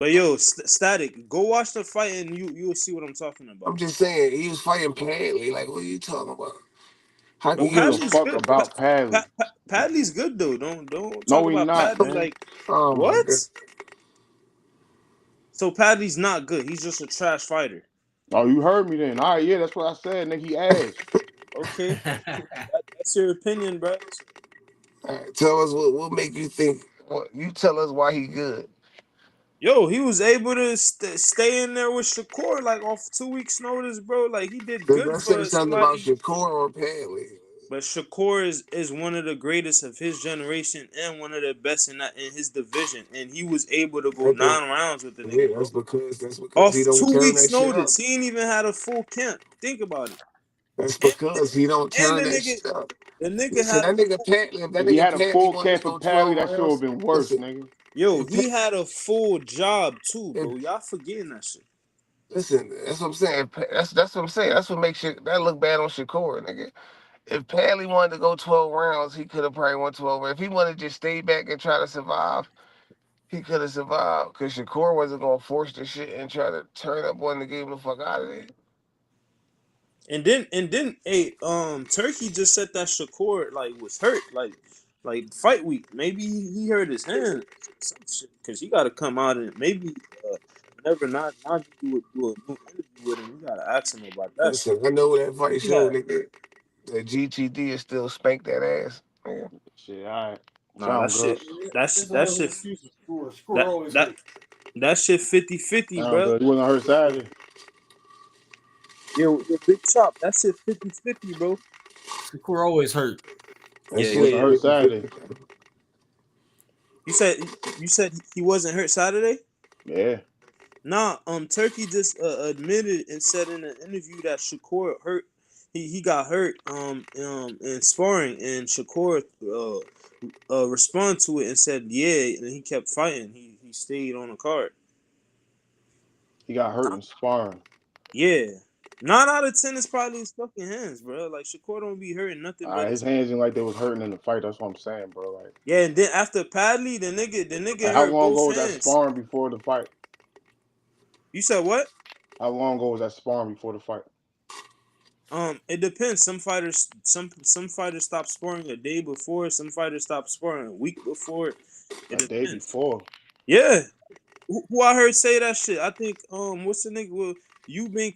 But yo, Static, go watch the fight and you'll see what I'm talking about. I'm just saying he was fighting Padley. Like, what are you talking about? How But can Who you? gives a Padley's fuck good. about Padley? Padley's good though. Don't talk No, he about not, Padley man. like Oh my what? god! So Padley's not good. He's just a trash fighter. Oh, you heard me then. All right, yeah, that's what I said, nigga. He ass. Okay, that's your opinion, bro. All right, tell us what make you think. What you tell us why he good? Yo, he was able to stay in there with Shakur like off 2 weeks' notice, bro. Like he did Does good that say for something about somebody. Shakur or Padley? But Shakur is one of the greatest of his generation and one of the best in his division, and he was able to go I think 9 rounds with the yeah, nigga, bro. that's because he Off don't two turn weeks' that shit up. notice, he ain't even had a full camp. Think about it. That's And, because he don't and turn that shit up. the nigga Listen, had a that nigga full, Padley, if that If he nigga had a Padley full wanted to camp go of Padley, 12 that shit would have rounds, been worse, listen, nigga. yo. if, He had a full job too, if bro. Y'all forgetting that shit. listen, that's what I'm saying. That's what I'm saying. That's what makes shit that look bad on Shakur, nigga. If Padley wanted to go 12 rounds, he could have probably won 12. If he wanted to just stay back and try to survive, he could have survived. Cause Shakur wasn't gonna force the shit and try to turn up one to get him the fuck out of there. And then, hey, Turkey just said that Shakur like was hurt, like fight week. Maybe he hurt his hand, some shit, because he got to come out and maybe whenever not do a new interview with him, you got to ask him about that shit. Listen, I know that fight Yeah, show, nigga. The GTD is still spank that ass. Nigga. Shit, all right. nah, Sound good. There's a little excuse for score. Score that always that hurt. that shit 50-50, Sound bro. good. You wasn't hurt Saturday. Yo, big chop, that shit 50-50, bro. Score always hurt. That Yeah, You shit wasn't yeah. hurt 50 Saturday. 50. You said he wasn't hurt Saturday. Yeah. Nah, Turkey just admitted and said in an interview that Shakur hurt. He got hurt in sparring, and Shakur responded to it and said yeah, and he kept fighting. He stayed on the card. He got hurt in sparring. Yeah, 9 out of 10 is probably his fucking hands, bro. Like Shakur don't be hurting nothing All but right, his his. hands ain't like they was hurting in the fight. That's what I'm saying, bro. Yeah, and then after Padley, the nigga How hurt long both ago was that hands. sparring before the fight? You said what? How long ago was that sparring before the fight? It depends. Some fighters stop sparring a day before. Some fighters stop sparring a week before. It A day depends. before. Yeah. Who I heard say that shit? I think what's the nigga? Well, you been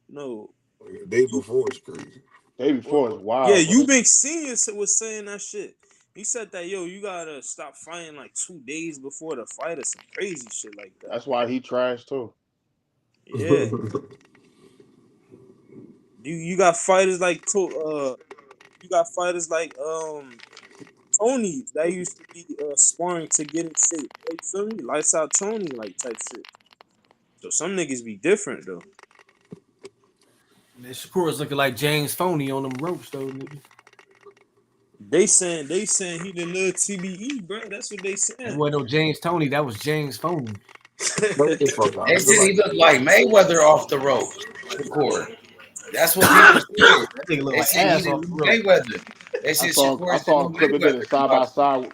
no. The day You, before is crazy. Day before is yeah, wild, you bro. been senior was saying that shit. He said that yo, you gotta stop fighting like 2 days before the fight or some crazy shit like that. That's why he trashed too. Yeah, you got fighters like you got fighters like Tony that used to be sparring to get in shape. You feel me? Lights out Tony like type shit. So some niggas be different though. Man, Shakur is looking like James Foney on them ropes, though, nigga. They saying he the little TBE, bro. That's what they That saying. wasn't no James Tony. That was James Foney. Break the fuck They out. said he Somebody looked like Mayweather off the ropes. Shakur. That's what people said. That nigga look They like said he ass the off the new rope. Mayweather. They I said saw Shakur I is the saw new a clip of it Mayweather. side by side.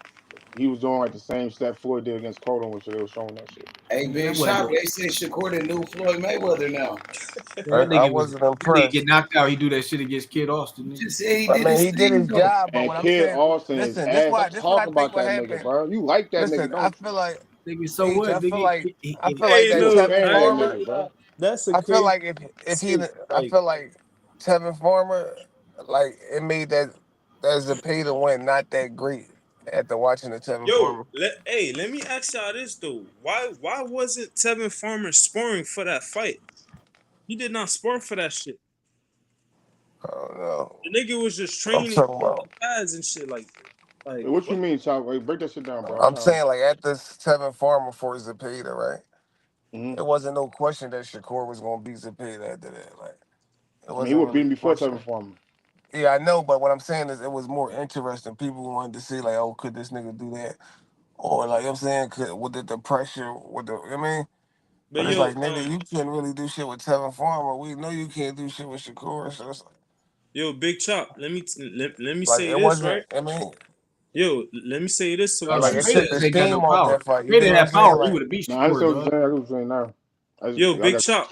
He was doing like the same step Floyd did against Cotto, which they were showing that shit. Hey, Man, Big that wasn't Shot, no. they said Shakur the new Floyd Mayweather now. Man, that I nigga was. wasn't That nigga impressed. get knocked out. He do that shit against Kid Austin, You nigga. just said he I did mean, his he did thing his though. job, but And what I'm Kid saying, Austin is listen, ass. Stop this what I talking think about what that nigga, happened. bro. You like that nigga, Listen, I don't feel like Nigga, so H. what, I feel nigga? like I feel like Hey, you? that You a no, Tevin fan of I that ain't Farmer. gonna nigga, lie. bro. That's a I feel crazy like if he, shit. I Like, feel like Tevin Farmer, like it made that Zepeda win not that great after watching the Tevin yo, Farmer. let me ask y'all this though. Why wasn't Tevin Farmer sparring for that fight? He did not spar for that shit. I don't know. The nigga was just I'm training talking on the about. pads and shit. Like Wait, what you what? mean, Chop? Wait, break that shit down, bro. I'm I'm trying. saying like after Tevin Farmer for Zepeda, right? Mm-hmm. It wasn't no question that Shakur was gonna beat Zepeda after that. Like it I mean, he wasn't was really beating a before Tevin question. Farmer. Yeah, I know, but what I'm saying is it was more interesting. People wanted to see like, oh, could this nigga do that? Or like I'm saying, could with the pressure, with the I mean, But but it's yo, like nigga, you couldn't really do shit with Tevin Farmer. We know you can't do shit with Shakur, so it's Big chop. Let me like say it this wasn't. right. I mean, Yo, let me say this to Dog, what Like you it said. took If the they got no steam off power. that fight. If You they dig didn't what I'm have saying? power, he Like, would have beat No, I Shakur, understand what dog. you're saying. I get what you're saying now. Yo, I Big got Chop,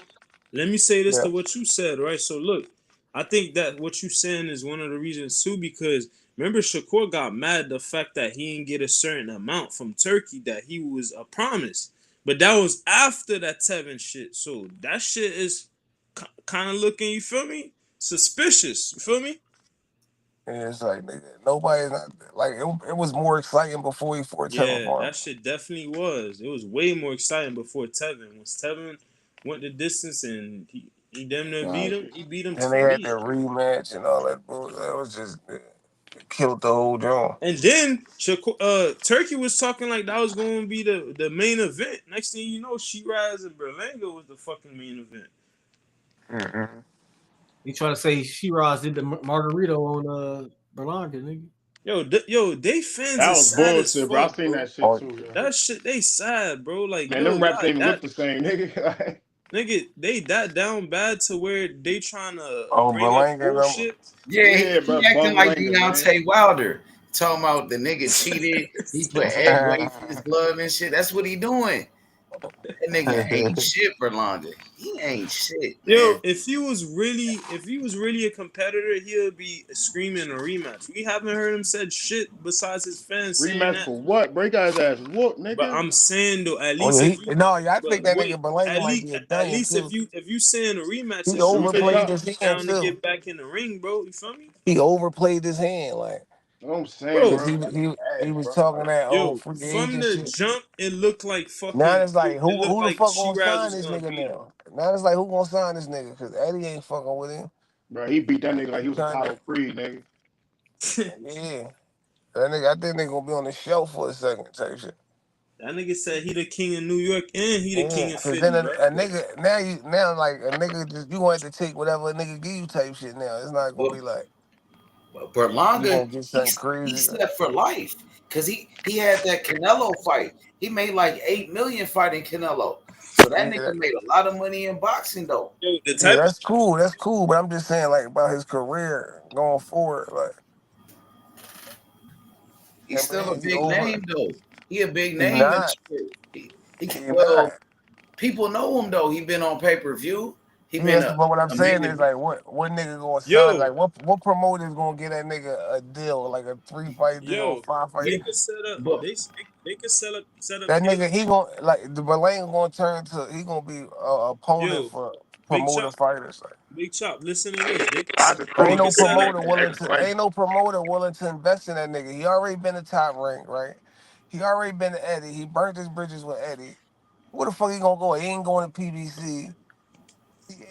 let me say this yeah, to what you said, right? So look, I think that what you saying is one of the reasons too, because remember Shakur got mad the fact that he didn't get a certain amount from Turkey that he was a promise. But that was after that Tevin shit. So that shit is kind of looking, you feel me? Suspicious. You feel me? yeah, it's like nigga, nobody's not like it was more exciting before he fought Tevin Yeah, Farmer. that shit definitely was. It was way more exciting before Tevin. Once Tevin went the distance and he damn near nah. beat him, he beat him Then they had the clean. rematch and all that bullshit. That was just it killed the whole drum. And then Turkey was talking like that was going to be the main event. Next thing you know, Sheeraz and Berlanga was the fucking main event. Mm-hmm. He trying to say Shiraz did the margarito on Berlanga, nigga. Yo, they fans That is was sad as bullshit, bro. I fuck, seen bro. that shit Or too, yo. That shit, they sad, bro. Like, Man, yo, them raps y'all ain't even that look the same, nigga. nigga, they that down bad to where they trying to oh, bring up Berlanga old them. shit. Yeah, Yeah, he bro, acting bum like Langer, man. Deontay Wilder. Talking about the nigga cheated. He put egg whites in his glove and shit. That's what he doing. That nigga ain't shit for longer. He ain't shit, Yo, man. if he was really a competitor, he'll be screaming a rematch. We haven't heard him said shit besides his fans saying Rematch that. for what? Break his ass whoop, But nigga. I'm saying though, at Oh least yeah, if you, no, yeah, I but think that nigga wait, Berlanga might be a at dime least too. if you saying a rematch, He it shows Who Big that overplayed Chop? his he's hand down to too. get back in the ring, bro. You feel me, He overplayed his hand, like What I'm saying, bro? because bro. he Ass, was bro. talking that old Yo, free from agent the shit. jump, it looked like Now fucking. it's like It looked who the like fuck gonna Shiraz sign was this gonna nigga beat him. now? Now it's like who gonna sign this nigga? Because Eddie ain't fucking with him. Bro, he beat that nigga like He he was trying to Apollo Creed, nigga. yeah. That nigga, I think they gonna be on the shelf for a second type shit. That nigga said he the king of New York and he the king Yeah, of cause then Philly, right? a nigga now like a nigga just you want to take whatever a nigga give you type shit now. It's not gonna But, be like but you Berlanga, gonna get something crazy. he's set for life because he had that Canelo fight. He made like 8 million fighting Canelo. So that Yeah, nigga made a lot of money in boxing though. Yo, the yeah, type of that's cool. That's cool. But I'm just saying like about his career going forward. Like He's I still a mean, big name though. He a big he name in the not. sport. He Well, not. people know him though. He been on pay per view. He been Yes, but what I'm a main saying is event. like what nigga gonna sign? yo, Like what promoter is gonna get that nigga a deal like a 3 fight deal or yo, 5 fight they deal? could set up. But They could set up That Caleb. nigga he gonna like the Berlanga gonna turn to he gonna be a opponent Yo, for Big promoter Chop, fighters. Like Big Chop. Listen to this. I just ain't They proved no could that shit set up. promoter like willing that. to Like, ain't no promoter willing to invest in that nigga. He already been the top rank, right? He already been to Eddie. He burnt his bridges with Eddie. Where the fuck he gonna go? He ain't going to PBC. He ain't, you know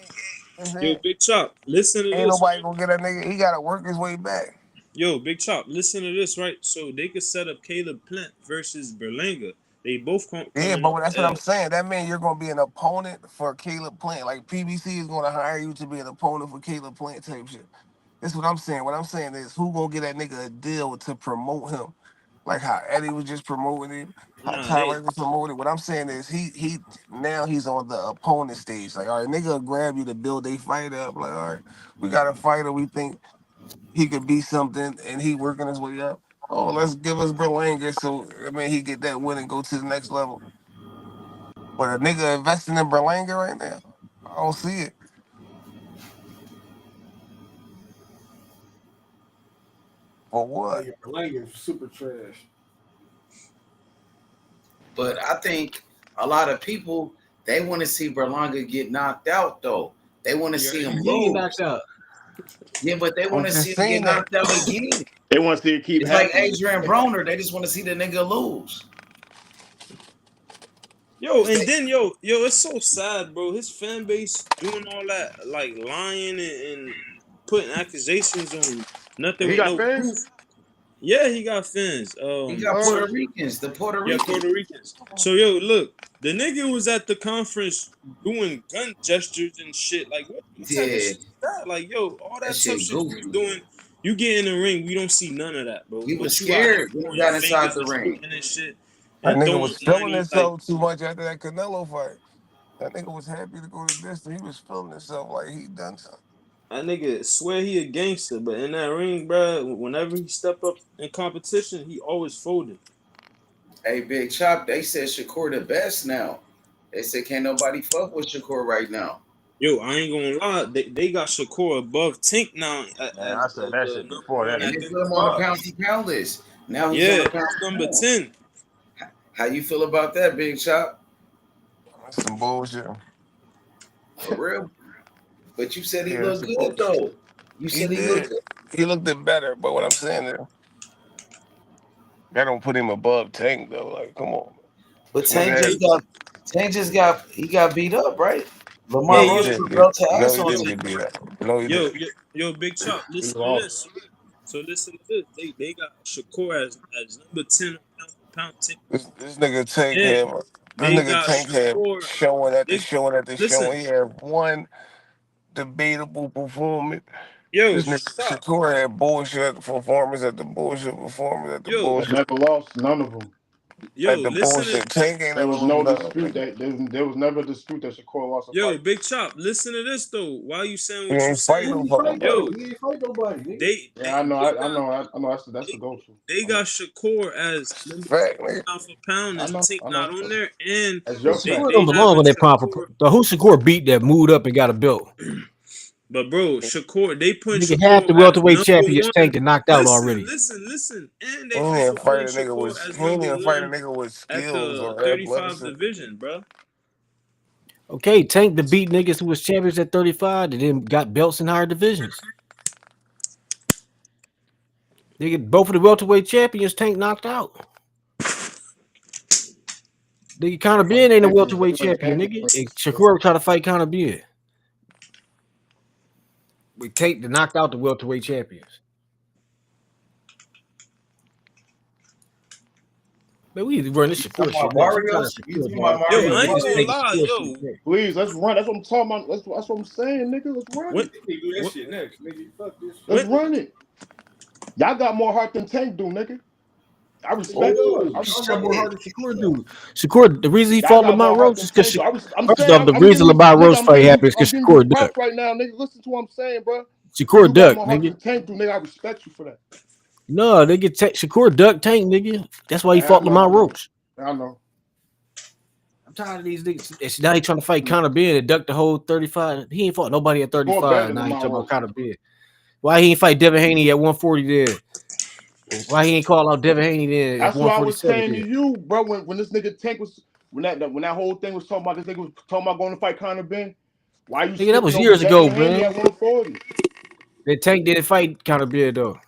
what I'm Yo, saying? Big Chop. Listen to Ain't this, nobody right? gonna get that nigga. He gotta work his way back. Yo, Big Chop. Listen to this, right? So they could set up Caleb Plant versus Berlanga. They both Yeah, coming off but that's what I'm L. saying. That means you're gonna be an opponent for Caleb Plant. Like PBC is gonna hire you to be an opponent for Caleb Plant type shit. That's what I'm saying. What I'm saying is who gonna get that nigga a deal to promote him? Like how Eddie was just promoting him, how Nah, they. Tyree was promoting. What I'm saying is he now he's on the opponent stage. Like, all right, nigga will grab you to build a fight up. Like, all right, we got a fighter we think he could be something and he working his way up. Oh, let's give us Berlanga so I mean he get that win and go to the next level. But a nigga investing in Berlanga right now, I don't see it. For Oh what? yeah, Berlanga is super trash. but I think a lot of people they want to see Berlanga get knocked out though. They want to You see already him He know. did get knocked lose. out. Yeah, but they I'm want to see just him get saying that. knocked out again. they want to see it keep It's like happening. Adrian Broner. They just want to see the nigga lose. Yo, 'Cause and they, then yo, it's so sad, bro. His fan base doing all that, like lying and putting accusations on nothing He with got no proof. fans? Yeah, he got fans. he got What? Puerto Ricans, the Puerto Yeah, Ricans. Puerto Ricans. So yo, look, the nigga was at the conference doing gun gestures and shit. Like, what type of Yeah, shit is that? Like, yo, all that that tough shit shit you was goofy. doing, you get in the ring, we don't see none of that, bro. He was But you out here scared when showing he your got inside fingers the and ring. spitting and shit That and nigga throwing was feeling 90 like. himself too much after that Canelo fight. That nigga was happy to go to distance. He was feeling himself like he done something. That nigga swear he a gangster, but in that ring, bro, whenever he step up in competition, he always folded. Hey, Big Chop, they said Shakur the best now. They said can't nobody fuck with Shakur right now. Yo, I ain't gonna lie, they got Shakur above Tank now Man, as I said that the shit number before one that And at they nigga. put him on the 35. pound for pound list. Now he's on Yeah, the pound he's for number pound. 10. How you feel about that, Big Chop? That's some bullshit. For real? But you said he Yeah, that's looked some good bullshit. though. You He said he looked did. good. He looked it better, but what I'm saying is that don't put him above Tank though. Like, come on. But This nigga had Tank just got he got beat up, right? Yeah, Lamar no, he Rose yo, didn't put get. belt to No, ass he on didn't Tank. get beat up. No, he yo, didn't. yo, Big Chop, He was listen to off. this. So listen to this. They got Shakur as number 10 on pound for pound Tank. This nigga Tank And had. This they nigga got Tank had Shakur. showing at the They showing at the listen, showing. He had one debatable performance. yo, This nigga stop. Shakur had bullshit performance at the bullshit performance at the Yo, But bullshit never lost none of them. yo, at the listen to bullshit. Tank ain't There never was lose no nothing, dispute nigga. that there was never a dispute that Shakur lost a yo, fight. Big Chop, listen to this though. Why you saying He what you ain't fight saying? Who no he fucking fight fight. though? Yo, He ain't fight nobody, nigga. Yeah, I know, they I got know, I know. That's they, the go-to. they I know, got Shakur as That's number a 10 fact, nigga. pound for pound, I and know, Tank I not know. on there, and That's Well, your Shakur fact. they don't belong having on that pound for Shakur. the who Shakur beat that moved up and got a belt. But bro, Shakur, they put Nigga, half Shakur the as welterweight number champions one. tanked and knocked out Listen, already. listen, listen, and He they ain't also fight put a nigga Shakur with. as He ain't number even fight a one nigga with at skills the or 35 athleticism. division, bro. Okay, Tank to beat niggas who was champions at 35 and then got belts in higher divisions. Nigga, both of the welterweight champions Tank knocked out. Nigga, Conor Like Ben ain't a Tank was welterweight like champion, Tank nigga. was And Shakur tried to fight Conor Ben. We Tank to knocked out the welterweight champions. Man, we need to run this Shakur Talking shit about next. I'm tired of Barrios? You Shakur, talking dog. about Yo, We need Mario to I get ain't this gonna Barrios? nigga lie, Shakur shit yo. next. please, let's run. That's what I'm talking about. That's what I'm saying, nigga. Let's run When it. They do that when shit next, nigga. Fuck this shit. Let's when run it. Y'all got more heart than Tank do, nigga. I Nigga, respect it. Oh no, I I got more respect it. shit! heart than Shakur do. Shakur, the reason he Y'all fought got Lamar more heart Roach than is because Tank do. I'm first saying off, the I'm reason giving you Lamar nigga. Roach fight happened is I'm because giving you Shakur props ducked. right now, nigga. Listen to what I'm saying, bro. Shakur You got ducked, more heart nigga. than Tank do, nigga. I respect you for that. No, nigga, Shakur ducked Tank, nigga. That's why he I fought know, Lamar Roach. I know. I'm tired of these niggas. Now he trying to fight Conor Ben and duck the whole 35. He ain't fought nobody at Score better 35. than Now he Lamar talking about Roach. Conor Ben. Why he ain't fight Devin Haney at 140 then? Why he ain't call out Devin Haney then at That's what I was 147 saying to then? you, bro. When this nigga Tank was when that whole thing was talking about this nigga was talking about going to fight Conor Ben. Why you Nigga, that skipping was over years ago, Devin Haney man. at 140? That Tank didn't fight Conor Ben though.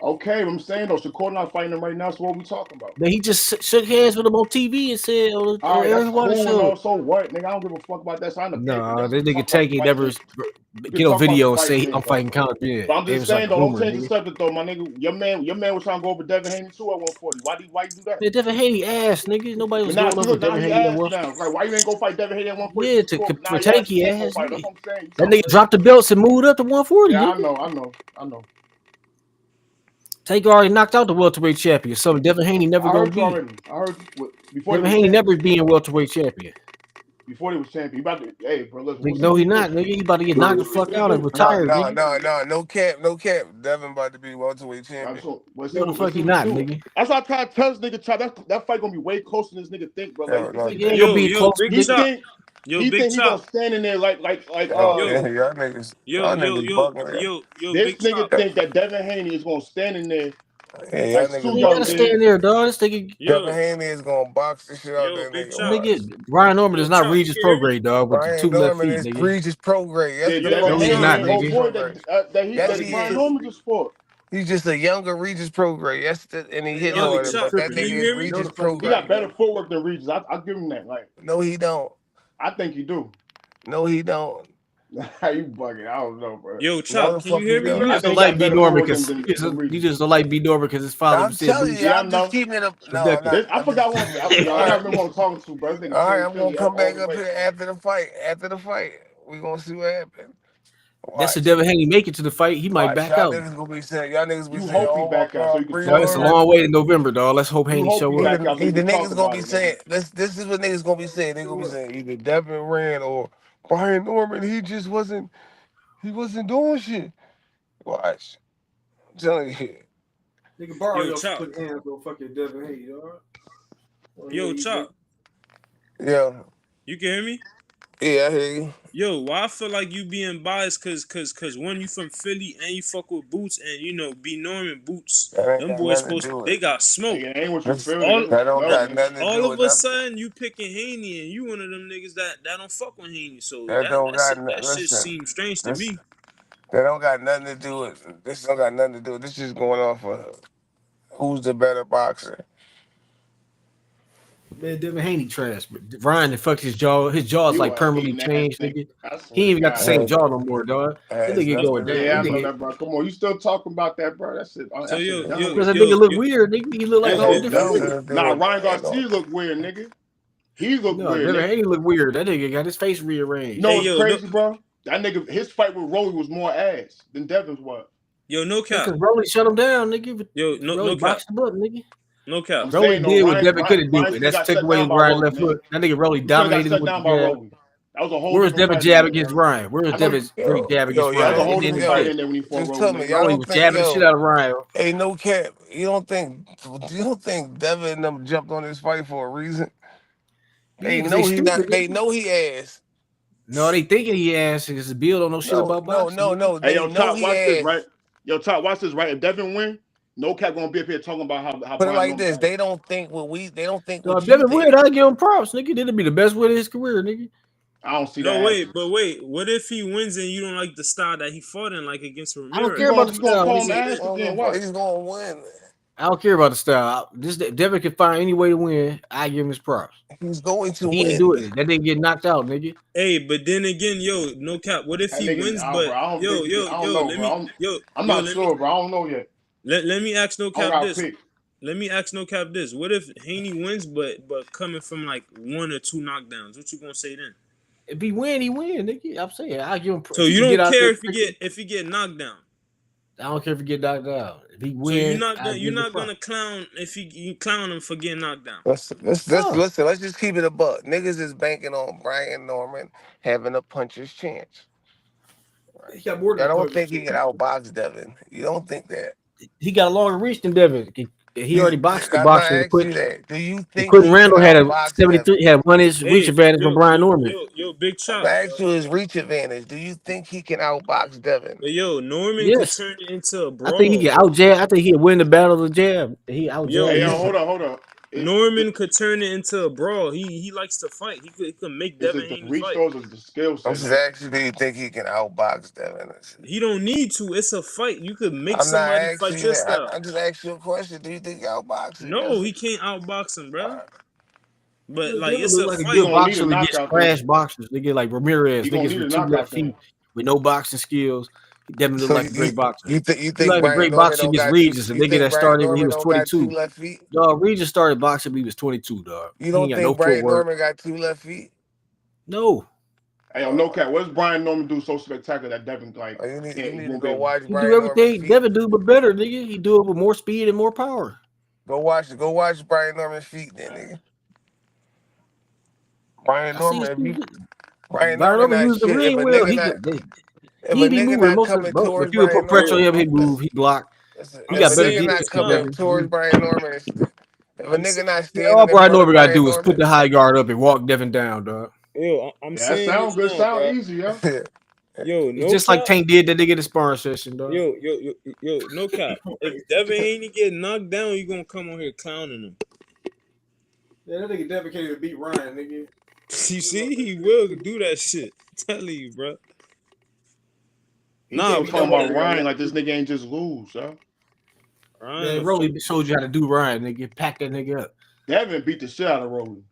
Okay, I'm saying though, Shakur not fighting him right now. So what we talking about? Then he just shook hands with him on TV and said All on right, that's Aaron Water cool and show. all. So what, nigga? I don't give a fuck about that. Sign the paper. Nah, That's we that can nigga talk about Tank the ain't fight never then. We can get on talk about the video and fight say then, I'm bro. fighting Conor Ben. But I'm It just was like saying a though, don't rumor, change the nigga. subject though, my nigga. Your man was trying to go over Devin Haney too at 140. Why you do that? Man, Devin Haney ass, nigga. Nobody But was now going see, over look, now Devin he Haney at asked one. now. Right? Why you ain't go fight Devin Haney at 140 Yeah, for Shakur? But now for he asked Tanky Tank go ass, fight. That's nigga. what I'm saying. You That talking nigga crazy. dropped the belts and moved up to 140, Yeah, nigga. I know. Tank already knocked out the welterweight champion. Something Devin Haney never I gonna heard you be. already. I heard you before he Devin was Haney champion. never being welterweight champion. Before he was champion, he about to. Hey, bro, listen. We'll Nigga, see no, what he he do. not, nigga. He about to get knocked the We'll see fuck what he out and do. No, retired, no, nigga. no, no, no cap, no cap. Devin about to be welterweight champion. So No, the we'll fuck see he what he not, do. nigga. That's why I try to tell this nigga, try that fight gonna be way closer than this nigga think, bro. Like Hell he no, think Nigga ain't Devin. gonna be yo, close, Big he nigga. Chop, think yo, he Big think he gonna Chop, stand in there like Oh yo, yeah, y'all yo, niggas bugging. this Big nigga Chop, think that Devin Haney is gonna stand in there Yeah, like y'all Sue niggas He ain't Young gotta bugging. did. stand there, dog. This nigga, Devin yo, Haney is gonna box the shit out yo, that Big nigga. Chop, Watch. nigga, Ryan Norman yo, is not Chop, you Regis can hear me? Prograde, dog, with the Brian two left Norman feet, is nigga. Regis Prograde. Yes, Did the Yo, Devin fuck No, he he's Haney is not, ain't Regis old nigga. boy Prograde. Yes, that he Brian is. Norman just fought. He's just a younger Regis Prograde. Yes, and he Man, hit y'all yo, harder, niggas Chop, but that tripping, can nigga you nigga. is hear me? No, Regis the fuck he He got Prograde. not, better nigga. footwork than Regis. I'll give him that. Like No, he don't. I think he do. No, he don't. How you bugging? I don't know, bro. Yo, No, Chop, the can you fuck hear he me, You don't. I bro? just don't think he got like B better Norman footwork because than you Regis. just don't like B Norman because his father I'm said telling you, Yeah, Bullshit. I I'm just know. keeping it up. So No, not. I I'm forgot just. who I All gotta right, remember who I'm talking to, bro. This nigga all right. Philly I'm gonna Philly come all back the up way. here after the fight. After the fight, we gonna see what happens. that's if Watch. Devin Haney make it to the fight, he might Watch. back Y'all out. niggas gonna be saying. Y'all niggas be You saying, hope he "Oh my back out so you God, can free Dog, talk it's a about Norman." it. long way to November, dog. Let's hope You Haney hope he show up. back out so you Either can talk niggas gonna about be it, nigga. saying this is what niggas gonna be saying. They gonna be saying either Devin ran or Brian Norman. He wasn't doing shit. Watch. I'm telling you. Nigga Yo, Barrios Chop. put hands on fucking Devin Haney, dog. Yo, Chop. Yeah. You can hear me? Yeah, I hear you. Yo, why I feel like you being biased cause one, you from Philly and you fuck with Boots and B Norman Boots. That ain't Them got boys nothing to supposed do with they it. got smoke. Hey, it ain't what you feel. All, That don't got man. nothing to all do of with a nothing. sudden you picking Haney and you one of them niggas that don't fuck with Haney. So That don't got that shit listen. seems strange to This me. that don't got nothing to do with this. Don't got nothing to do with this. Just going off of who's the better boxer. Man, Devin Haney trash. But Ryan that fucked his jaw. His jaw's You like a permanently hating ass changed, nigga. nigga. I swear He to ain't even got the God. same jaw no more, dog. That Has nigga nothing going to down. do Yeah, That I know nigga, that, bro. Come on, you still talking about that, bro? That shit. So That shit dumb. because that nigga look weird, nigga. He look like That a whole shit has different dumb. nothing nigga. to do Nah, with Ryan that. Garcia look weird, nigga. He look No, weird, Devin nigga. Haney look weird. That nigga got his face You rearranged. know Hey what's yo, crazy, bro? That nigga, his fight with Rolly was more ass than Devin's was. no Yeah, cap. because Rolly shut him down, nigga. Yo, Rolly no cap. boxed him up, nigga. No cap. I'm Rolly saying though, did what Ryan, Devin Ryan, couldn't do, Ryan and should have that's got took shut away down his by right Rolly, left nigga. hook. That nigga Rolly He should have got dominated him shut with the down by jab. Rolly. That was a whole Where's different Devin fight in jab there, against bro. Ryan? Where's I know Devin great jab that against was a Ryan? whole It different didn't fight Yo, in exist. there when he fought just Rolly, tell me, nigga. y'all Rolly don't was think jabbing the shit out of Ryan. hey, no cap. You don't think Devin and them jumped on this fight for a reason? Yeah, They because they know he not. stupid, They nigga. know he ass. No, they thinking he ass because Bill don't know shit No, about no, boxing, no, nigga. no. Hey, They yo, know Top, he watch this, right? ass. Yo, Top, watch this, right? If Devin win, no cat gonna be up here talking about how Put it Brian like Norman this: fight. they don't think what we. They don't think No, what if you Devin win, think. I give him props, nigga. That'd be the best win of his career, nigga. I don't see No, that wait, happening. but wait. What if he wins and you don't like the style that he fought in, like against I don't You Ramirez? care What about gonna the you you gonna what style, you call him nigga. say ass, then? but then what? He's gonna win. I don't care about the style. This Devin can find any way to win. I give him his props. He's going to He ain't win. doing it. That didn't get knocked out, nigga. Hey, but then again, yo, no cap. What if That he nigga, wins? But bro, I don't think he could. I don't know, let bro. me, I'm not let me, sure, bro. I don't know yet. let me ask no I don't cap got a this. pick. Let me ask no cap this. What if Haney wins, but coming from like 1 or 2 knockdowns? What you gonna say then? If he win, he win, nigga. I'm saying I give him. So If he you can get don't out care there if quickly, he get knocked down. I don't care if he get knocked out. If he So win, I you're give him not props. gonna clown if you clown him for getting knocked down. Let's No, listen. Let's just keep it a buck. Niggas is banking on Brian Norman having a puncher's chance. he Right? got more than I a don't punch. think he can outbox Devin. You don't think that? He got a longer reach than Devin. He already boxed the I'm not boxer. asking you that. Do you And think Quentin he can Randall had a outbox Devin? 73, had 1 inch reach Hey, advantage from Brian Norman. Big I'm gonna chop. ask you his reach advantage. Do you think he can outbox Devin? But yo, Norman could Yes, turn it into a I think he brawl, can bro. out jab. I think he'll win the battle of the jab. He out Yo, jab Hey, yo, Norman. hold on. Norman could turn it into a brawl. He likes to fight. He could make Is Devin it the Haney reach fight. though? Or is it the skill I'm set, just nigga? asking, do you think he can outbox Devin? He don't need to. It's a fight. You could make I'm not somebody asking fight you your that. style. I just asked you a question. Do you think he outbox him? No, Yes. he can't outbox him, All bro. right. But Yeah, like Devin it's look a like a He fight. good gonna need a boxer against knockout trash then. boxers. Nigga like Ramirez, He gonna niggas need a with 2 left knockout feet then. with no boxing skills. Devin look So like a great boxer. you He think like a Brian great Norman boxer don't against got two? Regis, a You nigga think that Brian started when he Norman was don't got 22. 2 left feet? Dog, Regis started boxing when he was 22, dog. You He ain't don't got no think Brian footwork. Norman got 2 left feet? No. Hey, yo, no cat. What does Brian Norman do so spectacular that Devin like Oh, you can't? He need to won't be go able to. watch He do Brian Norman's everything feet. Devin do, but better, nigga. He do it with more speed and more power. Go watch Brian Norman's feet, then, nigga. Brian I see his Norman, speed. Brian Byron Norman Norman not used the shit. ring well. If He a be nigga moving not most of coming it. But towards people Brian put pressure on Norman, him, he move, he block. listen, He if I'm got a better nigga saying not this defense than now. coming Devin. towards Brian Norman, if a I'm nigga saying not Yeah, all standing in Brian front of Norman gotta Brian do is put Norman, the high guard up and walk Devin down, dog. I'm Yeah, that saying sound this good. now, Sound bro. easy, yo. Yo, It's no just like cap. Tank did that nigga in the sparring session, dog. Yo, no cap. If Devin Haney get knocked down, you gonna come on here clowning him. Yeah, that nigga Devin can't even beat Ryan, nigga. You see, he will do that shit. I'm telling you, bro. He Nah, keep Beat talking nobody about that got Ryan left like this feet. nigga ain't just lose, yo. Ryan, Man, a fuck. Rolly showed you how to do Ryan, nigga. Pack that nigga up. Devin beat the shit out of Rolly.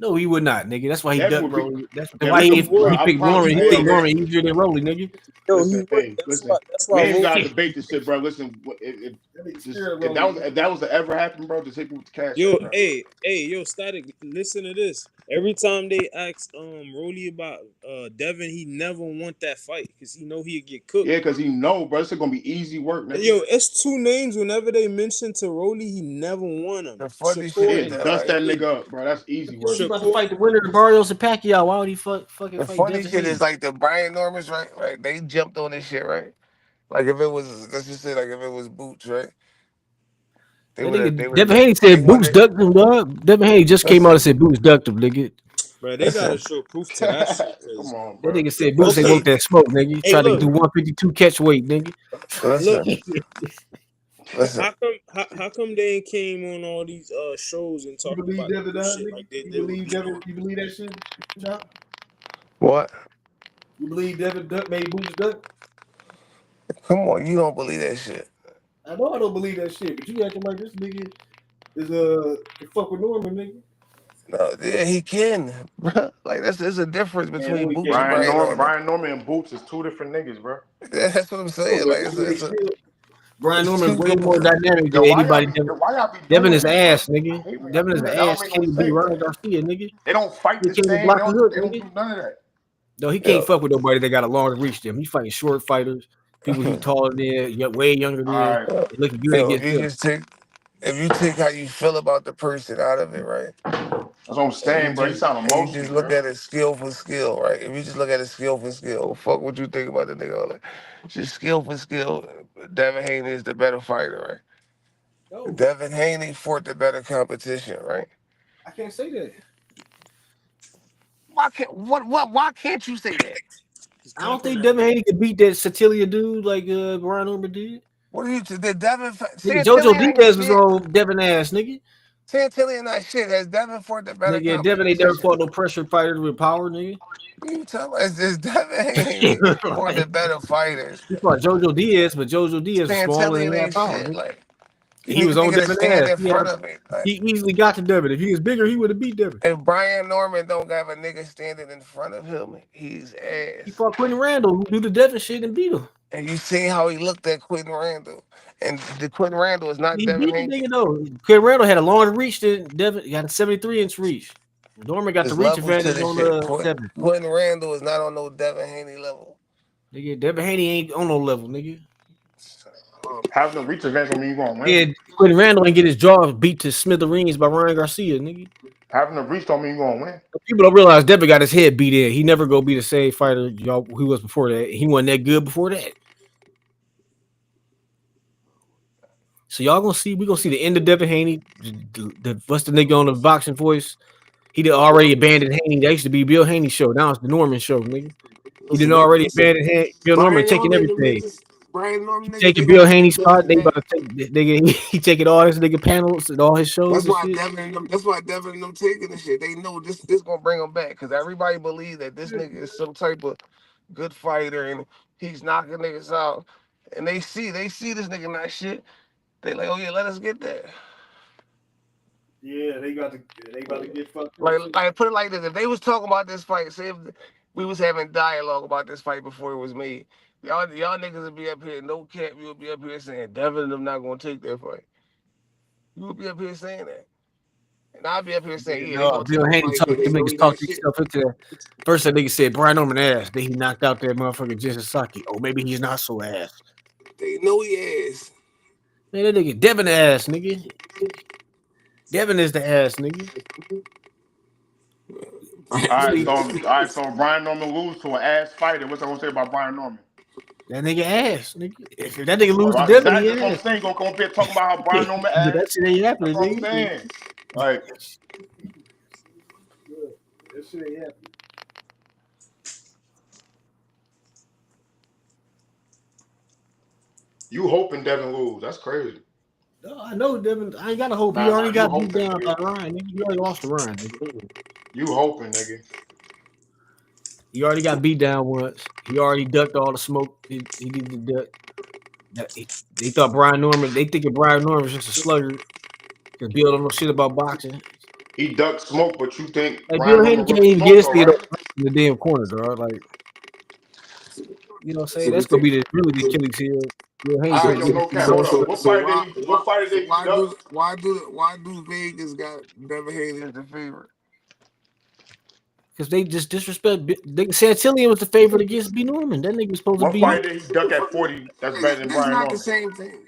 No, he would not, nigga. That's why he Devin ducked would beat. Rolly. That's Man, why we He could, bro. would. he I picked promise. Norman. He He Hey, yo, picked would. listen, Norman easier than Rolly, nigga. Yo, he listen. would. Hey, listen. That's why We ain't Rolly. gotta debate this shit, bro. Listen, That nigga just scared of Rolly, nigga. if that was to ever happen, bro, just hit me with the cash Yo, app, bro. yo, Static. Listen to this. Every time they ask Rolly about Devin, he never want that fight because he know he'd get cooked. Yeah, cause he know, bro. It's gonna be easy work, nigga. Yo, it's 2 names. Whenever they mention to Rolly, he never won them. the funny shit Shakur Yeah, is and that, dust right? that Haney. nigga up, bro. That's easy Of course, work. he about to fight the winner of Barrios and Pacquiao. Why would he fucking The fight funny Devin shit Haney? is like the Brian Normans, right? Right. They jumped on this shit, right? Like if it was, let's just say, like if it was Boots, right? They That would have. nigga They would Devin have. Haney They said Boots wanted. ducked him, dog. Devin Haney just came out and Listen. said Boots ducked him, nigga. Bro, they gotta Listen. show proof to that shit. Come 'Cause on, That bro. nigga said Boots ain't okay, want that smoke, nigga. hey, Tried to look, do 152 catch weight, nigga. look. Listen. Listen. How come they ain't came on all these shows and You talking believe about the Devin new done, shit nigga? like they You did with believe Beat Devin? Norman? You believe that shit, Chop? What? You believe Devin Duck made Boots Duck? Come on, you don't believe that shit. I know I don't believe that shit, but you acting like this nigga is can fuck with Norman, nigga. No, yeah, he can, bro. Like there's a difference Man, no, between he Boots and can't. Brian Norman. Brian Norman and Boots is two different niggas, bro. That's what I'm No, saying. but Like they still. Brian it's Norman two way good. more dynamic Yo, than anybody. why y'all be Devin doing is that, bro? ass, I nigga. hate when y'all Devin do is that. That don't ass. make no Can't beat sense. Ryan Garcia, nigga. They don't fight He the can't even same. block the hook, They don't nigga. do none of that. No, he can't Yo, fuck with nobody that got a longer reach than him. He fighting short fighters, people he taller than, way younger than, All right, and looking good yo, against them. if you take how you feel about the person out of it, right? that's what I'm saying, bro. You sound And you just emotional, look bro. at it skill for skill, right? If you just look at it skill for skill, fuck what you think about the nigga. Like, just skill for skill. Devin Haney is the better fighter, right? No, Devin Haney fought the better competition, right? I can't say that. Why can't you say that? Just I don't conquer think that Devin nigga. Haney could beat that Satilia dude like Brian Norman did. What are you did Devin Nigga, JoJo Santilli ain't Diaz was shit? on Devin ass, nigga. Santilli ain't not shit. Has Devin fought the better Nigga, Devin ain't never competition? fought no pressure fighters with power, nigga. You tell me, it's just Devin Haney one of the Like, better fighters. he fought JoJo Diaz, but JoJo Diaz was small and Santilli didn't have ain't power, shit. nigga. Like And you he need a was on nigga to Devin stand ass. in front of me. Like He easily got to Devin. If he was bigger, he would have beat Devin. if Brian Norman don't have a nigga standing in front of him, he's He ass. fought Quentin Randall, who do the Devin shit and beat him. And you see how he looked at Quentin Randall. And the Quentin Randall is not He Devin beat the Haney. nigga though. Quentin Randall had a longer reach than Devin. He got a 73-inch reach. Norman got the There's reach levels to advantage this on shit. Devin. Quentin Randall is not on no Devin Haney level. Nigga, Devin Haney ain't on no level, nigga. Having a reach advantage don't mean you gonna win. Yeah, Quentin Randall ain't get his jaw beat to smithereens by Ryan Garcia, nigga. Having a reach don't mean you gonna win. People don't realize Devin got his head beat in. He never go be the same fighter y'all who was before that. He wasn't that good before that. So y'all gonna see, we gonna see the end of Devin Haney. What's the nigga on the boxing voice? He did already abandoned Haney. That used to be Bill Haney show. Now it's the Norman show, nigga. He didn't already abandon Bill Norman Brian taking Norman, them everything. niggas, Brian Norman He niggas, they taking gonna Bill take Haney's spot. Devin They about Haney. to take nigga. He taking all his nigga panels and all his shows That's and why shit. Devin and them. That's why Devin and them taking the shit. They know this gonna bring them back because everybody believe that this nigga is some type of good fighter and he's knocking niggas out. And they see this nigga not shit. They like, oh yeah, let us get that. Yeah, they about to get fucked up. Like put it like this: if they was talking about this fight, say if we was having dialogue about this fight before it was made, y'all niggas would be up here, no cap, you would be up here saying Devin and them not gonna take that fight. You would be up here saying that. And I'll be up here saying, yeah, they No, gonna take Bill the Haney fight because talked. they Them know niggas he not talked shit. themselves into that. First, that nigga said Brian Norman ass. Then he knocked out that motherfucker Jason Saki. Oh, maybe he's not so ass. They know he is. Man, that nigga Devin ass, nigga. Devin is the ass, nigga. See, So Brian Norman lose to an ass fighter. What's I gonna say about Brian Norman? that nigga ass, nigga. If that nigga All lose to right, Devin, exactly. he That's what I'm ass. saying. Gonna come up here talking about how Brian Norman But ass. that shit ain't That's happening, what I'm nigga. saying. Like that shit ain't happening. You hoping Devin lose? That's crazy. No, I know Devin. I ain't got to hope. He Nah. already You got beat hoping, down by nigga. Ryan, nigga. He already lost to Ryan, nigga. You hoping, nigga. He already got beat down once. He already ducked all the smoke. He did the duck. They thought Brian Norman. They thinking Brian Norman was just a slugger. Cause Bill don't know shit about boxing. He ducked smoke, but you think Like Brian Bill Haney Norman can't really even get smoked his though, feet right? in the damn corner, dog. Like, you know what I'm saying? That's gonna be really the Achilles heel. Bill Haney All right, can't yo, get his no feet cap. in Hold the corner. up. What fighter So did he duck? why do Vegas got Devin Haney as the favorite? Because they just disrespect. Santillion was the favorite against B Norman. That nigga was supposed to What be. fighter did he duck at 40 that's better than That's Brian not the Norman? same thing.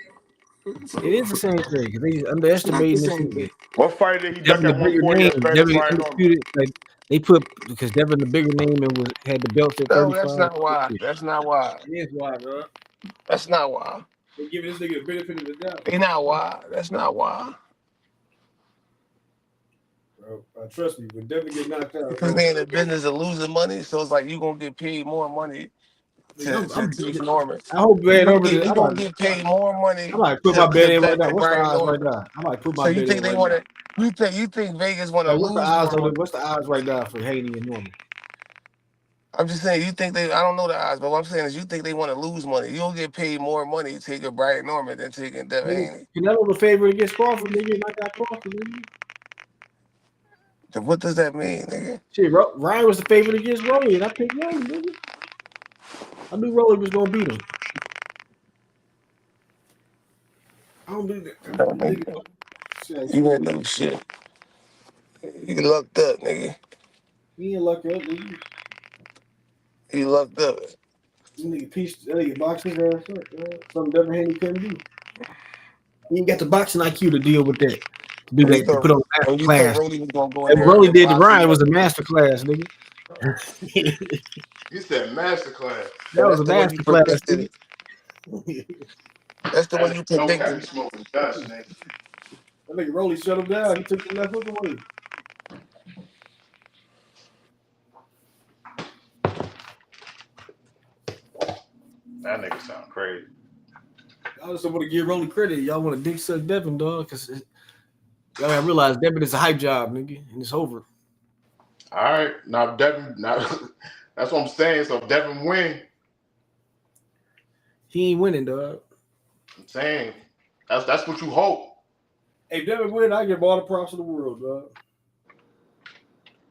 It is the same thing because they underestimating this nigga. What fighter did he duck Devin the at bigger 140 name. that's better than Devin Brian Norman? undisputed. Like they put because Devin the bigger name and had the belts at No, 35. that's not why. That's not why. It is why, bro. That's not why. They giving this nigga the benefit of the doubt. They not why. That's not why. Bro, trust me, when Devin get knocked out, Because they in the business of losing money, so it's like you gonna get paid more money to take Norman. I hope Van over You this. gonna get paid more money. I might put my bet in right now. than What's the Brian odds right Norman. now? I might put my So you bet think in they right want now. to? You think Vegas want to Like, what's the lose odds more on money? What's the odds right now for Haney and Norman? I'm just saying, you think they? I don't know the odds, but what I'm saying is, you think they want to lose money? You'll get paid more money taking Brian Norman than taking Devin Haney. Canelo the favorite against Crawford, nigga, and I got Crawford, nigga. So what does that mean, nigga? Shit, Ryan was the favorite against Rolly, and I picked Rolly, nigga. I knew Rolly was gonna beat him. I don't do that. No, nigga. You ain't no shit. You lucked up, nigga. He ain't lucked up, nigga. You lucked up. You nigga box his ass up, man. Something Devin Haney couldn't do. He ain't got the boxing IQ to deal with that. To do that, to put on a master You thought class. Rolly was gonna go in And there Rolly and did to box Ryan him was up. a master class, nigga. You said masterclass. That was That's a the one master you class, predicted. nigga. That's the one That you don't got me predicted. smoking dust, nigga. That nigga Rolly shut him down. He took the left hook away. That nigga sound crazy. I just want to give Rolly credit. Y'all want to dick suck Devin, dog, because y'all gotta realize Devin is a hype job, nigga, and it's over. All right, now Devin. Now that's what I'm saying. So if Devin win, He ain't winning, dog. I'm saying that's what you hope. Hey, if Devin win, I give all the props in the world, dog.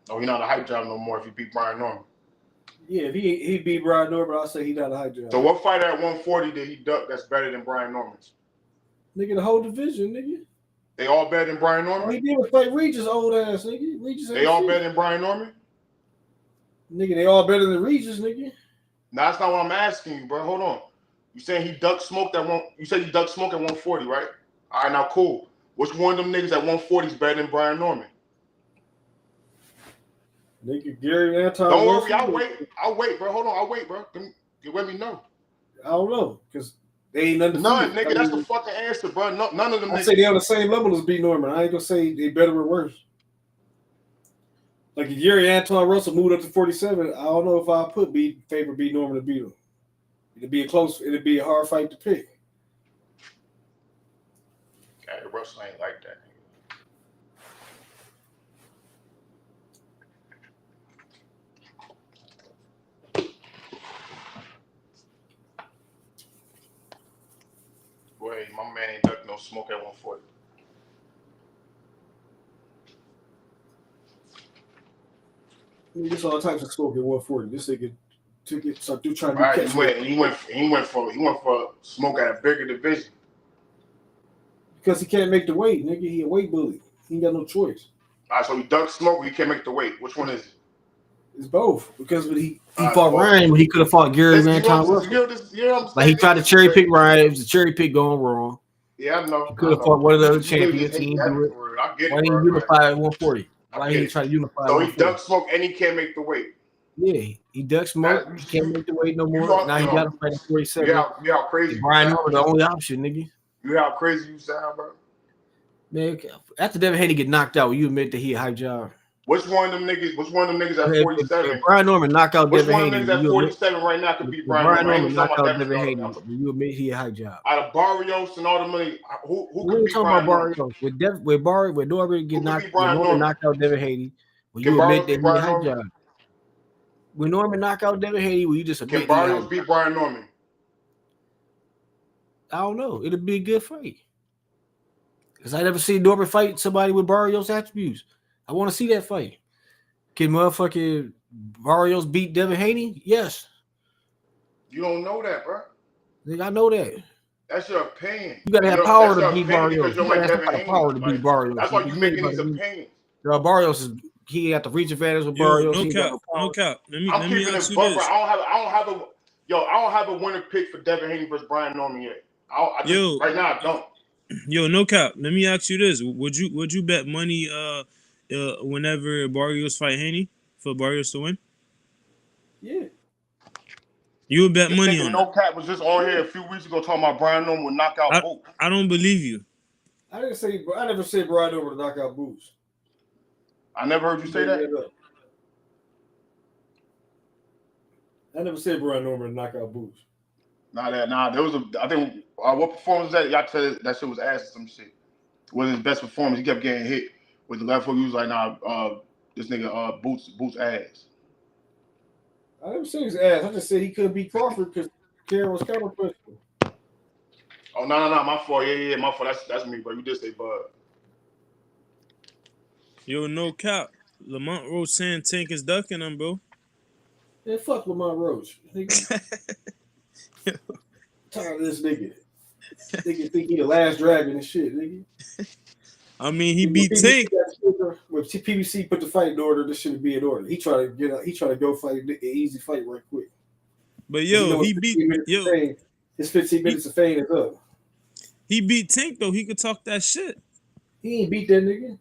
Oh, he's not a hype job no more if he beat Brian Norman. Yeah, if he beat Brian Norman, I'll say he not a hype job. So what fighter at 140 did he duck that's better than Brian Norman's? Nigga, the whole division, nigga. They all better than Brian All Norman? he did was fight Regis, old ass, nigga. Regis They all better than Brian Norman? Nigga, they all better than Regis, nigga. No, that's not what I'm asking you, bro. Hold on. You saying he ducked smoke at one? You said he ducked smoke at 140, right? All right, now cool. Which one of them niggas at 140 is better than Brian Norman? Nigga, Gary Anton. Don't worry, I'll wait, bro. Hold on, I'll wait, bro. You let me know. I don't know, because they ain't undefeated. None, nigga. That's the fucking answer, bro. No, none of them. I niggas. say they on the same level as B Norman. I ain't gonna say they better or worse. Like if Gary Anton Russell moved up to 47, I don't know if I put favor B Norman to beat him. It'd be a hard fight to pick. Gary Russell ain't like that. Boy, my man ain't duck no smoke at 140. There's all types of smoke at 140. This nigga took it, so do trying to Right, catch he went for smoke at a bigger division. because he can't make the weight, nigga. He a weight bully. He ain't got no choice. All right, so he ducked smoke, he can't make the weight. Which one is it? It's both because when he fought Ryan, when he could have fought Gary Anton Russell. Like he tried to cherry pick Ryan. It was a cherry pick going wrong. Yeah, I know. He could have fought one of the other champions. He He didn't do it. I get Why it, didn't he unify at 140? Why didn't he try to unify? So he ducked smoke and he can't make the weight. Yeah, he ducked smoke. He can't make the weight no more. Now he got to fight at 47. You how crazy. Brian Norman the only option, nigga. You know how crazy you sound, bro. Man, after Devin Haney get knocked out, you admit that he a hype job. Which one of them niggas at 47? If Brian Norman knock out Devin Haney. Which one of them niggas at 47 right now could beat Brian Norman? Norman knock out Devin Haney. You admit he a hype job. Out of Barrios and all the money, who we could beat talking Brian about Barrios? With Norman get knocked, Norman knocked out Devin Haney. Will you admit that he a hype job? When Norman knock out Devin Haney, will you just admit? Can Barrios beat Brian Norman? I don't know. It'll be a good fight. Because I never seen Norman fight somebody with Barrios attributes. I want to see that fight. Can motherfucking Barrios beat Devin Haney? Yes. You don't know that, bro. I know that. That's your opinion. You gotta have power to beat Barrios. You gotta have power to beat Barrios. That's why you making these opinions. Barrios he got the reach advantage with Barrios. No cap. Let me ask you this. I don't have a winner pick for Devin Haney versus Brian Norman yet. Right now I don't. Yo, no cap. Let me ask you this: Would you bet money whenever Barrios fight Haney for Barrios to win? Yeah. You would bet This money nigga on that? No Cap was just on here a few weeks ago talking about Brian Norman would knock out I Bolt. I don't believe you. I didn't say. I never said Brian over to knock out Boots. I never heard you say that. I never said Brian Norman to knock out Boots. There was I think what performance was that? Y'all said that shit was ass or some shit. Was his best performance? He kept getting hit with the left hook. He was like, this nigga Boots ass. I never said his ass. I just said he couldn't beat Crawford because Karen was counter punching. Oh no, my fault. Yeah, my fault. That's me, bro. You did say Bud. Yo, no cap. Lamont Rose saying Tank is ducking him, bro. Man, fuck Lamont Roach. Tired of this nigga. Nigga think he the last dragon and shit, nigga. I mean, he beat Tank. When PBC put the fight in order, this shouldn't be in order. He tried to get out. He tried to go fight an easy fight right quick. But yo, he beat his 15 minutes of fame is up. He beat Tank though. He could talk that shit. He ain't beat that nigga.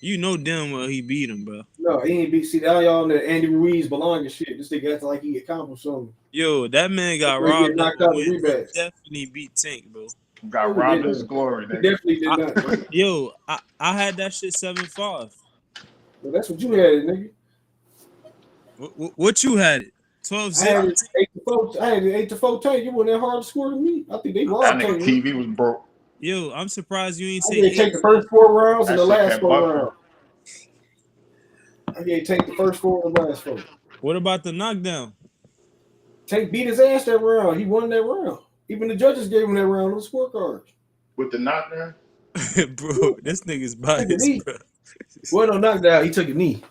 You know damn well he beat him, bro. No, he ain't beat. See, now y'all on the Andy Ruiz Berlanga shit. This nigga acting like he accomplished something. Yo, that man got robbed. Knocked out the rematch. Definitely beat Tank, bro. Got robbed of his glory. He definitely did not. Yo, I had that shit 7-5. Well, that's what you had, nigga. What you had it? 12-0. I had it 8-4 Tank. You wasn't that hard to score to me. I think they robbed Tank. That nigga TV was broke. Yo, I'm surprised you ain't say they take the first 4 rounds and the last 4 rounds. I gave Tank the first 4 and the last 4. What about the knockdown? Tank beat his ass that round. He won that round. Even the judges gave him that round on the scorecard. With the knockdown? Bro, this nigga's biased, bro. Well, no knockdown. He took a knee.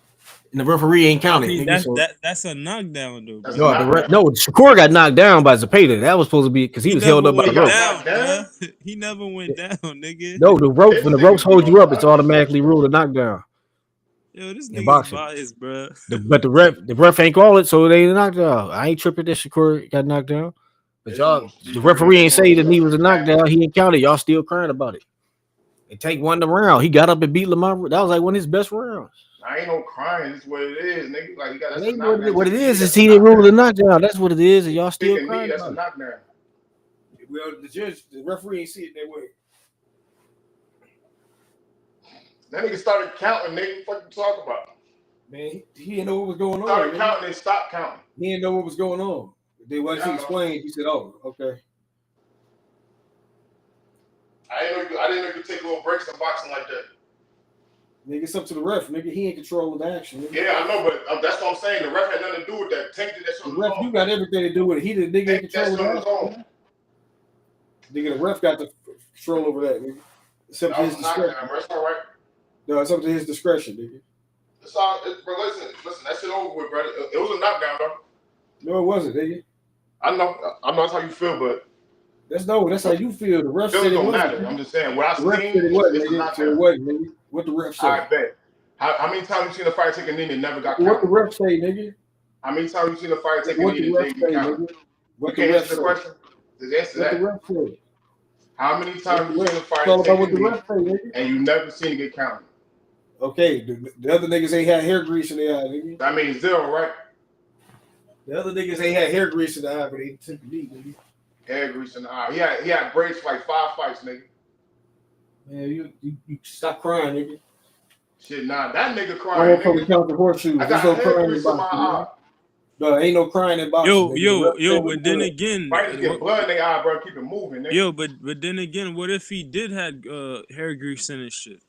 And the referee ain't counted. I mean, that's a knockdown, though. Bro. No, Shakur got knocked down by Zapata. That was supposed to be because he was held up by the rope. He never went down, nigga. No, the rope, when the ropes hold you up, it's automatically ruled a knockdown. Yo, this nigga's biased, bro. But the ref ain't call it, so they knocked out. I ain't tripping that Shakur got knocked down. But y'all, the referee ain't say the knee was a knockdown. He ain't counted. Y'all still crying about it. And Tank won the round. He got up and beat Lamont. That was like one of his best rounds. I ain't no crying. It's what it is, nigga. Like you got what it is he didn't rule the knockdown. That's what it is, and y'all still crying. That's a knockdown. Well, the referee ain't see it that way. That nigga started counting, nigga. What you talking about? Man, he didn't know what was going on. Started counting and stopped counting. He didn't know what was going on. Then once he explained, he said, "Oh, okay." I didn't know you could take little breaks in boxing like that. Nigga, it's up to the ref. Nigga, he ain't controlling the action. Nigga. Yeah, I know, but that's what I'm saying. The ref had nothing to do with that. Tank did that shit on his own. You got everything to do with it. He the nigga in control of that. Nigga, the ref got the control over that, nigga. It's up to his discretion. That's all right. No, it's up to his discretion, nigga. It's all, bro. Listen, that shit over with, bro. It was a knockdown, bro. No, it wasn't, nigga. I know that's how you feel, but that's how you feel. The ref said it don't wasn't. matter. I'm just saying what I seen. It wasn't, nigga. So it wasn't, nigga. What the ref said? I bet. How many times you seen a fighter take a knee and never got counted? What the ref say, nigga? How many times you seen a fighter take a knee and didn't get counted? You can't answer the question. Just answer that. What the ref say? How many times you seen a fighter take a knee and you never seen it get counted? Okay, the other niggas ain't had hair grease in their eye, nigga. That means 0, right? The other niggas ain't had hair grease in the eye, but they took the knee, nigga. Hair grease in the eye. He had braids for like 5 fights, nigga. Man, you stop crying, nigga. Shit, nah, that nigga crying. I went from the count of horseshoes. I got hair grease in my eye. No, ain't no crying in boxing. Yo, but then again, fighters get blood in their eye, bro. Keep it moving, nigga. Yo, but then again, what if he did had hair grease in his shit?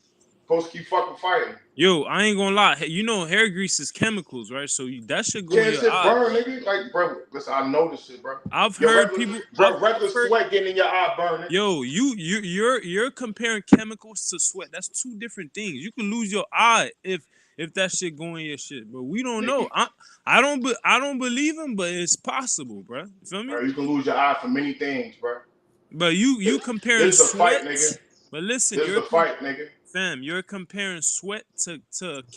Supposed to keep fucking fighting. Yo, I ain't gonna lie. You know, hair grease is chemicals, right? So that should go in your shit eye. burn, nigga. Like, bro, listen, I know this shit, bro. I've heard people. Regular sweat getting in your eye burning. Yo, you're comparing chemicals to sweat. That's 2 different things. You can lose your eye if that shit go in your shit, but we don't know. I don't believe him, but it's possible, bro. You feel me? Bro, you can lose your eye for many things, bro. But you comparing this is the sweat, fight, nigga. But listen, this is the fight, nigga. Fam, you're comparing sweat to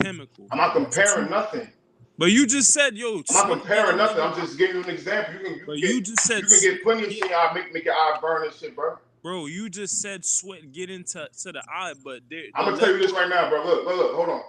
chemical. I'm not comparing nothing. But you just said, yo. I'm not comparing nothing. I'm just giving you an example. You can get plenty of shit. I'll make your eye burn and shit, bro. Bro, you just said sweat get into the eye, but I'm the gonna tell you this level. right now, bro. Look, hold on.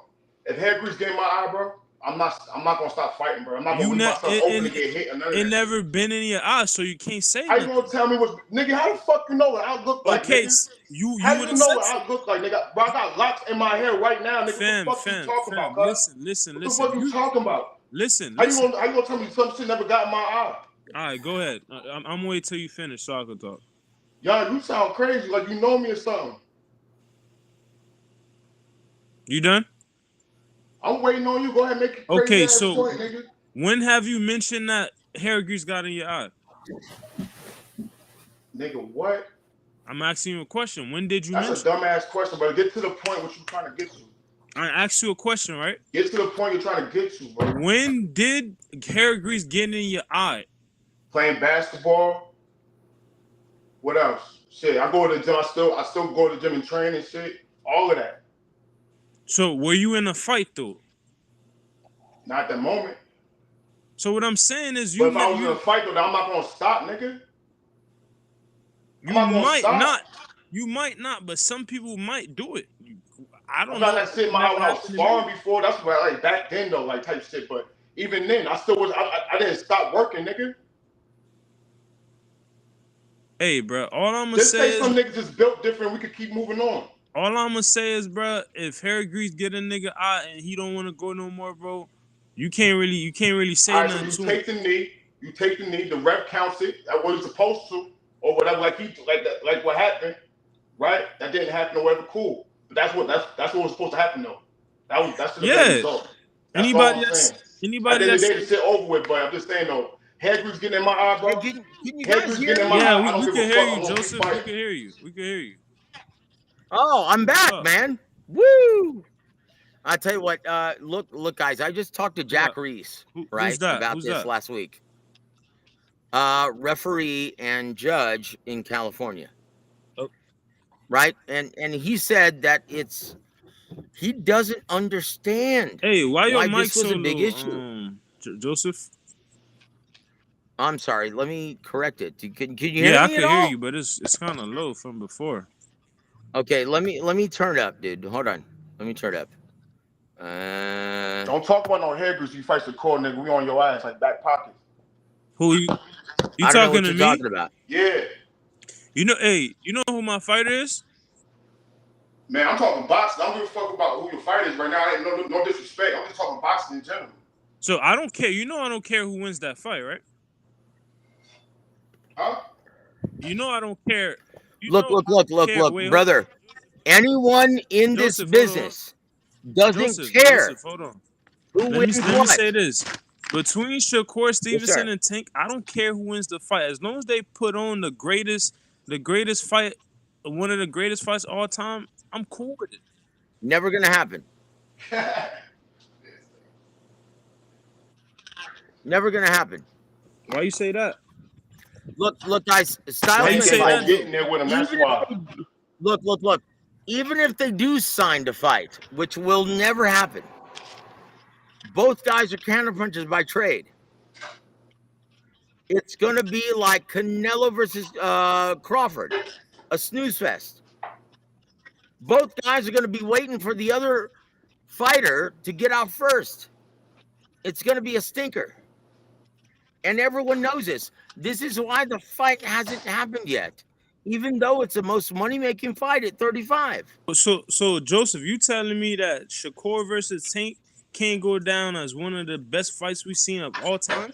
If hair grease get in my eye, bro, I'm not gonna stop fighting, bro. I'm not gonna You leave ne- myself open to it, get hit or none of it that shit. never been in your eye, so you can't say How you gonna nothing. tell me what, nigga? How the fuck you know what I look like, Okay, nigga? you How would you have know said what I look like, nigga? Bro, I got locks in my hair right now, nigga. What the fuck you talking about, fam. cuz? What the Listen. fuck you You talking about? listen, How you listen. gonna how you gonna tell me some shit never got in my eye? All right, go ahead. I'm waiting till you finish so I can talk. Y'all, you sound crazy, like you know me or something. You done? I'm waiting on you. Go ahead, and make your crazy Okay, ass so point, nigga. when have you mentioned that hair grease got in your eye? Nigga, what? I'm asking you a question. When did you That's a mention? dumbass question, but get to the point what you trying to get to. I asked you a question, right? Get to the point you're trying to get to, bro. When did hair grease get in your eye? Playing basketball. What else? Shit, I go to the gym. I still go to the gym and train and shit. All of that. So were you in a fight though? Not at the moment. So what I'm saying is But if I was in a fight though, then I'm not gonna stop, nigga. I'm you not gonna might stop. not. You might not, but some people might do it. I I'm don't not know. that shit in It my eye never when I was happened to me. sparring before. That's what like back then though, like type shit. But even then, I still was. I didn't stop working, nigga. Hey, bro. All I'm gonna Just say say is, some niggas is built different. We could keep moving on. bro. If hair grease get a nigga eye and he don't want to go no more, bro, you can't really All say right, so nothing you to him. take the knee. You take the knee. The ref counts it. That's what he's supposed to, or whatever. Like he like that. Like what happened, right? That didn't happen or whatever. Cool. But that's what was supposed to happen though. That should have been the Yeah. result. That's all Anybody I'm saying. At anybody the end of the that's day, the shit over with. But I'm just saying though, hair grease getting in my eye, Hey, bro. can you Hair guys grease hear getting in my me? yeah, eye. I don't we give a can hear fuck. you, I'm gonna keep Joseph. We fighting. can hear you. We can hear you. Oh, I'm What's back, up? man. Woo! I tell you what, look, guys. I just talked to Jack What? Reese, Who's right, that? about Who's this that? last week. Referee and judge in California, Oh, right? And he said that he doesn't understand hey, why your why mic this was so a big low, issue. Joseph? I'm sorry. Let me correct it. Can you hear Yeah, I me at could hear all? you, but it's kind of low from before. Okay, let me turn it up, dude. Hold on. Let me turn it up. Don't talk about no hair grease. You fight the core, nigga. We on your ass like back pockets. Who you I don't know talking what to you're me? talking about. Yeah, You know, hey, you know who my fighter is? man. I'm talking boxing. I don't give a fuck about who your fight is right now. I ain't no disrespect. I'm just talking boxing in general. So I don't care. You know, I don't care who wins that fight, right? Huh? You know, I don't care. You Look, know, look, I look, don't look, care. look, Wait, brother. Anyone in this Joseph, hold on. business doesn't care Hold on. who wins Let me what. say this. Between Shakur Yes, Stevenson sir. and Tank, I don't care who wins the fight. As long as they put on the greatest fight, one of the greatest fights of all time, I'm cool with it. Never gonna happen. Never gonna happen. Why you say that? Look, guys. Why Styles you Tank make ain't say gonna that fights. get in though? there with him. That's Even if why. they look. Even if they do sign to fight, which will never happen, both guys are counterpunchers by trade. It's gonna be like Canelo versus Crawford, a snooze fest. Both guys are gonna be waiting for the other fighter to get out first. It's gonna be a stinker. And everyone knows this. This is why the fight hasn't happened yet, even though it's the most money making fight at 35. So Joseph, you telling me that Shakur versus Tank can't go down as one of the best fights we've seen of all time?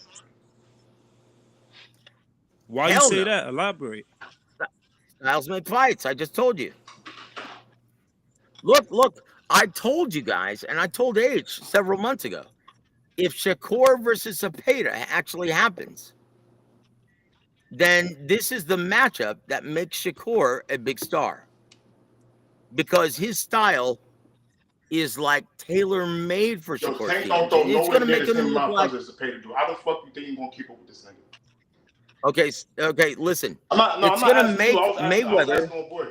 Why you Hell say no. that? Elaborate. Styles make fights. I just told you. Look, I told you guys, and I told H several months ago. If Shakur versus Zapata actually happens, then this is the matchup that makes Shakur a big star because his style is like tailor made for Yo, Shakur Tank don't throw Stevenson. It's nowhere going to near make the him same look amount of like. punches as Zapata do. How the fuck you think you gonna keep up with this nigga? Okay, listen. I'm It's not going to asking you. make I was Mayweather. asking my boy.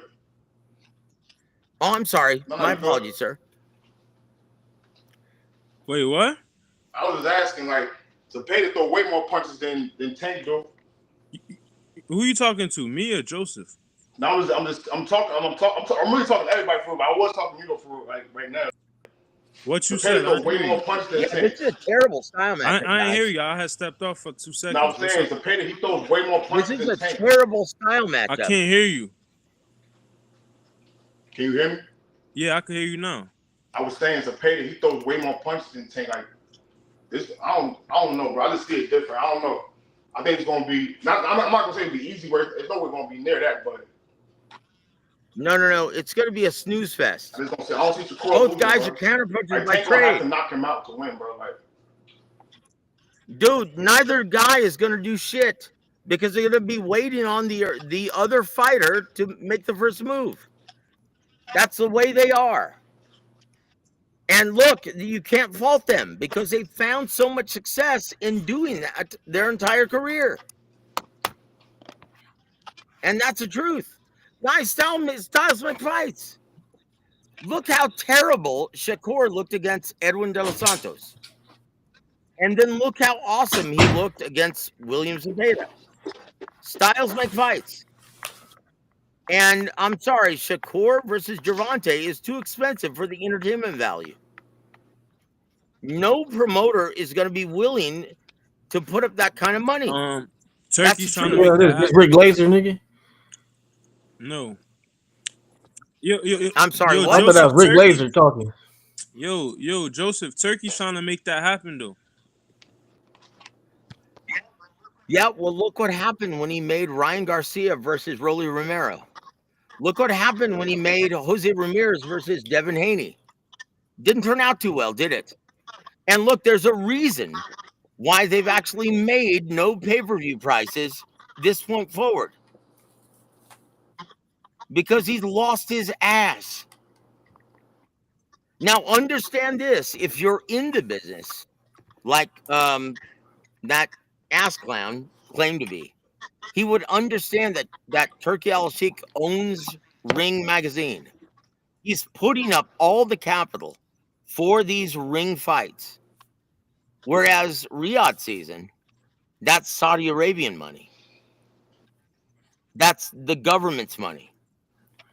Oh, I'm sorry. No, My you good. apologies, sir. Wait, what? I was just asking, like, Zapata throw way more punches than Tank do. Who you talking to? Me or Joseph? Now I'm really talking to everybody for real, but I was talking to you though for real, like right now. What you Zapata said, I throws didn't way hear more you. punches than Yeah, this Tank. is a terrible style matchup, I didn't hear guys. you. I had stepped off for 2 Now I'm seconds. What's saying up? Zapata, he throws way more This punches is than a Tank. terrible style I matchup. can't hear you. Can you hear me? Yeah, I can hear you now. I was saying Zapata, he throws way more punches than Tank. Like this, I don't know, bro. I just see it different. I don't know. I think it's gonna be I'm not gonna say it'll be easy, but it's nowhere gonna be near that. But No. It's going to be a snooze fest. I just don't see. I don't see Shakur Both losing, guys are bro. counterpunchers Like by Tank gonna have to trade. knock him out to win, bro. Like Dude, neither guy is going to do shit because they're going to be waiting on the other fighter to make the first move. That's the way they are. And look, you can't fault them because they found so much success in doing that their entire career. And that's the truth. Guys, styles make fights. Look how terrible Shakur looked against Edwin De Los Santos. And then look how awesome he looked against Williams and Beta. Styles make fights. And I'm sorry, Shakur versus Gervonta is too expensive for the entertainment value. No promoter is going to be willing to put up that kind of money. That's the Turkey's trying to truth. make that This Rick happen. Glazer nigga. No. Yo, I'm sorry, yo, I what? thought that was Joseph Rick Turkey. Glazer talking. Yo, Joseph Turkey's trying to make that happen though. Yeah, well, look what happened when he made Ryan Garcia versus Rolly Romero. Look what happened when he made Jose Ramirez versus Devin Haney. Didn't turn out too well, did it? And look, there's a reason why they've actually made no pay-per-view prices this point forward. Because he's lost his ass. Now, understand this. If you're in the business, like that ass clown claimed to be, he would understand that Turkey Al-Sheikh owns Ring Magazine. He's putting up all the capital for these ring fights. Whereas Riyadh season, that's Saudi Arabian money. That's the government's money,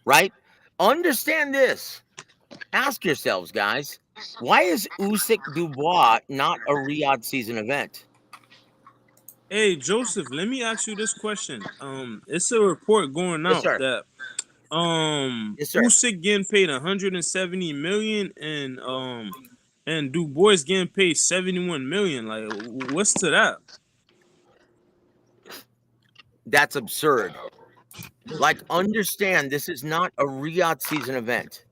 right? Understand this. Ask yourselves, guys, why is Usyk Dubois not a Riyadh season event? Hey, Joseph, let me ask you this question. It's a report going Yes, out sir. that Yes, sir. Usyk getting paid 170 million and Du Bois getting paid 71 million. Like, what's to that? That's absurd. Like, understand this is not a Riyadh season event.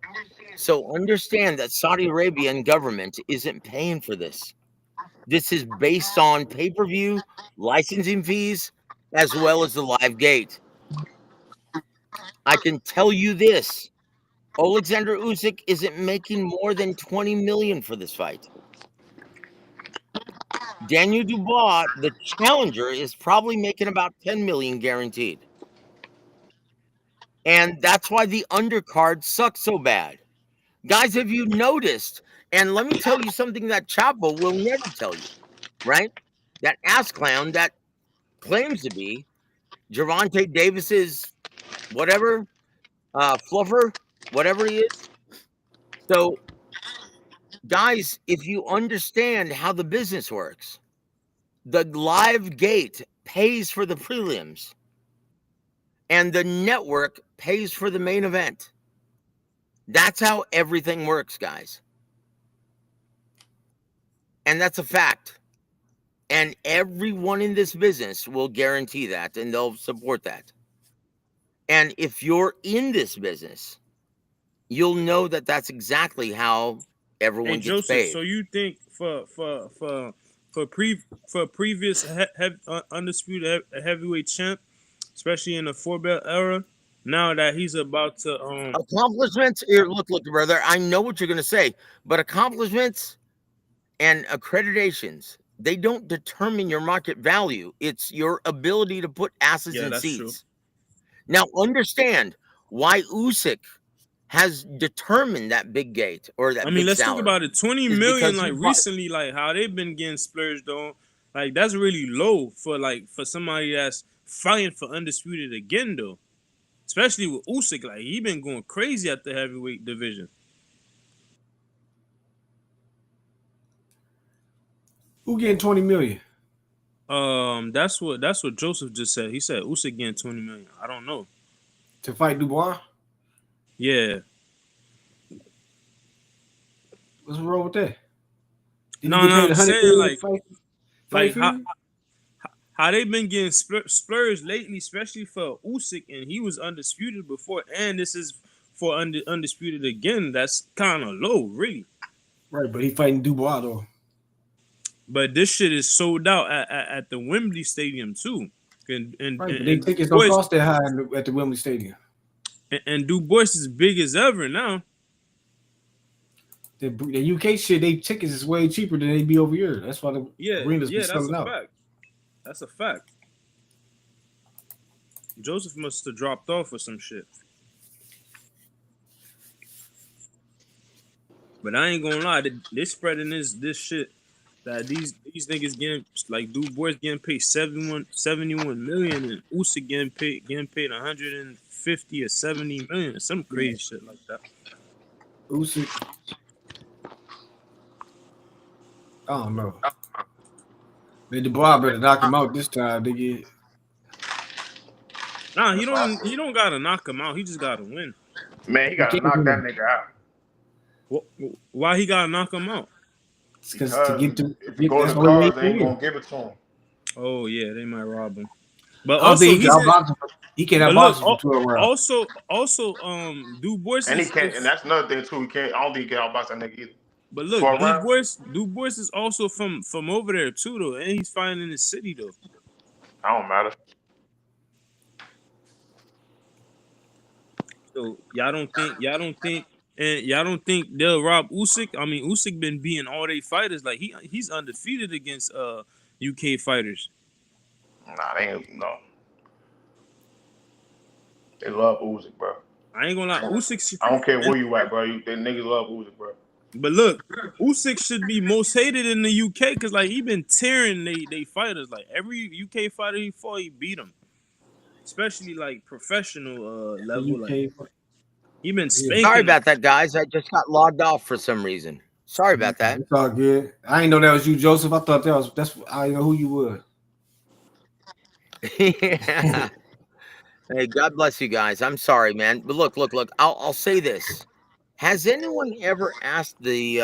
So understand that Saudi Arabian government isn't paying for this. This is based on pay-per-view, licensing fees, as well as the live gate. I can tell you this. Alexander Usyk isn't making more than 20 million for this fight. Daniel Dubois, the challenger, is probably making about 10 million guaranteed. And that's why the undercard sucks so bad. Guys, have you noticed? And let me tell you something that Chapo will never tell you, right? That ass clown that claims to be Gervonta Davis's whatever, fluffer, whatever he is. So, guys, if you understand how the business works, the live gate pays for the prelims and the network pays for the main event. That's how everything works, guys. And that's a fact. And everyone in this business will guarantee that and they'll support that. And if you're in this business, you'll know that that's exactly how Hey, everyone gets Joseph. paid. So you think for previous undisputed heavyweight champ, especially in the 4-belt era, now that he's about to Accomplishments, here, look, brother, I know what you're going to say, but accomplishments and accreditations, they don't determine your market value. It's your ability to put asses yeah, in that's true. seats. Now, understand why Usyk has determined that big gate or that I mean, big let's talk salary about it. 20 is million, because like he bought. recently, like how they've been getting splurged on. Like that's really low for somebody that's fighting for undisputed again though. especially with Usyk. Like he been going crazy at the heavyweight division. Who getting 20 million? That's what Joseph just said. He said Usyk getting 20 million. I don't know. To fight Dubois? Yeah. What's wrong with that? Did No, he get paid I'm 100 saying million like Fury? how they been getting splurged lately, especially for Usyk, and he was undisputed before, and this is for undisputed again. That's kind of low, really. Right, but he fighting Dubois though. But this shit is sold out at the Wembley Stadium too, and Right, but they tickets don't cost that high at the Wembley Stadium. And Dubois is big as ever now. The UK shit, they tickets is way cheaper than they be over here. That's why the arenas be that's selling a out. fact. That's a fact. Joseph must have dropped off or some shit. But I ain't gonna lie, they spreading this shit that these niggas getting like Dubois getting paid 71 million and Usyk getting paid 150 or 70 million, some crazy shit like that. Usyk, I don't know. Man, Dubois better knock him out this time, nigga. Nah, he don't gotta knock him out. He just gotta win. Man, he gotta knock that nigga out. Why he gotta knock him out? Because if he goes to cards, they ain't gonna give it to him. Oh yeah, they might rob him. But also, he can't box for 12 rounds. Also, Dubois and he can't, and that's another thing too. He can't. I don't think he can outbox that nigga either. But look, Dubois is also from over there too, though, and he's fighting in the city though. I don't matter. So y'all don't think they'll rob Usyk? I mean, Usyk been beating all they fighters. Like he's undefeated against UK fighters. Nah, they ain't no. They love Usyk, bro. I ain't gonna lie, Usyk. I don't care where you at, bro. They niggas love Usyk, bro. But look, Usyk should be most hated in the UK because like he been tearing they fighters. Like every UK fighter he fought, he beat them. Especially like professional level. Like he been spanking. Sorry about that, guys. I just got logged off for some reason. Sorry about that. It's all good. I didn't know that was you, Joseph. I thought that's I didn't know who you were. Yeah. Hey, God bless you guys. I'm sorry, man. But look. I'll say this. Has anyone ever asked the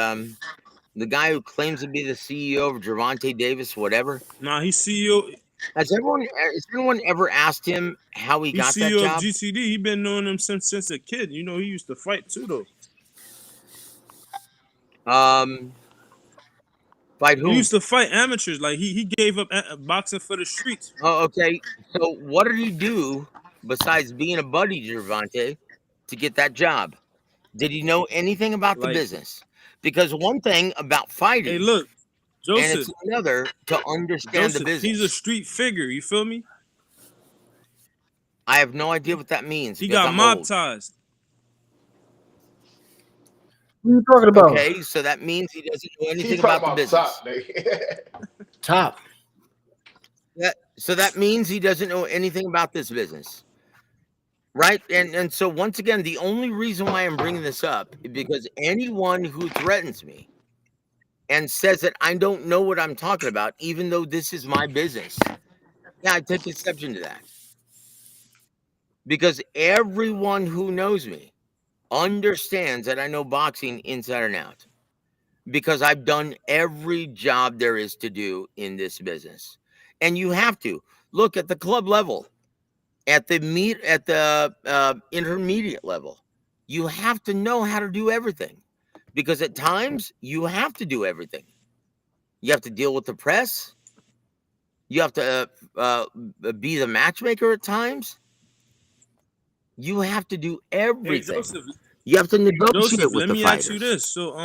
guy who claims to be the CEO of Gervonta Davis, whatever? Nah, he's CEO. Has anyone ever asked him how he got that CEO job? of GCD. He been knowing him since a kid. You know, he used to fight too, though. Fight who? He used to fight amateurs. Like he gave up boxing for the streets. Oh, okay. So what did he do besides being a buddy to Gervonta to get that job? Did he know anything about the business? Because one thing about fighting, hey, look, Joseph, and it's another to understand the business. He's a street figure. You feel me? I have no idea what that means. He got mob ties. What are you talking about? Okay, so that means he doesn't know anything about the business. Top. So that means he doesn't know anything about this business. Right? And so once again, the only reason why I'm bringing this up is because anyone who threatens me and says that I don't know what I'm talking about, even though this is my business, yeah, I take exception to that. Because everyone who knows me understands that I know boxing inside and out. Because I've done every job there is to do in this business. And you have to look at the club level. At the intermediate level, you have to know how to do everything, because at times you have to do everything. You have to deal with the press. You have to be the matchmaker at times. You have to do everything. Hey, Joseph, you have to negotiate with let the me fighters. ask you this. So,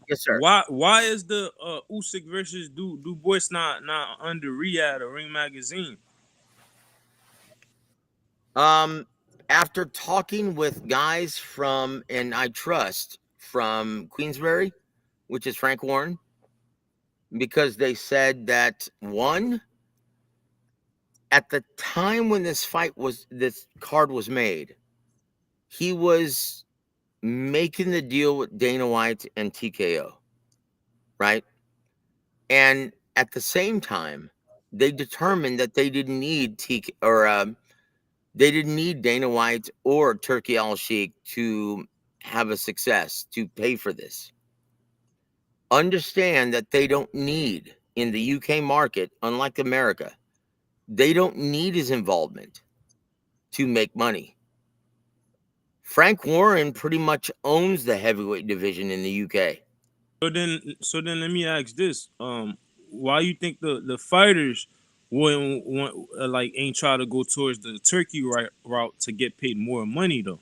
yes, sir. Why is the Usyk versus Dubois not under Riyadh or Ring Magazine? After talking with guys from, and I trust, from Queensberry, which is Frank Warren, because they said that one, at the time when this card was made, he was making the deal with Dana White and TKO, right? And at the same time, they determined that they didn't need they didn't need Dana White or Turkey Al-Sheikh to have a success, to pay for this. Understand that they don't need, in the UK market, unlike America, they don't need his involvement to make money. Frank Warren pretty much owns the heavyweight division in the UK. So then, let me ask this: why you think the fighters wouldn't want like ain't try to go towards the Turkey route to get paid more money though?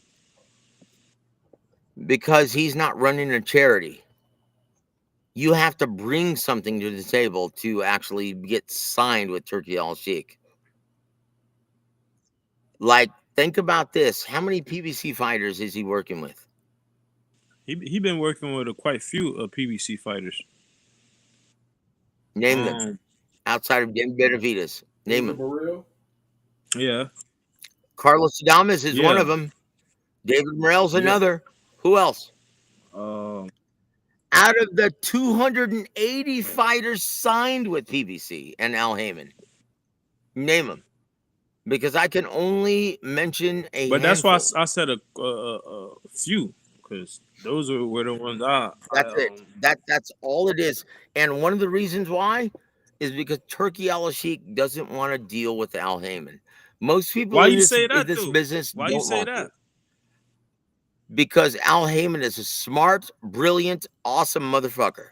Because he's not running a charity. You have to bring something to the table to actually get signed with Turkey Al-Sheikh. Like, think about this. How many PBC fighters is he working with? He been working with quite few PBC fighters. Name them. Outside of Dan Benavides. Name them. Burrell? Yeah. Carlos Adames is one Yeah. of them. David Morrell's Yeah. another. Who else? Um, Out of the 280 fighters signed with PBC and Al Heyman, name them. Because I can only mention a but that's why handful. I said a few, because those were the ones That's it. That's all it is. And one of the reasons why is because Turkey Al-Sheikh doesn't want to deal with Al Heyman. Most people Why in you this, say that in this though? business Why don't you say want that? to. Because Al Heyman is a smart, brilliant, awesome motherfucker.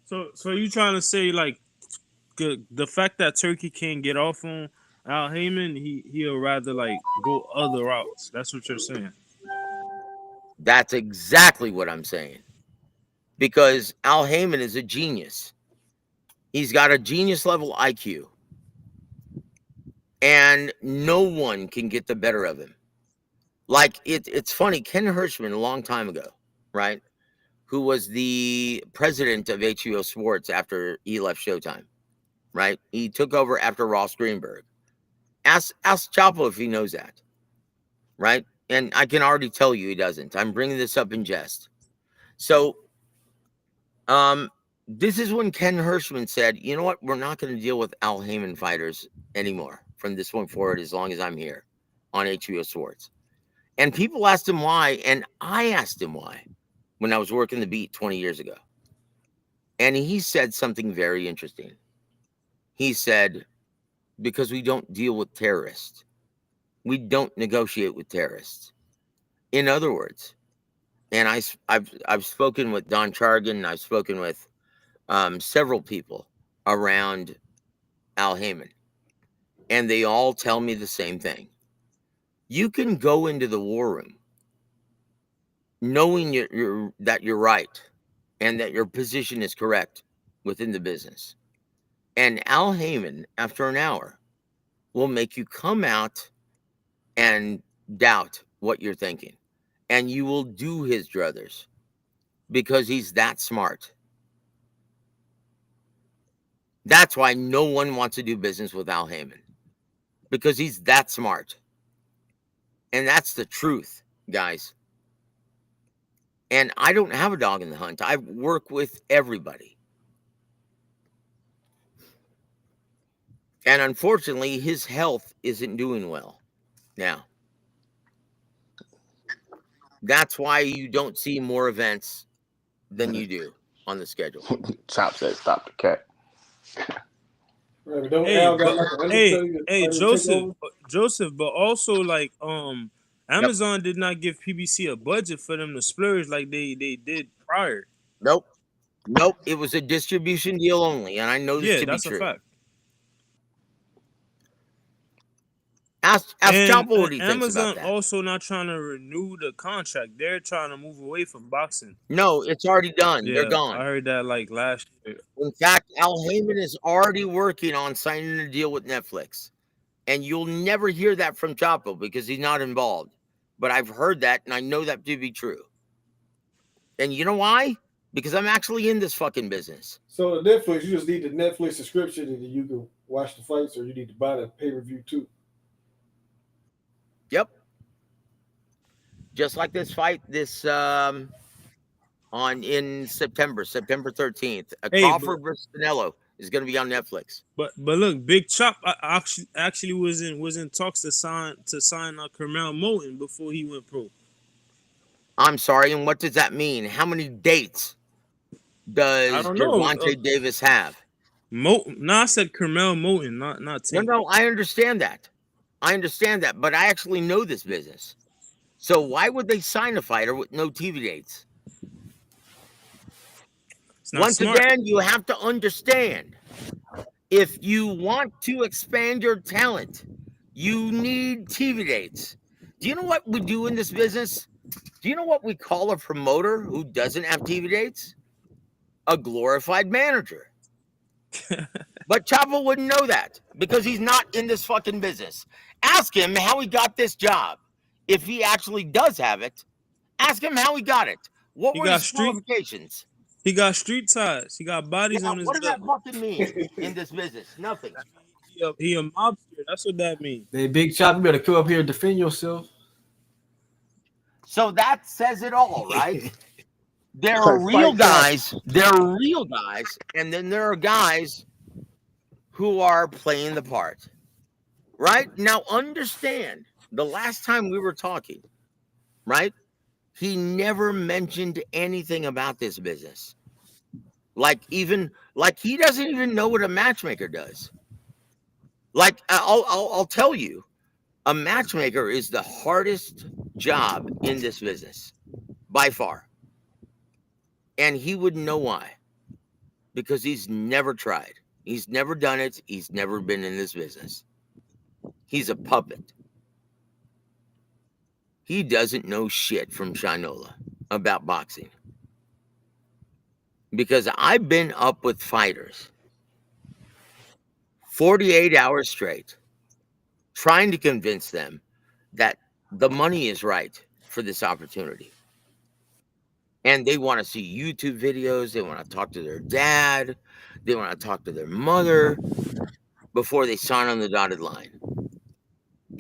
So you trying to say like the fact that Turkey can't get off on Al Heyman, he'll rather like go other routes. That's what you're saying. That's exactly what I'm saying. Because Al Heyman is a genius. He's got a genius level IQ. And no one can get the better of him. Like, it's funny. Ken Hirschman, a long time ago, right, who was the president of HBO Sports after he left Showtime, right? He took over after Ross Greenberg. Ask Chapo if he knows that, right? And I can already tell you he doesn't. I'm bringing this up in jest. So, this is when Ken Hirschman said, you know what? We're not going to deal with Al Heyman fighters anymore from this point forward as long as I'm here on HBO Sports. And people asked him why, and I asked him why when I was working the beat 20 years ago. And he said something very interesting. He said, because we don't deal with terrorists. We don't negotiate with terrorists. In other words, and I've spoken with Don Chargan, I've spoken with several people around Al Heyman, and they all tell me the same thing. You can go into the war room knowing that you're right and that your position is correct within the business. And Al Heyman, after an hour, will make you come out and doubt what you're thinking. And you will do his druthers because he's that smart. That's why no one wants to do business with Al Heyman, because he's that smart. And that's the truth, guys. And I don't have a dog in the hunt. I work with everybody. And unfortunately, his health isn't doing well now. That's why you don't see more events than you do on the schedule. Chop said stop the cat. Right, but don't Hey, Al got but like an hey, understudy hey, to take over? Joseph, but also like Yep. Amazon did not give PBC a budget for them to splurge like they did prior. Nope. It was a distribution deal only, and I know this Yeah, to be that's a true. fact. Ask And Chapo what he thinks about Amazon that. also not trying to renew the contract. They're trying to move away from boxing. No, it's already done. They're Yeah, I gone. heard that like last year. In fact, Al Heyman is already working on signing a deal with Netflix. And you'll never hear that from Chapo because he's not involved. But I've heard that, and I know that to be true. And you know why? because I'm actually in this fucking business. So the Netflix, you just need the Netflix subscription, and then you can watch the fights, or you need to buy the pay-per-view too. Yep. Just like this fight, in September 13th. Hey, Crawford versus Canelo is going to be on Netflix. but look, Big Chop actually was in talks to sign Carmel Moten before he went pro. I'm sorry, and what does that mean? How many dates does I don't know. Gervonta Davis have? I said Carmel Moten, not Tank. No, I understand that. But I actually know this business. So why would they sign a fighter with no TV dates? It's not Once smart. again, you have to understand, if you want to expand your talent, you need TV dates. Do you know what we do in this business? Do you know what we call a promoter who doesn't have TV dates? A glorified manager. But Chavo wouldn't know that because he's not in this fucking business. Ask him how he got this job. If he actually does have it, ask him how he got it. What were his qualifications? He got street ties. He got bodies on his What does belt. that fucking mean in this business? Nothing. He a mobster. That's what that means. Hey, Big Chop, you better come up here and defend yourself. So that says it all, right? There are real guys. And then there are guys who are playing the part. Right? Now understand, the last time we were talking, right? He never mentioned anything about this business. Like he doesn't even know what a matchmaker does. Like I'll tell you, a matchmaker is the hardest job in this business by far. And he wouldn't know why. Because he's never tried. He's never done it. He's never been in this business. He's a puppet. He doesn't know shit from Shinola about boxing. Because I've been up with fighters 48 hours straight, trying to convince them that the money is right for this opportunity. And they want to see YouTube videos. They want to talk to their dad. They want to talk to their mother before they sign on the dotted line.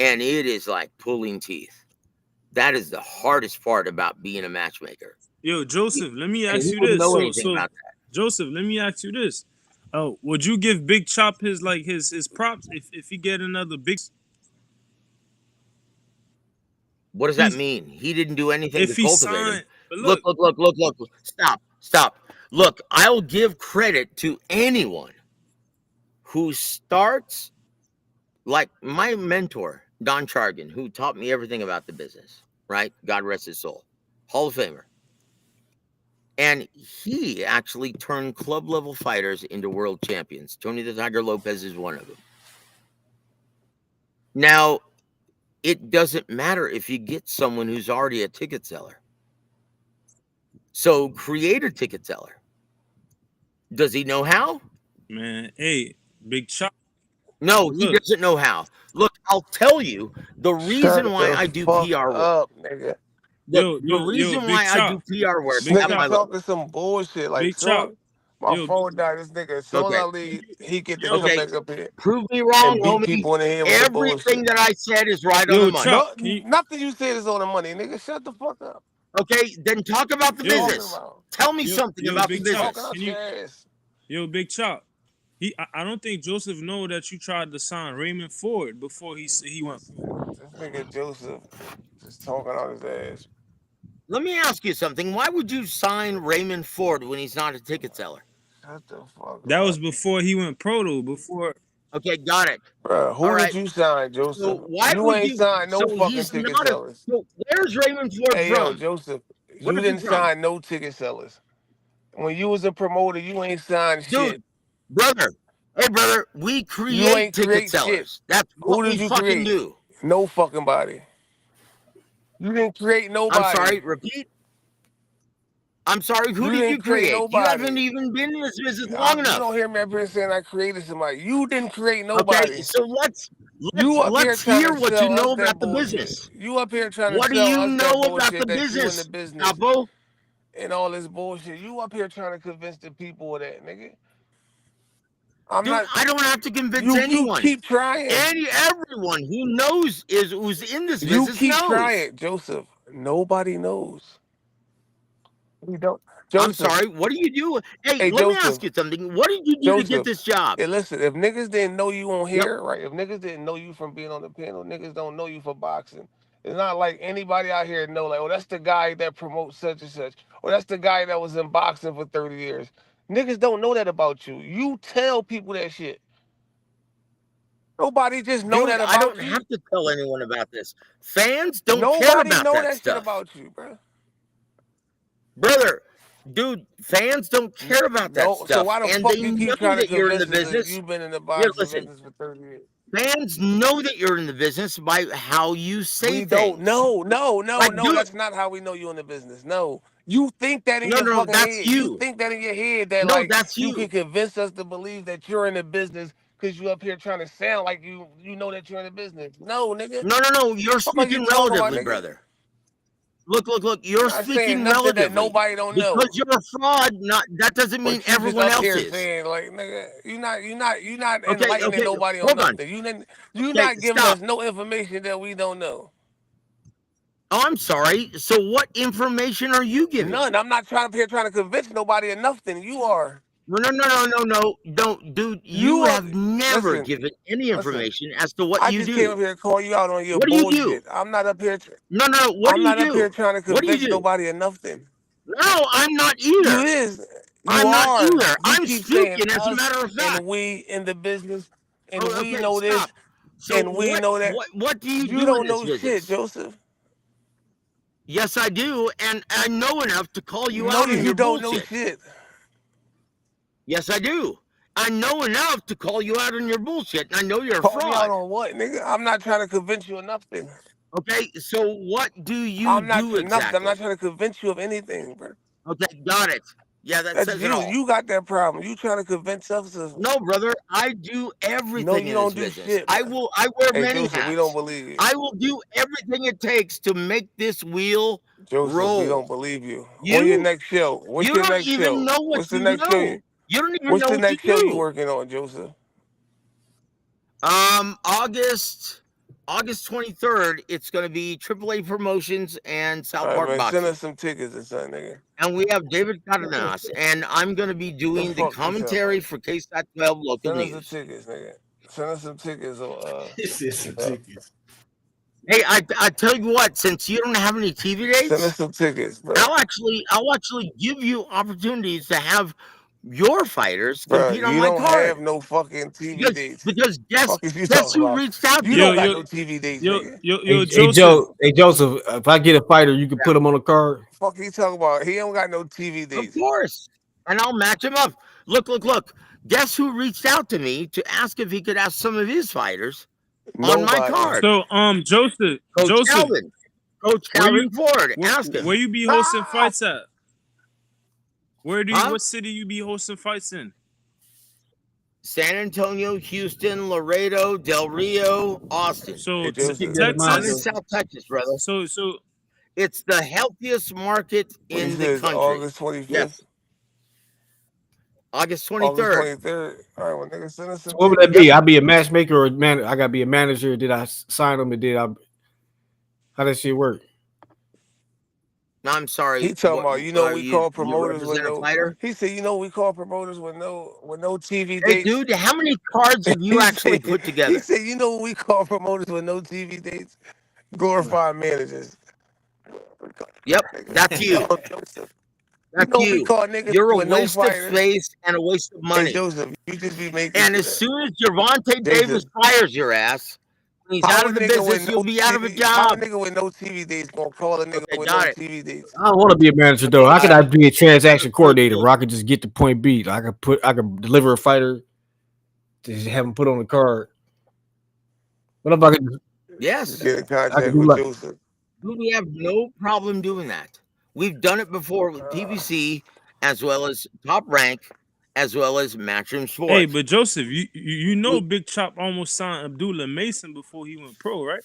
And it is like pulling teeth. That is the hardest part about being a matchmaker. Yo, Joseph, let me ask you this. Joseph, let me ask you this. Would you give Big Chop his props if he get another big? What does that mean? He didn't do anything to cultivate him. Look. Stop. Look, I'll give credit to anyone who starts, like my mentor, Don Chargan, who taught me everything about the business, right? God rest his soul. Hall of Famer. And he actually turned club-level fighters into world champions. Tony the Tiger Lopez is one of them. Now, it doesn't matter if you get someone who's already a ticket seller. So create a ticket seller. Does he know how? Man, hey, Big Chop. No, he doesn't know how. Look, I'll tell you the reason why I do PR work. Nigga. The reason why I do PR work. Nigga talking some bullshit like Chop. My phone died. This nigga, as soon as I leave, he get to come back up here. Prove me wrong, and beat homie. People in the head Everything that I said is right on the money. Chop, nothing you said is on the money, nigga. Shut the fuck up. Okay, then talk about the business. Tell me something about the business. Yo, Big Chop. I don't think Joseph know that you tried to sign Raymond Ford before he went. This nigga Joseph just talking on his ass. Let me ask you something. Why would you sign Raymond Ford when he's not a ticket seller? Shut the fuck That up. was before he went pro, though. Before. Okay, got it. Bro, who did you sign, Joseph? So why you ain't signed no fucking ticket sellers. So where's Raymond Ford from? Yo, Joseph, you didn't sign no ticket sellers. When you was a promoter, you ain't signed shit. Brother. Hey, brother, we create ticket sellers. Shit. That's what we fucking do. No fucking body. You didn't create nobody. I'm sorry, repeat. I'm sorry, who did you create? You haven't even been in this business long enough. You don't hear me up here saying I created somebody. You didn't create nobody. Okay, so let's hear what you know about the business. You up here trying to what do you know about the business, Capo? and all this bullshit. You up here trying to convince the people of that, nigga. I'm Dude, not. I don't have to convince You anyone. keep trying. Everyone who knows who's in this You business keep knows. trying, Joseph. Nobody knows. We don't. I'm Joseph. sorry. What do you do? Hey, Hey, let me Joseph. ask you something. What did you do to get Joseph. this job? Yeah, listen. If niggas didn't know you on Yep. here, right? If niggas didn't know you from being on the panel, niggas don't know you for boxing. It's not like anybody out here know, like, oh, that's the guy that promotes such and such, or that's the guy that was in boxing for 30 years. Niggas don't know that about you. You tell people that shit. Nobody just know Dude, that I don't about you. have to tell anyone about this. Fans don't care Nobody about know that that shit stuff. about you, bro. Brother, dude, fans don't care about that No, so stuff. why the And fuck they you know keep trying to that you're in the convince us that business. you've been in the Here, boxing listen. business for 30 years? Fans know that you're in the business by how you say We things. don't. No, Like, dude, that's not how we know you in the business. No. You think that in no, your no, fucking that's head. You you. think that in your head that No, like that's you can you. convince us to believe that you're in the business because you up here trying to sound like you know that you're in the business. No, nigga. No. You're Fuck are you speaking talking about, relatively, nigga? brother. Look. I'm You're not saying speaking nothing that relatively. nobody don't Because know. you're a fraud, that doesn't mean But you just everyone up else here is. saying like, nigga, you not Okay, enlightening nobody on hold on. nothing. You Okay, not giving stop. us no information that we don't know. Oh, I'm sorry. So what information are you giving? None. I'm not trying to convince nobody of nothing. You are. No. Don't, dude. You You are. have never Listen. given any Listen. information as to what I you just came do. up here to call you out on your What do you do? bullshit. I'm not up here. No. What do I'm you not up here do? trying to What do you convince do? nobody of nothing. No, I'm not You either. is. You I'm not are. either. You I'm keep saying speaking as a us matter of fact. and we in the business and Oh, we okay, know stop. this So and we know that. what do you You do in don't this know shit, business? Joseph. Yes, I do, and I know enough to call you No, out on you your don't know bullshit. shit. Yes, I do. I know enough to call you out on your bullshit, and I know you're a Call me out fraud. on what, nigga? I'm not trying to convince you of nothing. Okay, so what do you I'm not do nothing. I'm not exactly? trying to convince you of anything, bro. Okay, got it. Yeah, that That's says it you. all. You got that problem. You trying to convince us of. No, brother, I do No, everything you in this don't do business. shit, I bro. wear Hey, many Joseph, we don't hats. believe you. I will do everything it takes to make this wheel Joseph, we roll. don't believe you. On your You next show. What's you your don't next even show? know what What's the you next show? know. You don't even What's know the what you next show you do. working on, Joseph? August 23rd, it's going to be AAA Promotions and South All right, Park man. Send Boxing. us some tickets or something, nigga. And we have David Cardenas, and I'm going to be The doing the fuck you talking commentary about? for KSAT 12 local Send us the news. tickets, nigga. Send us some tickets or This is some uh, tickets. Hey, I tell you what, since you don't have any TV send us dates, some tickets, bro. I'll actually give you opportunities to have your fighters Bro, compete on you my don't have card. no fucking TV dates. Because Fuck is you guess talking who about? reached out You to Yo, don't me? got yo, no TV dates, yo, nigga. Hey, Joseph. Joseph, if I get a fighter, you can put him on the card. Fuck you talking about? He don't got no TV Of dates. course. And I'll match him up. Look. Guess who reached out to me to ask if he could have some of his fighters on my Nobody. card? So Coach Joseph, Calvin Ford. Ask where him. you be hosting fights at? Huh? What city you be hosting fights in? San Antonio, Houston, Laredo, Del Rio, Austin. So Hey, Let's keep Joseph. that in mind, I'm in Texas. Joe. South Texas, brother. So It's the healthiest market What he in the says, country. August 25th? Yes, August August 23rd. 23rd. All right, well, nigga, send us So some what would that tickets. be? I'll be a matchmaker or a man. I gotta be a manager. Did I sign them and did I? How does shit work? No, I'm sorry. He talking What about, you know, we call you promoters with represent a no. fighter? He said, you know, we call promoters with no TV Hey, dates. dude, how many cards have you He actually said, put together? you know, we call promoters with no TV dates. Glorified managers. Yep, that's you. Oh, Joseph. You That's know we you. call niggas You're a with no waste of fighters. space and a waste of Hey money. Joseph, you just be making And shit as up. soon as Gervonta Davis Joseph, fires your ass, when he's out how a of the nigga with business, you'll no be out of a TV, how a job. nigga with no TV dates gonna call a nigga Okay, with no got it. TV dates? I don't want to be a manager though. Okay, How could got I it. be a transaction coordinator Look, where I could just get to point B? I could deliver a fighter to just have him put on the card. What if I could? yes, Get in I could contact do with like Joseph. dude, we have no problem doing that. We've done it before with PBC, as well as Top Rank, as well as Matchroom hey, Sports. but Joseph, you know We, Big Chop almost signed Abdullah Mason before he went pro, right?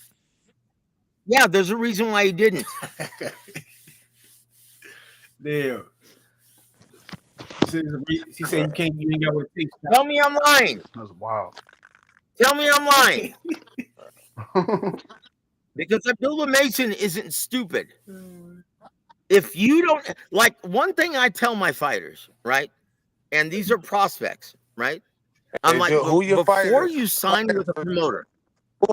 yeah, there's a reason why he didn't. Damn. She said you ain't got what it takes. Tell me I'm lying. That's wild. Tell me I'm lying. Because Abdullah Mason isn't stupid. If you don't like one thing I tell my fighters, right? And these are prospects, right? I'm Hey, like, Joe, who your before fighters? you sign with a promoter,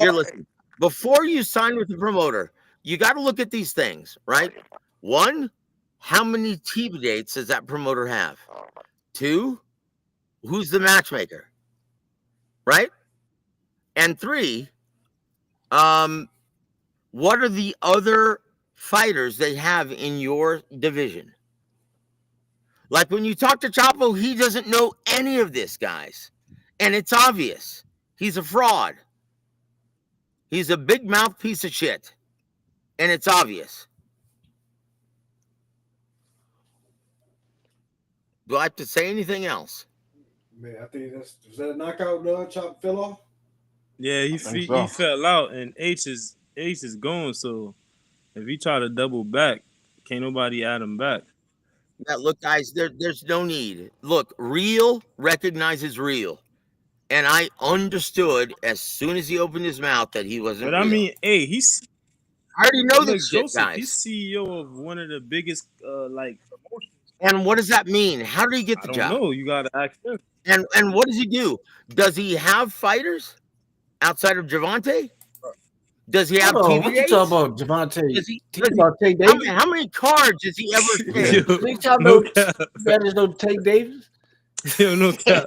here, listen, before you sign with the promoter, you got to look at these things, right? One, how many TV dates does that promoter have? Two, who's the matchmaker, right? And three, what are the other fighters they have in your division? Like when you talk to Chapo, he doesn't know any of this, guys. And it's obvious. He's a fraud. He's a big mouth piece of shit. And it's obvious. Do I have to say anything else? Man, I think was that a knockout, Chop fell off? Yeah, he think so. he fell out, and H is going. So if he try to double back, can't nobody add him back. Now, look, guys, there's no need. Look, real recognizes real. And I understood as soon as he opened his mouth that he wasn't But I real. mean, hey, he's I already know look, this shit, Joseph. guys. He's CEO of one of the biggest like promotions. And what does that mean? How did he get I the don't job? know. You gotta ask him. And what does he do? Does he have fighters outside of Javante? Does he have Hold on, TV what you dates? talking about, Javante? Does he, Talking about Tank Davis? how many cards has he ever staged? Yo, Please tell no me cap. that is no Tank Davis. Yo, no cap.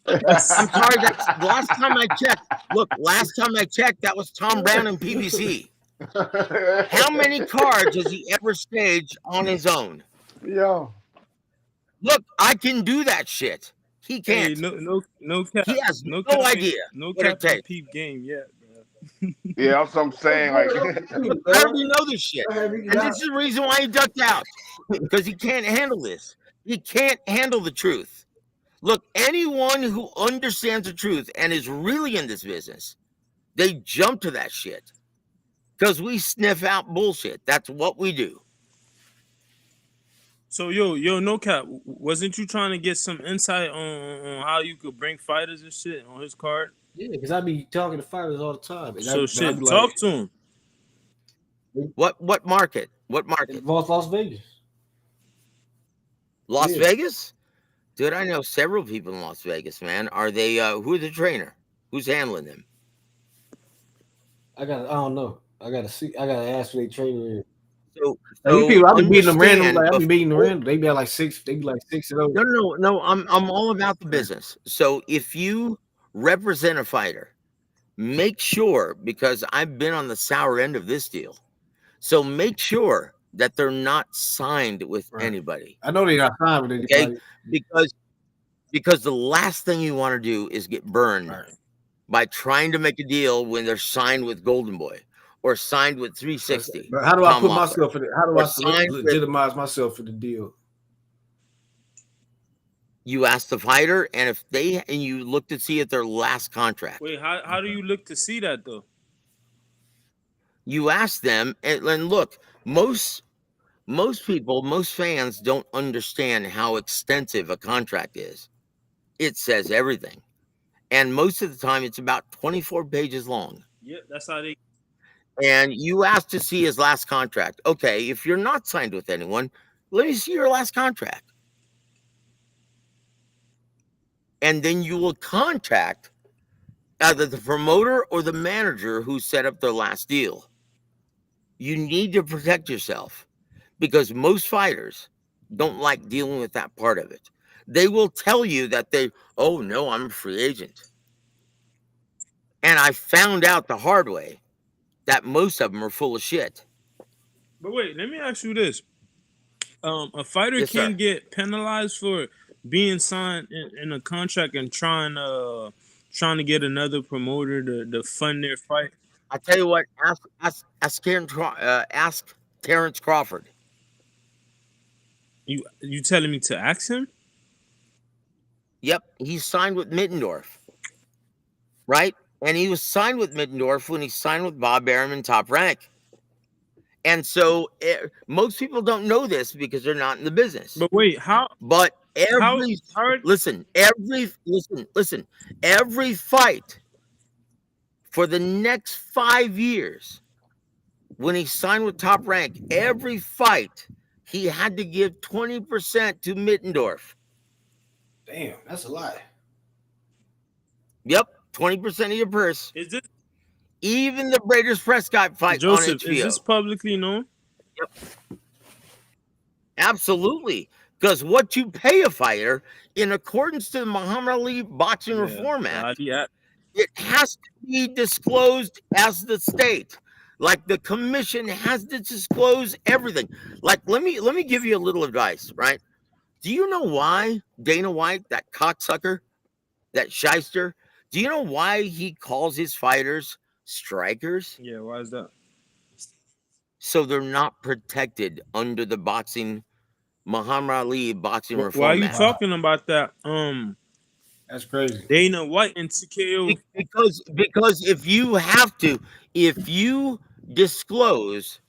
I'm sorry, that's the last time I checked. Look, last time I checked, that was Tom Brown and PBC. How many cards has he ever staged on his own? Yo. Look, I can do that shit. He Hey, can't. no cap. He has No no cap. idea No what it cap. Ain't takes. peep game yet, bro. Yeah, that's what I'm saying. Like, Look, I already know this shit. And this is the reason why he ducked out. Because he can't handle this. He can't handle the truth. Look, anyone who understands the truth and is really in this business, they jump to that shit. Because we sniff out bullshit. That's what we do. So yo, no cap. Wasn't you trying to get some insight on how you could bring fighters and shit on his card? Yeah, because I be talking to fighters all the time. And So I shit, be talk to him. What market? What market? Las Vegas. Las Yeah. Vegas? Dude, I know several people in Las Vegas, man. Are they who's the trainer? Who's handling them? I don't know. I gotta ask for their trainer. So These people, I be beating them random. understand Like I be beating them before- random. They be at like 6. They be like 6-0. No. I'm all about the business. So if you represent a fighter, make sure, because I've been on the sour end of this deal. So make sure that they're not signed with Right. anybody. I know they not signed with anybody. Okay? Because the last thing you want to do is get burned Right. by trying to make a deal when they're signed with Golden Boy or signed with 360. But how do I Tom put Loeffler. myself in it? How do Or I signed with- legitimize myself for the deal? You ask the fighter, and you look to see if their last contract. Wait, how do you look to see that though? You ask them, and look, most people, most fans don't understand how extensive a contract is. It says everything. And most of the time, it's about 24 pages long. Yep, that's how they. And you ask to see his last contract. Okay, if you're not signed with anyone, let me see your last contract. And then you will contact either the promoter or the manager who set up their last deal. You need to protect yourself because most fighters don't like dealing with that part of it. They will tell you that oh no, I'm a free agent. And I found out the hard way that most of them are full of shit. But wait, let me ask you this: a fighter Yes, can sir. get penalized for being signed in a contract and trying to get another promoter to fund their fight. I tell you what, ask Terrence Crawford. You telling me to ask him? Yep, he's signed with Mittendorf, right? And he was signed with Mittendorf when he signed with Bob Arum in Top Rank. And so most people don't know this because they're not in the business. But wait, But how every how listen, every fight for the next 5 years when he signed with Top Rank, every fight he had to give 20% to Mittendorf. Damn, that's a lot. Yep, 20% of your purse. is this, Even the Raiders Prescott fight on Joseph? Is HBO. this publicly known? Absolutely. Because what you pay a fighter, in accordance to the Muhammad Ali Boxing Reform Act, it has to be disclosed as the state. Like the commission has to disclose everything. Like let me give you a little advice, right? Do you know why Dana White, that cocksucker, that shyster, do you know why he calls his fighters strikers? Yeah, why is that? So they're not protected under the Muhammad Ali Boxing Why are Reform you Act. talking about that? That's crazy. Dana White and TKO. Because if you disclose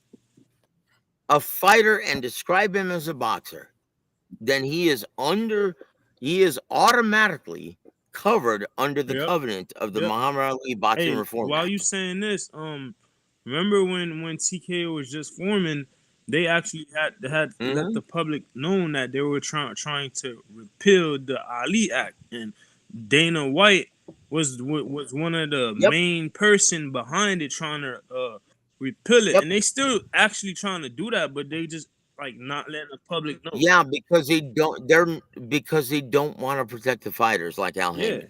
a fighter and describe him as a boxer, then he is automatically covered under the covenant of the Muhammad Ali Boxing Reform While Act. you saying this, remember when TKO was just forming, they actually had let the public know that they were trying to repeal the Ali Act, and Dana White was one of the main person behind it, trying to repeal it, and they still actually trying to do that, but they just like not letting the public know. Yeah, because they don't want to protect the fighters like Al Heyman.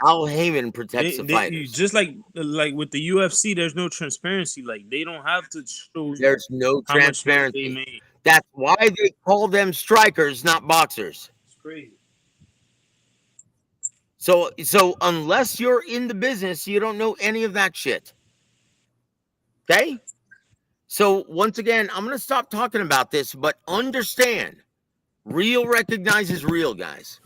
Al Heyman protects the fighters. Just like with the UFC, there's no transparency. Like they don't have to show. There's no how much money transparency. they made. That's why they call them strikers, not boxers. It's crazy. So unless you're in the business, you don't know any of that shit. Okay? So once again, I'm going to stop talking about this, but understand, real recognizes real, guys.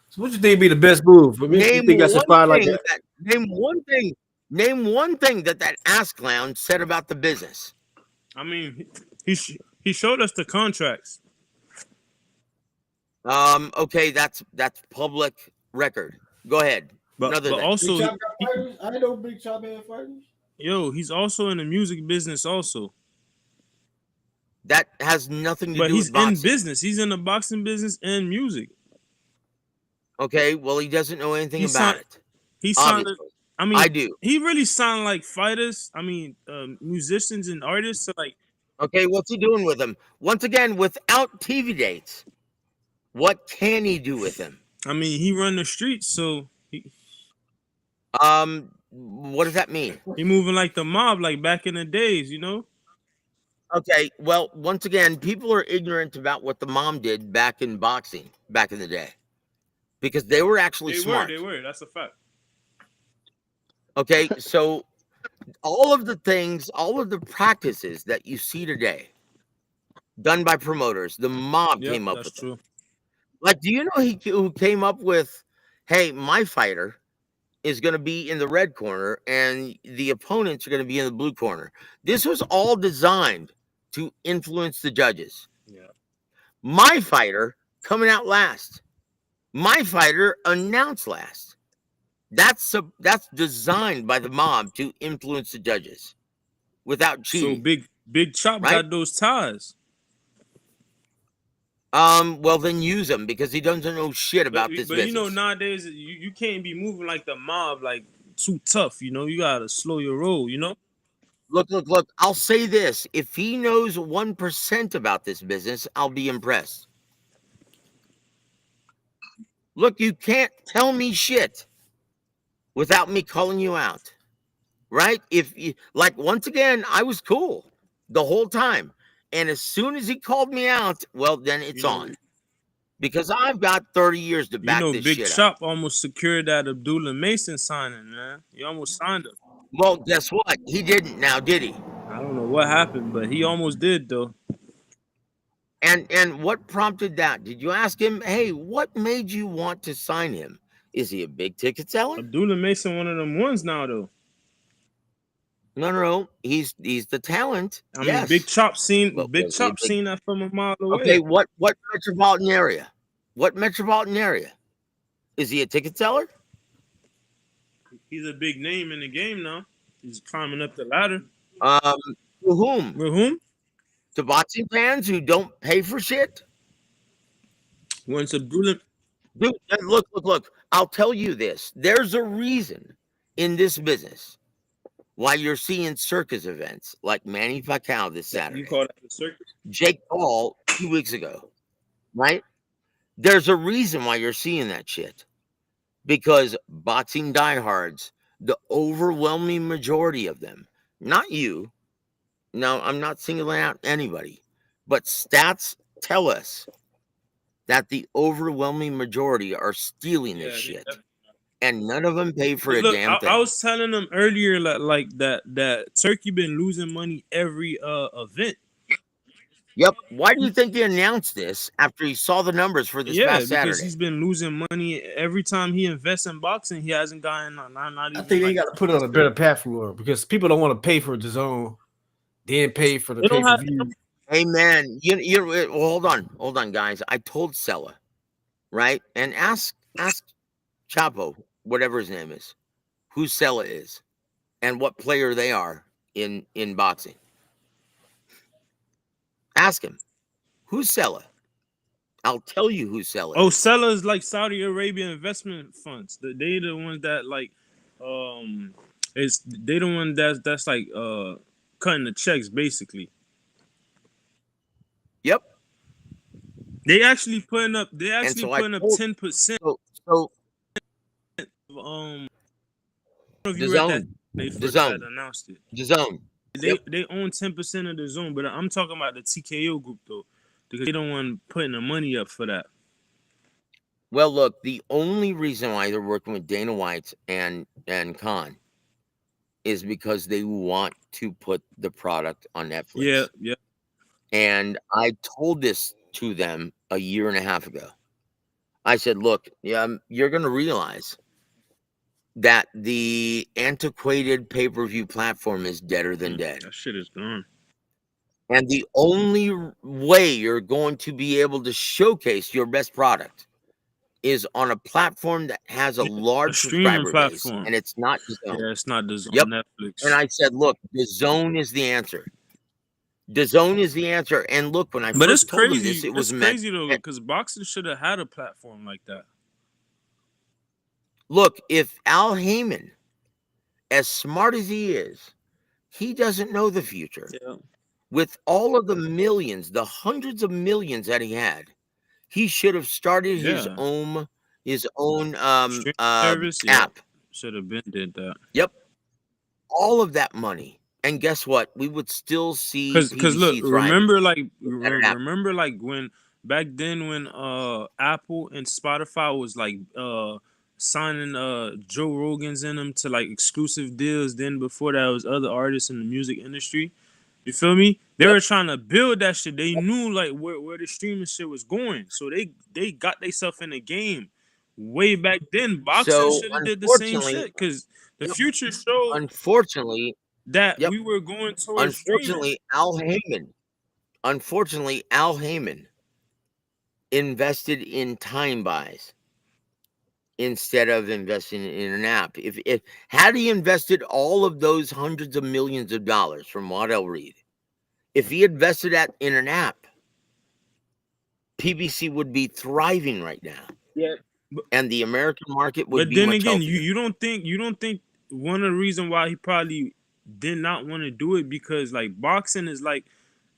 So what you think be the best move? Name you think that's a spot like that? Name one thing that ass clown said about the business. I mean, he showed us the contracts. Okay, that's public record. Go ahead. But also, Big Chop got fighters? I know Big Chop had fighters. Yo, he's also in the music business also. That has nothing to do with boxing. But he's in business. He's in the boxing business and music. Okay, well, he doesn't know anything about it. He sounded. I mean, I do. He really sounded like fighters. I mean, musicians and artists. So like, okay, what's he doing with them? Once again, without TV dates, what can he do with them? I mean, he run the streets, so he. What does that mean? He moving like the mob, like back in the days, you know. Okay, well, once again, people are ignorant about what the mom did back in boxing back in the day, because they were actually smart. They were. That's a fact. Okay, so all of the practices that you see today done by promoters, the mob came up with. True. Like, do you know who came up with, hey, my fighter is going to be in the red corner and the opponents are going to be in the blue corner? This was all designed to influence the judges. Yeah. My fighter coming out last. My fighter announced last. That's designed by the mob to influence the judges without cheating. So Big Chop got those ties. Well, then use them, because he doesn't know shit about this business. But you know, nowadays you can't be moving like the mob, like too tough. You know, you gotta slow your roll. You know. Look. I'll say this: if he knows 1% about this business, I'll be impressed. Look, you can't tell me shit without me calling you out, right? If you, like, once again, I was cool the whole time. And as soon as he called me out, well, then it's on. Because I've got 30 years to back this shit up. Big Chop almost secured that Abdullah Mason signing, man. He almost signed him. Well, guess what? He didn't now, did he? I don't know what happened, but he almost did, though. And what prompted that? Did you ask him, hey, what made you want to sign him? Is he a big ticket seller? Abdullah Mason one of them ones now, though. No. He's the talent. I mean, Yes. Big Was he a Chop big? seen that from a mile Okay. away. What metropolitan area? What metropolitan area? Is he a ticket seller? He's a big name in the game now. He's climbing up the ladder. To whom? With whom? To boxing fans who don't pay for shit? Once Abdullah. Dude, look. I'll tell you this. There's a reason in this business why you're seeing circus events like Manny Pacquiao this You Saturday, call that the circus? Jake Paul 2 weeks ago, right? There's a reason why you're seeing that shit. Because boxing diehards, the overwhelming majority of them, not you, no, I'm not singling out anybody, but stats tell us that the overwhelming majority are stealing this shit. And none of them pay for a Look, damn thing. I was telling them earlier like that Turkey been losing money every event. Yep. Why do you think he announced this after he saw the numbers for this past because Saturday? he's been losing money every time he invests in boxing. He hasn't gotten not I even. think they got to put it on a better platform because people don't want to pay for the zone, then pay for the They pay don't per have. view. Hey man, well, hold on, guys. I told Sella, right? And ask Chapo, whatever his name is, who Sella is, and what player they are in boxing. Ask him, who's Sella? I'll tell you who Sella Oh, is. Sella is like Saudi Arabia investment funds. They the ones that like, they the one that's like cutting the checks basically. Yep. They actually putting up. They And actually so I putting up told 10%. so If the you read that, zone, they the first had zone, announced it. the zone. They own 10% of the zone, but I'm talking about the TKO group though, because they don't want putting the money up for that. Well, look, the only reason why they're working with Dana White and Khan is because they want to put the product on Netflix. Yeah. And I told this to them a year and a half ago. I said, look, you're going to realize that the antiquated pay-per-view platform is deader than dead. That shit is gone. And the only way you're going to be able to showcase your best product is on a platform that has a large streaming subscriber platform. base, and it's not the Zone. Yeah, it's not the Zone. Yep. Netflix. And I said, look, the Zone is the answer. The Zone is the answer. And look, when I But it's first told them crazy. this, it was It's crazy though, because boxing should have had a platform like that. Look, if Al Heyman, as smart as he is, he doesn't know the future. Yeah. With all of the millions, the hundreds of millions that he had, he should have started his own service app. Should have been did that. Yep. All of that money. And guess what? We would still see because look, thriving. remember like when back then when Apple and Spotify was like signing Joe Rogan's in them to like exclusive deals. Then before that was other artists in the music industry. You feel me? They were trying to build that shit. They knew like where the streaming shit was going, so they got themselves in the game way back then. Boxing should have did the same shit because the future showed. Unfortunately, that we were going towards streaming. Unfortunately, Al Heyman invested in time buys instead of investing in an app. If had he invested all of those hundreds of millions of dollars from Waddell Reed, if he invested that in an app, PBC would be thriving right now. Yeah. And the American market would but be then much again, healthier. you don't think one of the reasons why he probably did not want to do it because like boxing is like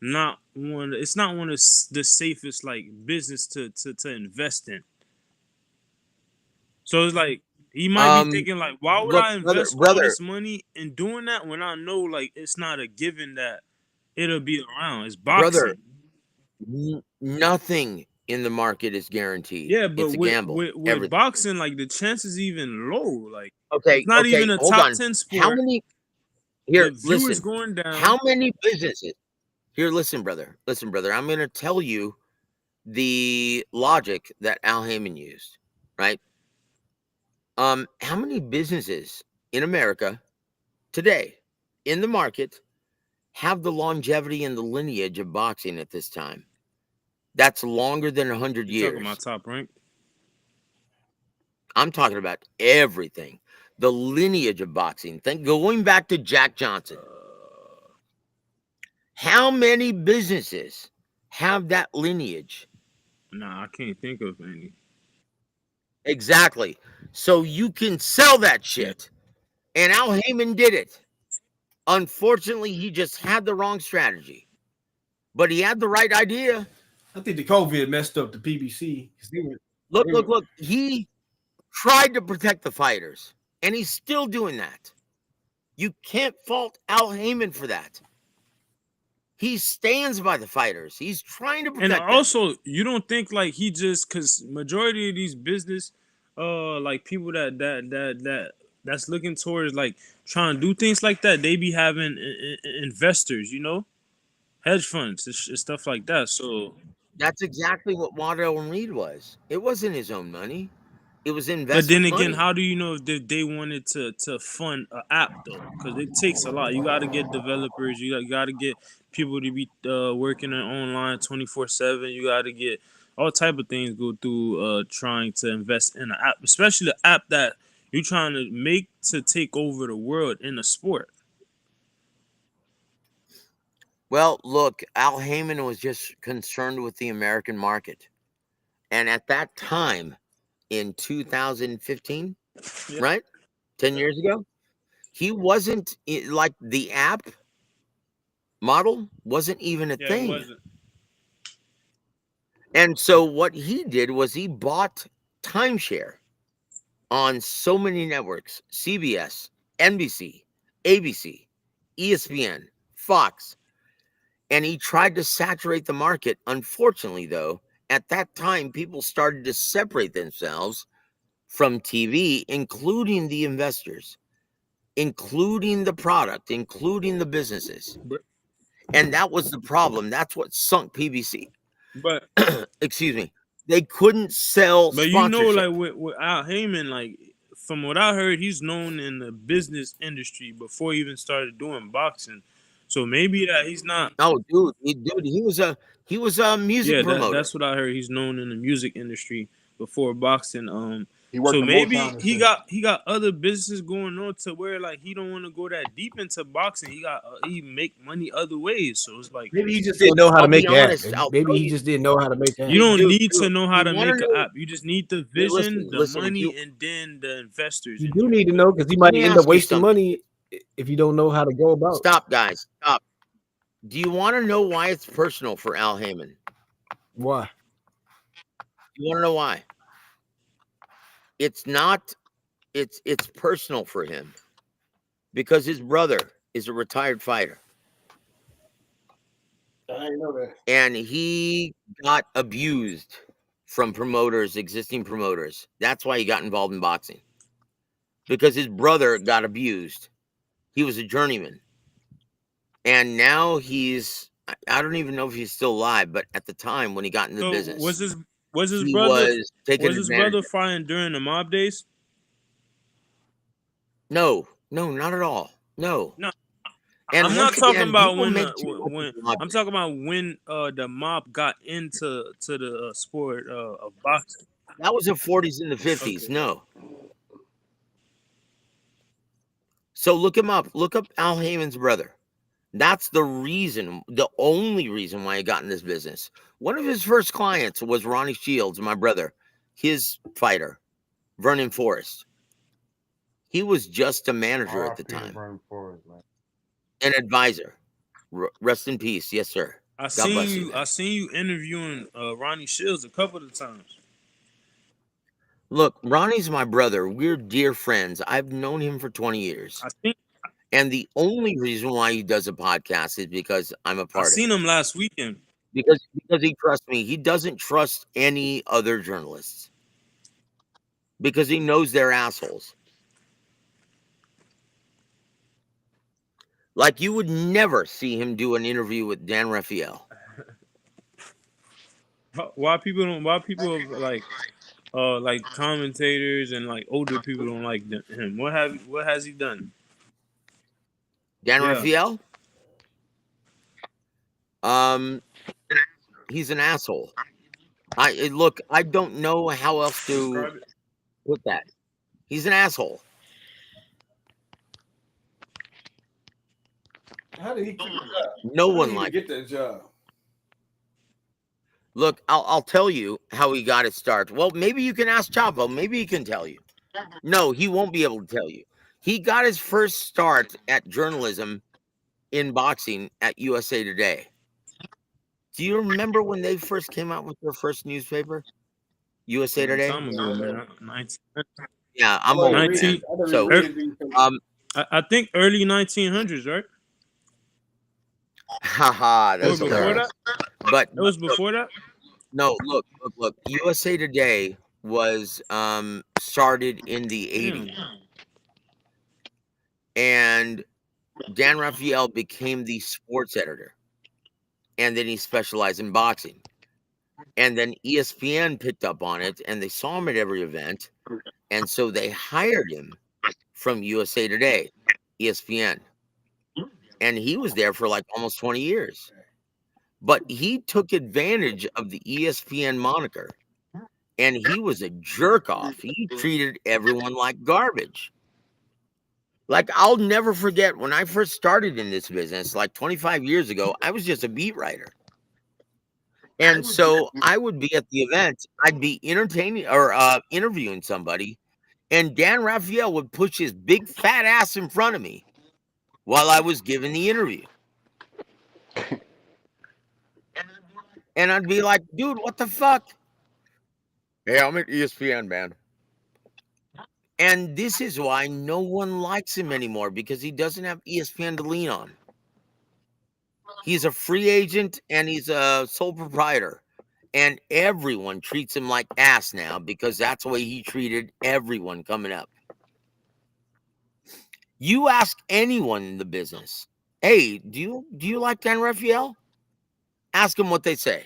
not one of the safest like business to invest in. So it's like he might be thinking like, why would I invest all this money in doing that when I know like it's not a given that it'll be around. It's boxing. Brother, nothing in the market is guaranteed. Yeah, but it's a gamble. With boxing, like the chances even low. Like it's not even a top 10 sport. How many? Here, the viewers going down. How many businesses? Here, listen, brother. I'm going to tell you the logic that Al Heyman used. Right? How many businesses in America today in the market have the longevity and the lineage of boxing at this time. That's longer than 100 You talking about years. Top Rank? I'm talking about everything. The lineage of boxing. Going back to Jack Johnson. How many businesses have that lineage? Nah, I can't think of any. Exactly. So you can sell that Yeah. shit. And Al Heyman did it. Unfortunately, he just had the wrong strategy. But he had the right idea. I think the COVID messed up the PBC. Look. He tried to protect the fighters. And he's still doing that. You can't fault Al Heyman for that. He stands by the fighters. He's trying to protect And them. also, you don't think like he just because majority of these business, like people that's looking towards like trying to do things like that, they be having investors, hedge funds and stuff like that. So, That's exactly what Waddell and Reed was. It wasn't his own money. It was but investment then again, money. how do you know if they wanted to fund an app though? Because it takes a lot. You got to get developers. You got to get people to be working online 24/7. You got to get all type of things go through trying to invest in an app, especially the app that you're trying to make to take over the world in the sport. Well, look, Al Heyman was just concerned with the American market. And at that time, in 2015, Yeah. right? 10 years ago, he wasn't like the app model wasn't even a Yeah, it thing. wasn't. And so what he did was he bought timeshare on so many networks: CBS, NBC, ABC, ESPN, Fox. And he tried to saturate the market. Unfortunately, though, at that time, people started to separate themselves from TV, including the investors, including the product, including the businesses. But And that was the problem. That's what sunk PBC. but Excuse me. They couldn't sell But sponsorship. like with Al Heyman, like from what I heard, he's known in the business industry before he even started doing boxing. So maybe that he's not. Oh, dude, he was a music Yeah, promoter. that's what I heard. He's known in the music industry before boxing. He worked So in maybe Motown and he shit. got other businesses going on to where like he don't want to go that deep into boxing. He make money other ways. So it's like Maybe he just didn't know how I'll to make be an honest, app. I'll Maybe tell he you, just didn't know how to make an you app. don't dude, need to know how you to wanna make an know? app. You just need the Hey, vision, the listen, if money, you and then the investors. You in do there. need to know because he let might me end up ask you wasting something. money if you don't know how to go about. Stop, guys. Stop. Do you want to know why it's personal for Al Heyman? Why? You want to know why? It's not. It's personal for him because his brother is a retired fighter. I didn't know that. And he got abused from promoters, existing promoters. That's why he got involved in boxing. Because his brother got abused. He was a journeyman. And now I don't even know if he's still alive, but at the time when he got into the So business, was his he brother was taken was his advantage brother of. fighting during the mob days? No, not at all. No. No, And I'm not once talking again, about people make too much when of the I'm object. talking about when the mob got into the sport of boxing. That was the 40s and the 50s. Okay. No. So look him up. Look up Al Heyman's brother. That's the reason, the only reason why he got in this business. One of his first clients was Ronnie Shields, my brother, his fighter, Vernon Forrest. He was just a manager at the R.I.P. time, Vernon Forrest, man. an advisor. Rest in peace. Yes, sir. God bless you, man. I seen you interviewing Ronnie Shields a couple of times. Look, Ronnie's my brother. We're dear friends. I've known him for 20 years. I think And the only reason why he does a podcast is because I'm a I part of seen it. him last weekend. Because he trusts me. He doesn't trust any other journalists because he knows they're assholes. Like you would never see him do an interview with Dan Raphael. Why people like commentators and like older people don't like him? What has he done? Dan Yeah. Raphael. He's an asshole. Look. I don't know how else to Describe it. put that. He's an asshole. How did he keep the job? No How did one he even likes. get that job? Look, I'll tell you how he got his start. Well, maybe you can ask Chapo. Maybe he can tell you. No, he won't be able to tell you. He got his first start at journalism in boxing at USA Today. Do you remember when they first came out with their first newspaper? USA Long Today? time ago, man. 19, Yeah, I'm I old, didn't read man. it. I didn't So, read it. um, I think early 1900s, right? haha, Or that's before hilarious. that? But It was before that. no, look. USA Today was started in the Damn. 80s, and Dan Raphael became the sports editor, and then he specialized in boxing. And then ESPN picked up on it, and they saw him at every event, and so they hired him from USA Today, ESPN, and he was there for like almost 20 years. But he took advantage of the ESPN moniker, and he was a jerk off. He treated everyone like garbage. Like, I'll never forget when I first started in this business, like 25 years ago, I was just a beat writer. And so I would be at the event, I'd be entertaining or interviewing somebody, and Dan Raphael would push his big fat ass in front of me while I was giving the interview. And I'd be like, dude, what the fuck? Hey, I'm at ESPN, man. And this is why no one likes him anymore, because he doesn't have ESPN to lean on. He's a free agent and he's a sole proprietor. And everyone treats him like ass now because that's the way he treated everyone coming up. You ask anyone in the business, hey, do you like Dan Raphael? Ask them what they say.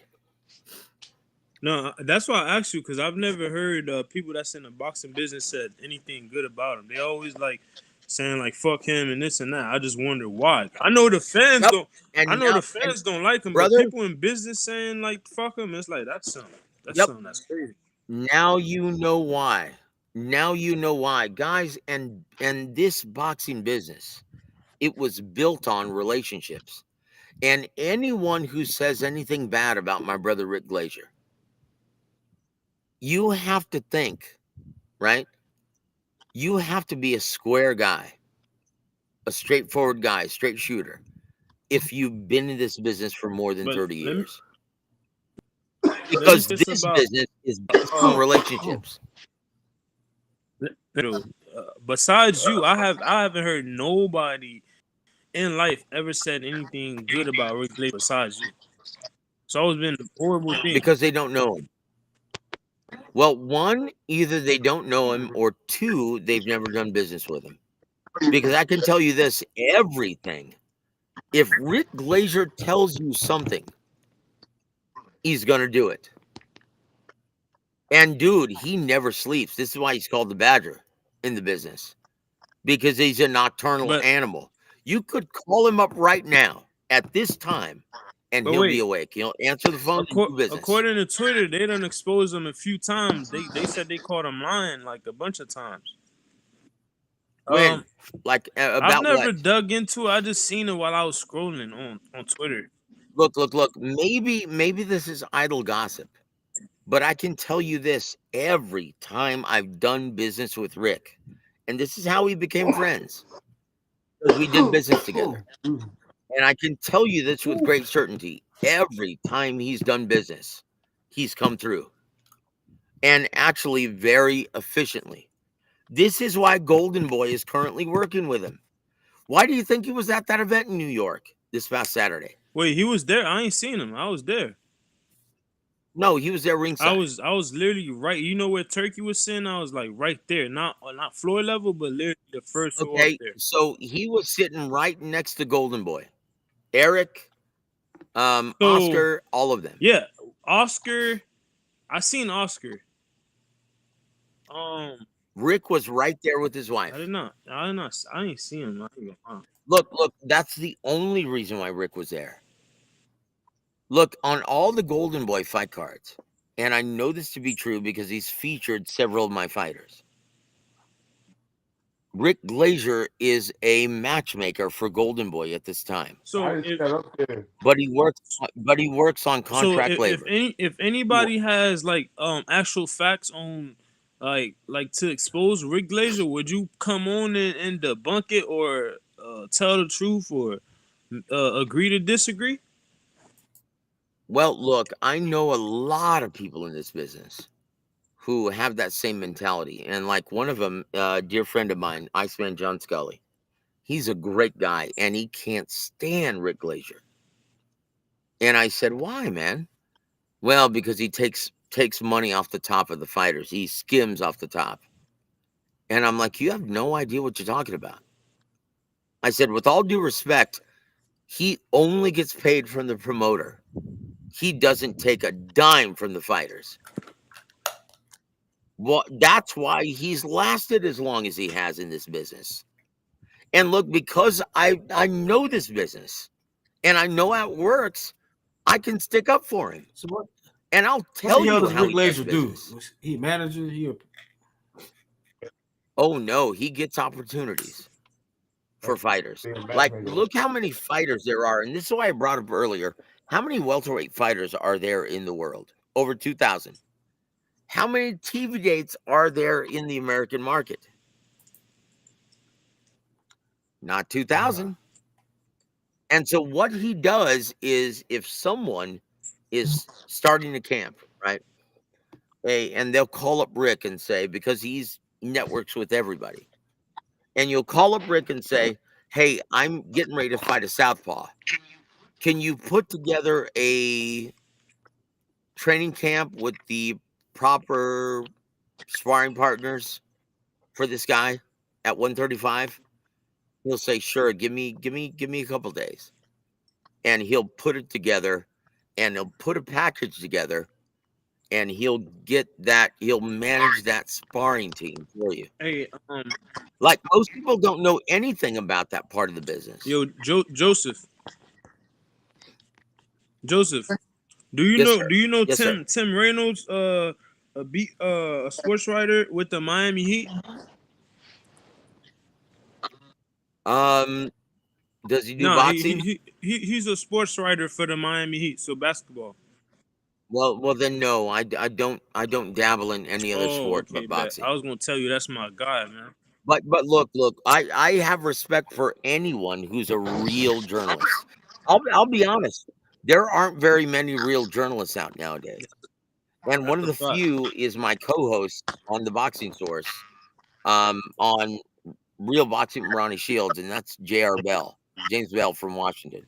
No, that's why I asked you, because I've never heard people that's in the boxing business said anything good about him. They always like saying like fuck him and this and that. I just wonder why. I know the fans Yep. don't. And I know now, the fans don't like him, but brother, people in business saying like fuck him, it's like that's something. That's yep. something that's crazy. Now you know why. Now you know why, guys. And this boxing business, it was built on relationships. And anyone who says anything bad about my brother Rick Glazier, you have to think, right? You have to be a square guy, a straightforward guy, straight shooter, if you've been in this business for more than But 30 let me years. Because this this about business is based on relationships. besides you, I haven't heard nobody in life ever said anything good about Rick Glazer besides you. It's always been a horrible thing. Because they don't know him. Well, one, either they don't know him, or two, they've never done business with him. Because I can tell you this, everything. If Rick Glazier tells you something, he's going to do it. And dude, he never sleeps. This is why he's called the Badger in the business. Because he's a nocturnal But animal. You could call him up right now at this time and he'll be wait, awake. He'll answer the phone and do business. according to Twitter, they done exposed him a few times. They said they caught him lying like a bunch of times. When? Like, I've about never what? dug into it. I just seen it while I was scrolling on Twitter. Look. Maybe this is idle gossip. But I can tell you this, every time I've done business with Rick, and this is how we became friends, because we did business together. And I can tell you this with great certainty. Every time he's done business, he's come through. And actually very efficiently. This is why Golden Boy is currently working with him. Why do you think he was at that event in New York this past Saturday? Wait, he was there. I ain't seen him. I was there. No, he was there ringside. I was literally right. You know where Turkey was sitting? I was like right there, not floor level, but literally the first row up Okay, there. so he was sitting right next to Golden Boy. Eric, So Oscar, all of them. yeah, Oscar. I seen Oscar. Rick was right there with his I wife. did not. I did not. I didn't see him. I ain't gonna lie. Look, that's the only reason why Rick was there. Look, on all the Golden Boy fight cards, and I know this to be true because he's featured several of my fighters. Rick Glazier is a matchmaker for Golden Boy at this time, So I didn't see if that up there. but he works on so contract labor. if He wo- anybody has like actual facts on like to expose Rick Glazier, would you come on and debunk it or tell the truth or agree to disagree? Well, look, I know a lot of people in this business who have that same mentality, and like one of them, a dear friend of mine, Iceman John Scully. He's a great guy, and he can't stand Rick Glazier. And I said, "Why, man?" Well, because he takes money off the top of the fighters. He skims off the top. And I'm like, "You have no idea what you're talking about." I said, "With all due respect, he only gets paid from the promoter. He doesn't take a dime from the fighters. Well, that's why he's lasted as long as he has in this business. And look, because I know this business and I know how it works, I can stick up for him. So what? And I'll What the tell hell you does how Rick he does Glazer do? business. Was he a manager? Oh no, he gets opportunities for fighters. Being a Like, matchmaker. look how many fighters there are. And this is why I brought up earlier. How many welterweight fighters are there in the world? Over 2,000. How many TV dates are there in the American market? Not 2,000. And so what he does is if someone is starting a camp, right? And they'll call up Rick and say, because he's networks with everybody. And you'll call up Rick and say, "Hey, I'm getting ready to fight a southpaw. Can you put together a training camp with the proper sparring partners for this guy at 135?" He'll say, "Sure, give me a couple days." And he'll put it together and he'll put a package together and he'll manage that sparring team for you. Hey, Like most people don't know anything about that part of the business. yo, Joseph, Yes, sir. do you know Yes, sir. Tim Reynolds, a sports writer with the Miami Heat? Um, does he do No, boxing? he's a sports writer for the Miami Heat, so basketball. Well, then no, I don't dabble in any other Oh, sport okay, but bet. I boxing. was gonna tell you that's my guy, man. But look, I have respect for anyone who's a real journalist. I'll be honest. There aren't very many real journalists out nowadays. And one That's of a the fact. few is my co-host on the Boxing Source, on Real Boxing with Ronnie Shields, and that's J.R. Bell, James Bell from Washington.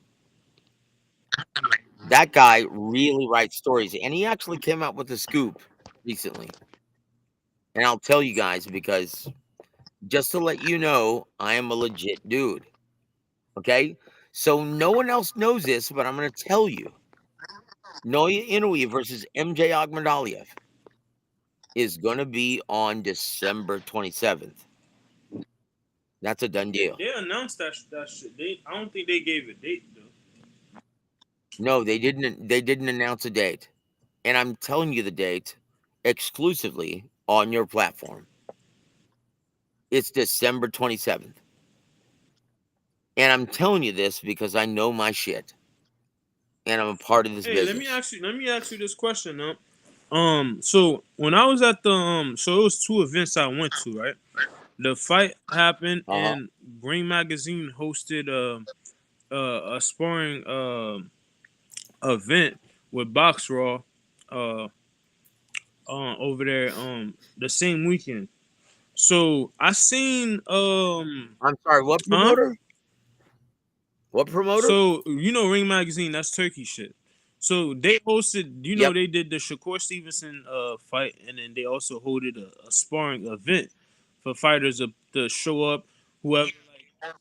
That guy really writes stories, and he actually came out with a scoop recently. And I'll tell you guys because just to let you know, I am a legit dude. Okay, so no one else knows this, but I'm going to tell you: Noya Inoue versus MJ Agmadaliev is going to be on December 27th. That's a done deal. They announced that shit. I don't think they gave a date though. No, they didn't. They didn't announce a date, and I'm telling you the date exclusively on your platform. It's December 27th, and I'm telling you this because I know my shit, and I'm a part of this Hey, business. let me ask you this question now. So when I was at the so it was two events I went to, right? The fight happened, Uh huh. and Ring Magazine hosted a sparring event with Box Raw, uh, over there the same weekend. So I seen I'm sorry. What huh? promoter? What promoter? So you know Ring Magazine, that's Turkey shit. So they hosted, Yep. they did the Shakur Stevenson fight, and then they also hosted a sparring event for fighters to show up. Whoever.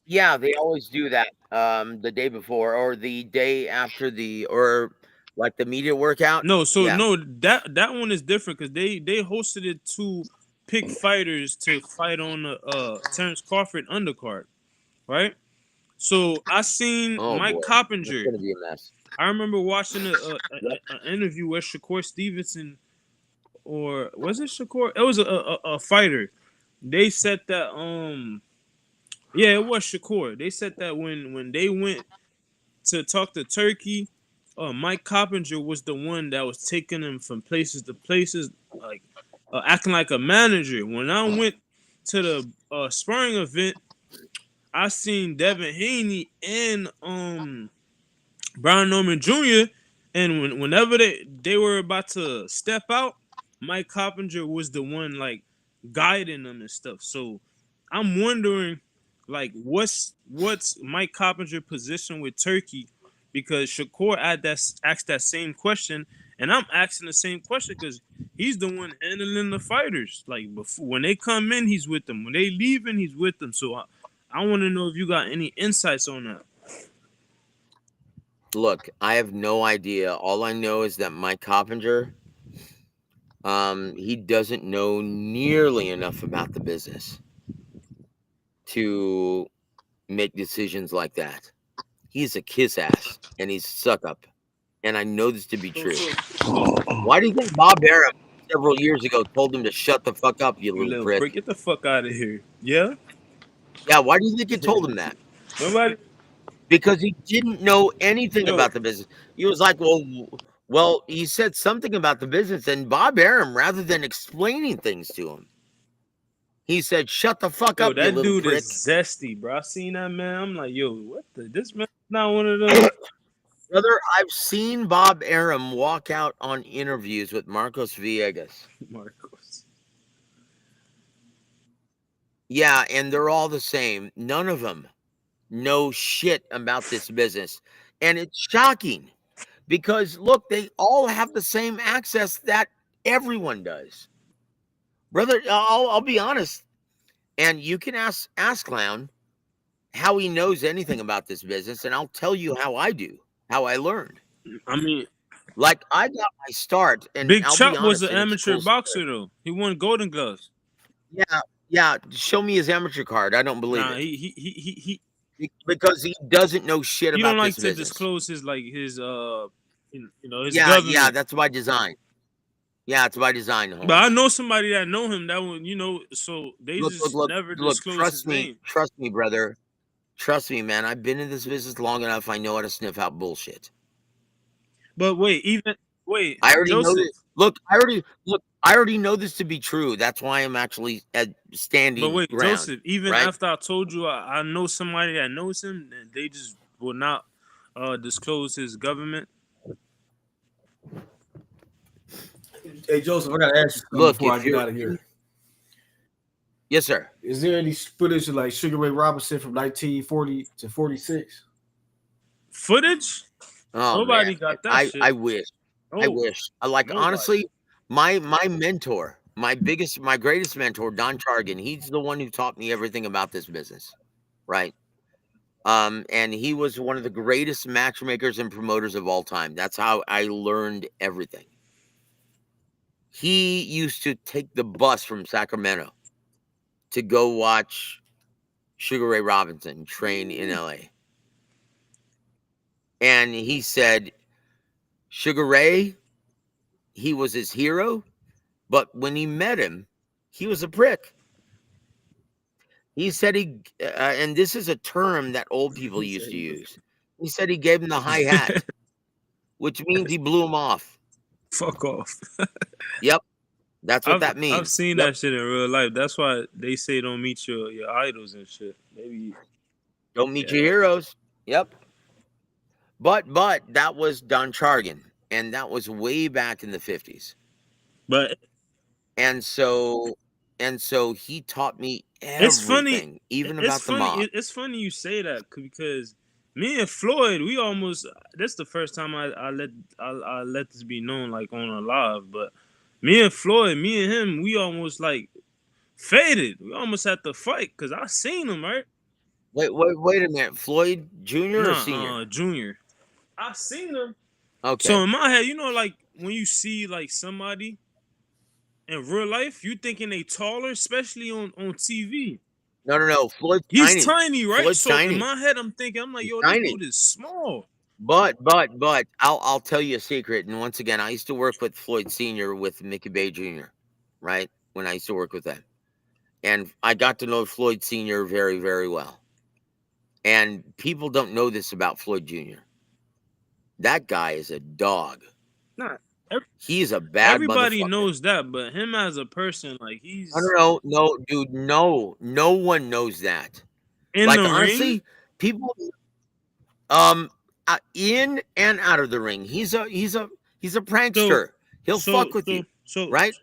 Yeah, they always do that. The day before or the day after or like the media workout. No, so Yeah. no, that one is different because they hosted it too. pick fighters to fight on the Terrence Crawford undercard, right? So I seen Oh Mike boy, that's Coppinger. gonna be a mess. I remember watching Yep. an interview where Shakur Stevenson, or was it Shakur? It was a fighter. They said that yeah, it was Shakur. They said that when they went to talk to Turkey, Mike Coppinger was the one that was taking them from places to places, like acting like a manager. When I went to the sparring event, I seen Devin Haney and Brian Norman Jr. And whenever they were about to step out, Mike Coppinger was the one like guiding them and stuff. So I'm wondering, like, what's Mike Coppinger position with Turkey? Because Shakur asked that same question, and I'm asking the same question because he's the one handling the fighters. Like before, when they come in, he's with them. When they leaving, he's with them. So I want to know if you got any insights on that. Look, I have no idea. All I know is that Mike Coppinger, he doesn't know nearly enough about the business to make decisions like that. He's a kiss ass and he's a suck up. And I know this to be true. Why do you think Bob Arum several years ago told him to shut the fuck up, you little prick? Get the fuck out of here. Yeah? Yeah, why do you think he told him that? Nobody. Because he didn't know anything Yo. about the business. He was like, well, he said something about the business, and Bob Arum, rather than explaining things to him, he said, "Shut the fuck up, you That little dude prick." is zesty, bro. I seen that man. I'm like, yo, what the? This man not one of those. Brother, I've seen Bob Arum walk out on interviews with Marcos Villegas. Marcos. Yeah, and they're all the same. None of them know shit about this business. And it's shocking because, look, they all have the same access that everyone does. Brother, I'll be honest. And you can ask Clown how he knows anything about this business, and I'll tell you how I do, how I learned. I mean, like I got my start, and Big I'll Chuck be was honest, an amateur boxer though. He won Golden Gloves. Yeah. Show me his amateur card. I don't believe it. He because he doesn't know shit he about don't like this to business. disclose his his his Yeah, government. yeah, that's by design. Yeah, it's by design. Holmes. But I know somebody that know him that would, so they never disclose his name. Trust me, brother. Trust me, man. I've been in this business long enough. I know how to sniff out bullshit. But wait, I already Joseph. know this. Look, I already know this to be true. That's why I'm actually standing. But wait, ground, Joseph, even right? after I told you I know somebody that knows him, they just will not disclose his government. Hey Joseph, I gotta ask you something before I get out of here. Yes, sir. Is there any footage of like Sugar Ray Robinson from 1940 to 46? Footage? Oh, nobody man. got that shit. I wish. I wish. Like nobody. Honestly, my mentor, my greatest mentor, Don Chargan, he's the one who taught me everything about this business. Right. And he was one of the greatest matchmakers and promoters of all time. That's how I learned everything. He used to take the bus from Sacramento to go watch Sugar Ray Robinson train in LA. And he said, Sugar Ray, he was his hero, but when he met him, he was a prick. He said and this is a term that old people used to use. He said he gave him the hi hat, which means he blew him off. Fuck off. Yep. That's what that means. I've seen that shit in real life. That's why they say don't meet your idols and shit. Maybe don't meet your heroes. Yep. But that was Don Chargan, and that was way back in the 50s. But and so he taught me everything, it's funny, even about the mob. It's funny you say that because me and Floyd, we almost. This is the first time I let this be known like on a live, but me and Floyd, me and him, we almost like faded. We almost had to fight because I seen him, right? Wait a minute, Floyd Jr. or Senior? Junior. I seen him. Okay. So in my head, like when you see like somebody, in real life, you thinking they taller, especially on TV. No. Floyd's He's tiny. tiny, right? Floyd's So in tiny. my head, I'm thinking, I'm like, He's yo, this tiny. dude is small. But I'll tell you a secret. And once again, I used to work with Floyd Sr. with Mickey Bay Jr., right? When I used to work with them. And I got to know Floyd Sr. very, very well. And people don't know this about Floyd Jr. That guy is a dog. Not He's a bad everybody motherfucker. knows that, but him as a person, like he's No, dude, no. No one knows that. in Like the ring. honestly, people in and out of the ring. He's a So, prankster. He'll so, fuck with so, you, so, right?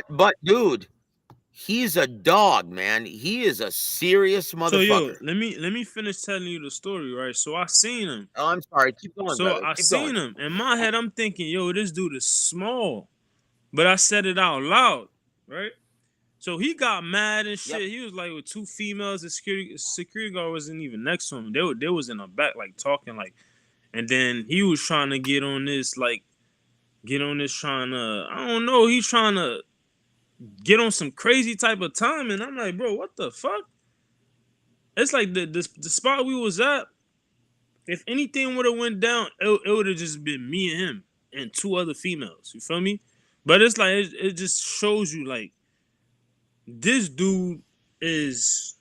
But dude, he's a dog, man. He is a serious so, yo, motherfucker. let me finish telling you the story, right? So I seen him. Oh, I'm sorry. Keep going, So brother. I Keep going. seen him. In my head, I'm thinking, yo, this dude is small. But I said it out loud, right? So he got mad and Yep. shit. He was like with two females. The security guard wasn't even next to him. They was in the back, like talking, like. And then he was trying to get on this, trying to. I don't know. He's trying to get on some crazy type of time, and I'm like, bro, what the fuck? It's like the spot we was at. If anything would have went down, it would have just been me and him and two other females. You feel me? But it's like it just shows you like this dude is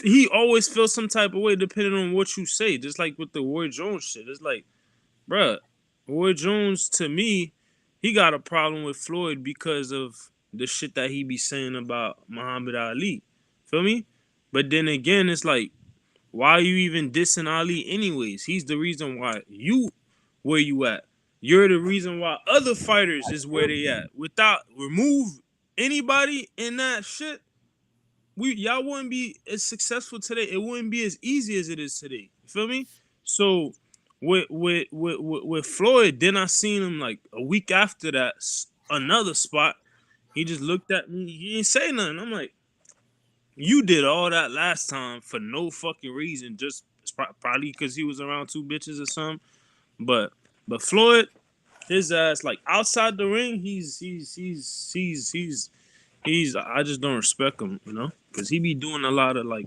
he always feels some type of way depending on what you say. Just like with the Roy Jones shit. It's like, bruh, Roy Jones to me, he got a problem with Floyd because of the shit that he be saying about Muhammad Ali. Feel me? But then again, it's like, why are you even dissing Ali anyways? He's the reason why you where you at. You're the reason why other fighters is where they at. Without remove anybody in that shit, y'all wouldn't be as successful today. It wouldn't be as easy as it is today. You feel me? So with Floyd, then I seen him like a week after that, another spot. He just looked at me. He ain't say nothing. I'm like, you did all that last time for no fucking reason, just probably because he was around two bitches or something. But Floyd, his ass like outside the ring, he's I just don't respect him, because he be doing a lot of like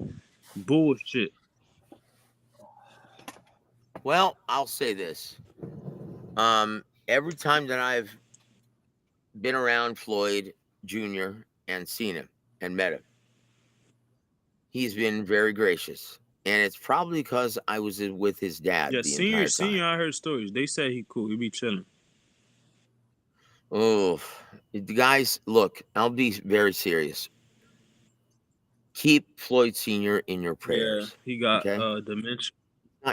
bullshit. Well, I'll say this. Every time that I've been around Floyd Jr. and seen him and met him, he's been very gracious. And it's probably because I was with his dad Yeah, the entire senior, time. I heard stories. They say he cool. He be chilling. Oh, guys, look, I'll be very serious. Keep Floyd Sr. in your Yeah, prayers. he got Okay? dementia.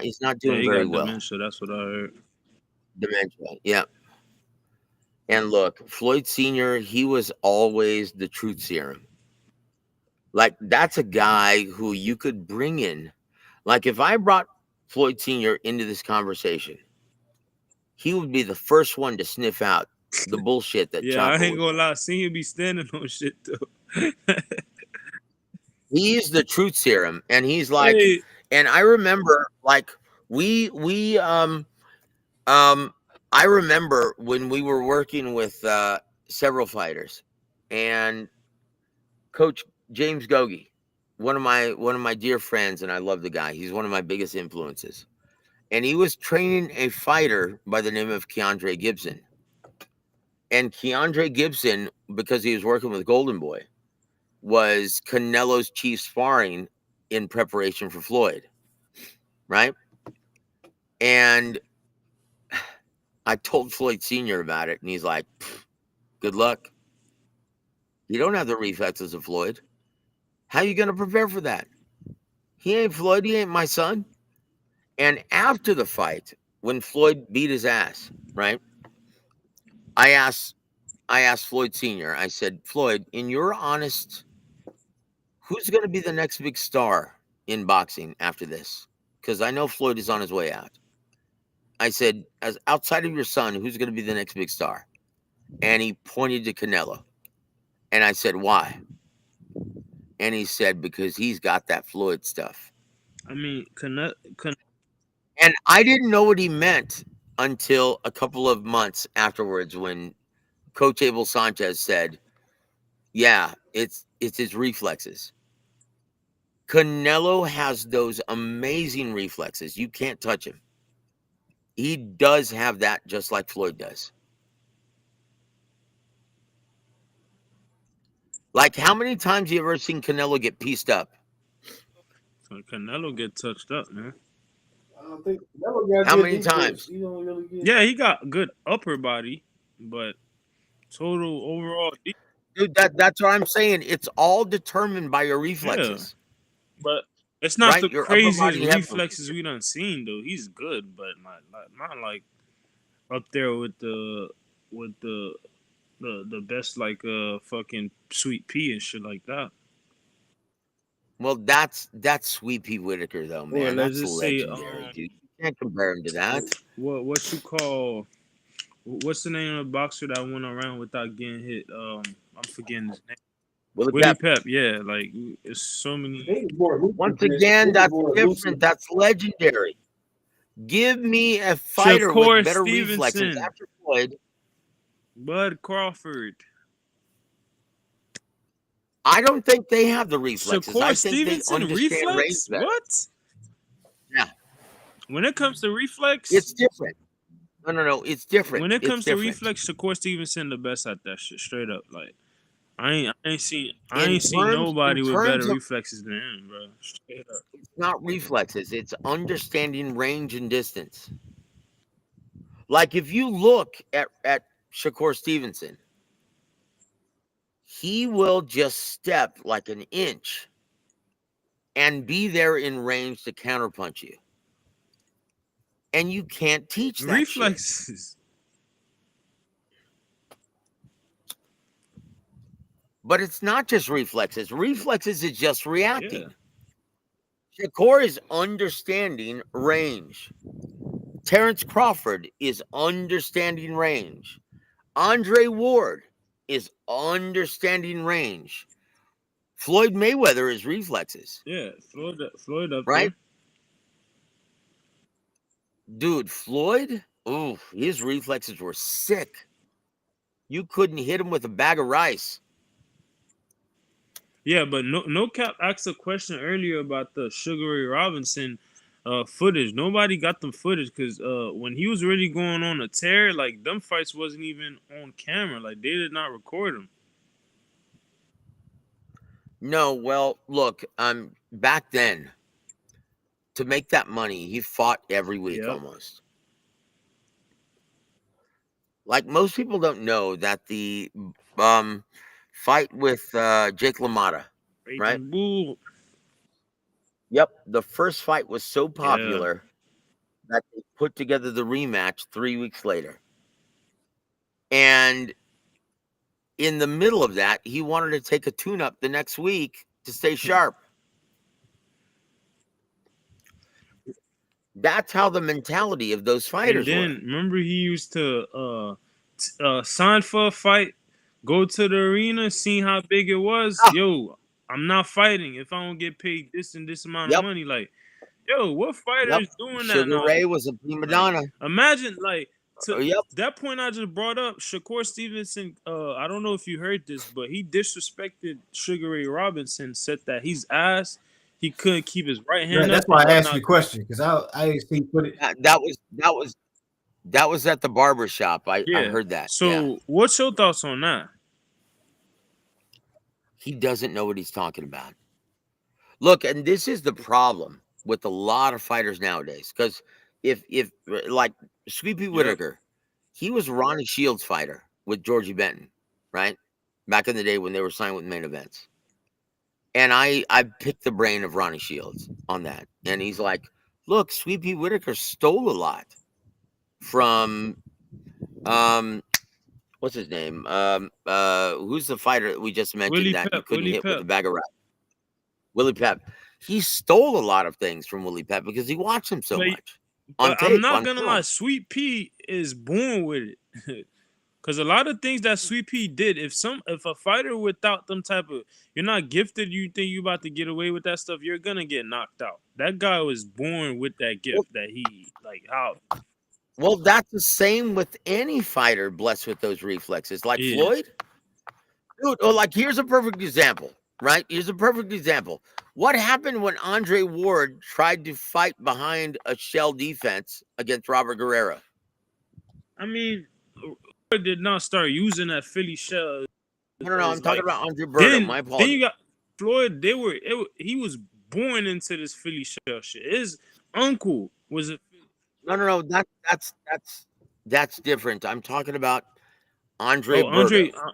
He's not Yeah, doing he very got well. dementia. That's what I heard. Dementia. Yeah. And look, Floyd Sr., he was always the truth serum. Like, that's a guy who you could bring in. Like, if I brought Floyd Sr. into this conversation, he would be the first one to sniff out the bullshit that Yeah, I Chopper ain't would. gonna lie. Senior be standing on shit though. He's the truth serum. And he's like, Hey, and I remember, like, we I remember when we were working with several fighters, and Coach James Gogi, one of my dear friends, and I love the guy. He's one of my biggest influences. And he was training a fighter by the name of Keandre Gibson. And Keandre Gibson, because he was working with Golden Boy, was Canelo's chief sparring in preparation for Floyd, right? And I told Floyd Sr. about it, and he's like, good luck. You don't have the reflexes of Floyd. How you going to prepare for that? He ain't Floyd. He ain't my son. And after the fight, when Floyd beat his ass, right? I asked Floyd Sr., I said, Floyd, in your honest, who's going to be the next big star in boxing after this? Because I know Floyd is on his way out. I said, as outside of your son, who's going to be the next big star? And he pointed to Canelo. And I said, why? And he said, because he's got that Floyd stuff. I mean, And I didn't know what he meant until a couple of months afterwards when Coach Abel Sanchez said, yeah, it's his reflexes. Canelo has those amazing reflexes. You can't touch him. He does have that just like Floyd does. Like, how many times you ever seen Canelo get pieced up? So Canelo get touched up, man. I don't think Canelo got How good many defense. times? He don't really get. Yeah, he got good upper body, but total overall, Dude, that's what I'm saying. It's all determined by your yeah. reflexes. But it's not Right? the Your upper craziest body head reflexes we done seen though. He's good, but not like up there with the best like fucking Sweet Pea and shit like that. Well, that's Sweet Pea Whitaker though, Or man. let's That's just say legendary, dude. You can't compare him to that. what you call what's the name of the boxer that went around without getting hit? I'm forgetting his name. Willie Pep, yeah, like it's so many. Once again, that's different. That's legendary. Give me a fighter with Shakur better reflexes Stevenson, after Floyd. Bud Crawford. I don't think they have the reflexes. I Shakur think they Stevenson understand range reflex? better. What? Yeah, When it comes to reflex, it's different. No, it's different. when it It's comes to different. reflex, Shakur Stevenson the best at that shit. Straight up, like I ain't seen In nobody with better terms of, reflexes than him, bro. Straight up. it's not reflexes. It's understanding range and distance. Like if you look at Shakur Stevenson, he will just step like an inch and be there in range to counterpunch you. And you can't teach that Reflexes. shit. But it's not just reflexes. Reflexes is just reacting. Yeah. Shakur is understanding range. Terrence Crawford is understanding range. Andre Ward is understanding range. Floyd Mayweather is reflexes. Yeah, Floyd up right? there. Dude, Floyd, ooh, his reflexes were sick. You couldn't hit him with a bag of rice. Yeah, but no cap asked a question earlier about the Sugar Ray Robinson footage. Nobody got them footage because when he was really going on a tear, like them fights wasn't even on camera. Like they did not record them. No, well, look, back then, to make that money, he fought every week almost. Like most people don't know that the fight with Jake LaMotta, right? Bull. Yep, the first fight was so popular that they put together the rematch 3 weeks later. And in the middle of that, he wanted to take a tune-up the next week to stay sharp. That's how the mentality of those fighters And then were. remember he used to sign for a fight, go to the arena, seeing how big it was. Yo, I'm not fighting if I don't get paid this and this amount of money. Like, yo, what fighter is doing that now? Sugar Ray was a prima donna. Like, imagine, like, to that point I just brought up, Shakur Stevenson, I don't know if you heard this, but he disrespected Sugar Ray Robinson, said that he's ass. He couldn't keep his right hand up. That's why I asked you the question, because I see footage. That was at the barber shop. I heard that. So what's your thoughts on that? He doesn't know what he's talking about. Look, and this is the problem with a lot of fighters nowadays. Because if like Sweet Pea Whitaker, he was Ronnie Shields' fighter with Georgie Benton, right? Back in the day when they were signed with main events. And I picked the brain of Ronnie Shields on that. And he's like, look, Sweet Pea Whitaker stole a lot from what's his name? Who's the fighter that we just mentioned Willie that Pep, you couldn't Willie hit Pep. with a bag of rice? Willie Pep. He stole a lot of things from Willie Pep because he watched him so much. But I'm not gonna lie, Sweet Pea is born with it. Because a lot of things that Sweet Pea did, if a fighter without them type of, you're not gifted, you think you about to get away with that stuff, you're gonna get knocked out. That guy was born with that gift that he like how. Well, that's the same with any fighter blessed with those reflexes, like Yeah. Floyd. Dude, well, like here's a perfect example, right? Here's a perfect example. What happened when Andre Ward tried to fight behind a shell defense against Robert Guerrero? I mean, Floyd did not start using that Philly shell No, I'm as talking like about Andre Berto. then My then you apologies. got Floyd. He was born into this Philly shell shit. His uncle was a No. That's different. I'm talking about Andre oh Andre. Berto.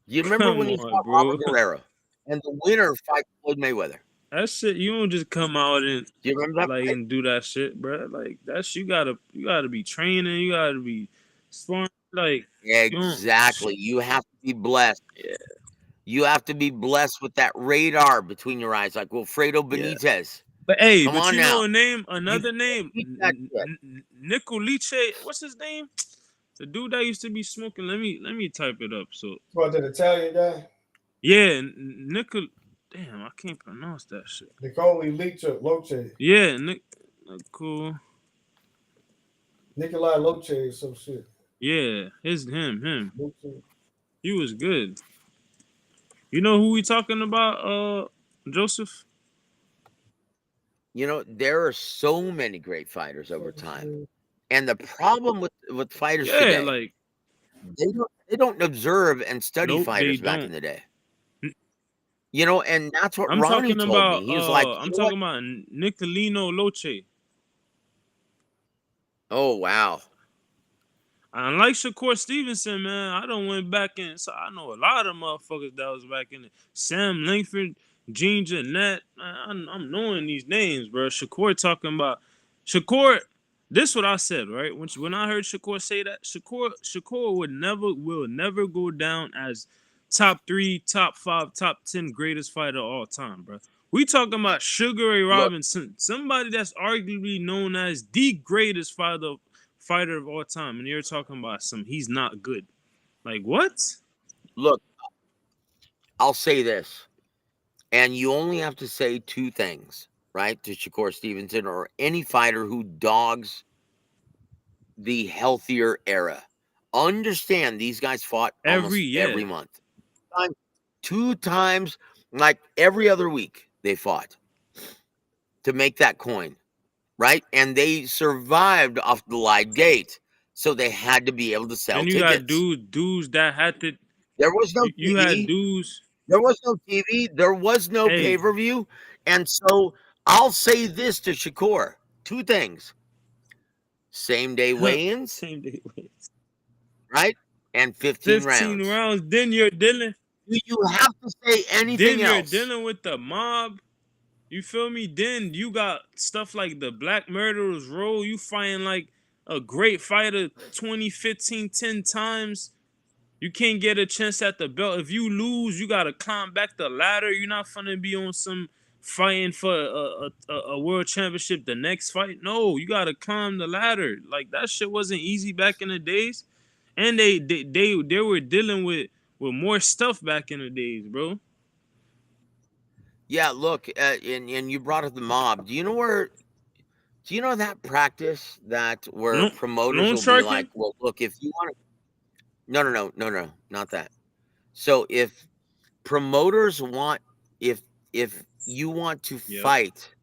You remember Come when he on, fought Robert bro. Guerrero and the winner fights Floyd Mayweather? That shit you don't just come out and Do you remember that like fight? and do that shit, bro. Like that's you gotta be training. You gotta be sparring. Like you don't. Exactly. You have to be blessed. Yeah, You have to be blessed with that radar between your eyes, like Wilfredo yeah. Benitez. But hey, Come but on you know now. a name, You another can't name, teach that shit. Nicolice. What's his name? The dude that used to be smoking. Let me type it up. So What, that Italian guy? yeah, Nicol. Damn, I can't pronounce that shit. Nicole Loche. Yeah, Nicol. Nikolai Loche or some shit. Yeah, him. Loche. He was good. You know who we talking about? Joseph. You know, there are so many great fighters over time. And the problem with fighters Yeah, today, like they don't observe and study nope, they fighters back in don't. the day. You know, and that's what I'm Ronnie talking told me. about He was like, you I'm know what? talking about Nicolino Loche. Oh wow. Unlike Shakur Stevenson, man, I don't went back in. So I know a lot of motherfuckers that was back in it. Sam Langford, Gene Jeanette. Man, I'm knowing these names, bro. Shakur talking about Shakur. This what I said, right? When I heard Shakur say that, Shakur will never go down as top 3, top 5, top 10 greatest fighter of all time, bro. We talking about Sugar Ray Look, Robinson, somebody that's arguably known as the greatest fighter of all time, and you're talking about he's not good. Like what? look, I'll say this. And you only have to say two things, right? To Shakur Stevenson or any fighter who dogs the healthier era. Understand these guys fought almost every Yeah. month. 2 times, like every other week, they fought to make that coin, right? And they survived off the light gate. So they had to be able to sell Then you got tickets. dudes that had to. There was no You had TV. dudes. There was no TV. There was no Hey, pay-per-view. And so I'll say this to Shakur. Two things. Same day weigh-ins, same day. right? And 15 15 rounds. rounds. Then you're dealing. Do you have to say anything Then you're else? dealing with the mob. You feel me? Then you got stuff like the Black Murderers Row. You fighting like a great fighter 20, 15, 10 times. You can't get a chance at the belt. If you lose, you gotta climb back the ladder. You're not gonna be on some fighting for a world championship the next fight. No, you gotta climb the ladder. Like that shit wasn't easy back in the days, and they were dealing with more stuff back in the days, bro. Yeah, look, and you brought up the mob. Do you know that practice where promoters Loan will be like, sharking. well, look, if you want to, no, not that. So if promoters want, if you want to Yeah, fight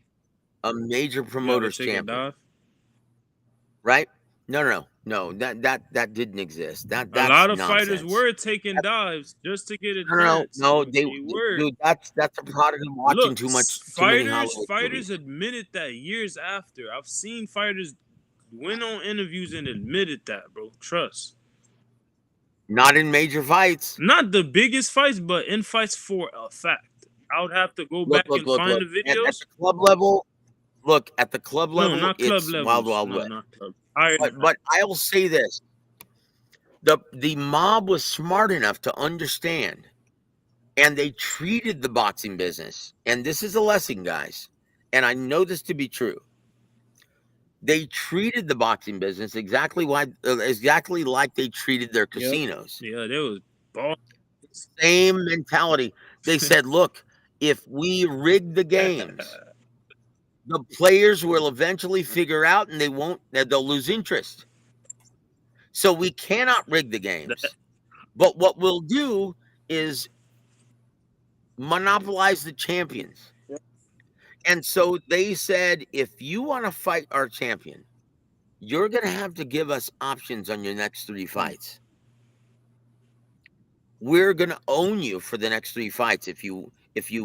a major you gotta promoter's take a champion, dive. right? No. That didn't exist. A That's lot of fighters nonsense. were taking dives just to get a No, chance. no, They were. dude, that's a product of watching Look, too many Hollywood fighters movies. admitted that years after. I've seen fighters went on interviews and admitted that, bro. Trust. Not in major fights. Not the biggest fights, but in fights for a fact. I would have to go back and Look. find the At videos. the club level, at the club No, level, not club it's wild, levels. wild No, west. not club. Higher than that. But I will say this: the mob was smart enough to understand, and they treated the boxing business. And this is a lesson, guys. And I know this to be true. They treated the boxing business exactly like they treated their casinos. Yeah, there was ball. Same mentality. They said, look, if we rig the games, the players will eventually figure out and they'll lose interest. So we cannot rig the That, games. But what we'll do is monopolize the champions. And so they said, if you want to fight our champion, you're going to have to give us options on your next 3 fights. We're going to own you for the next 3 fights if you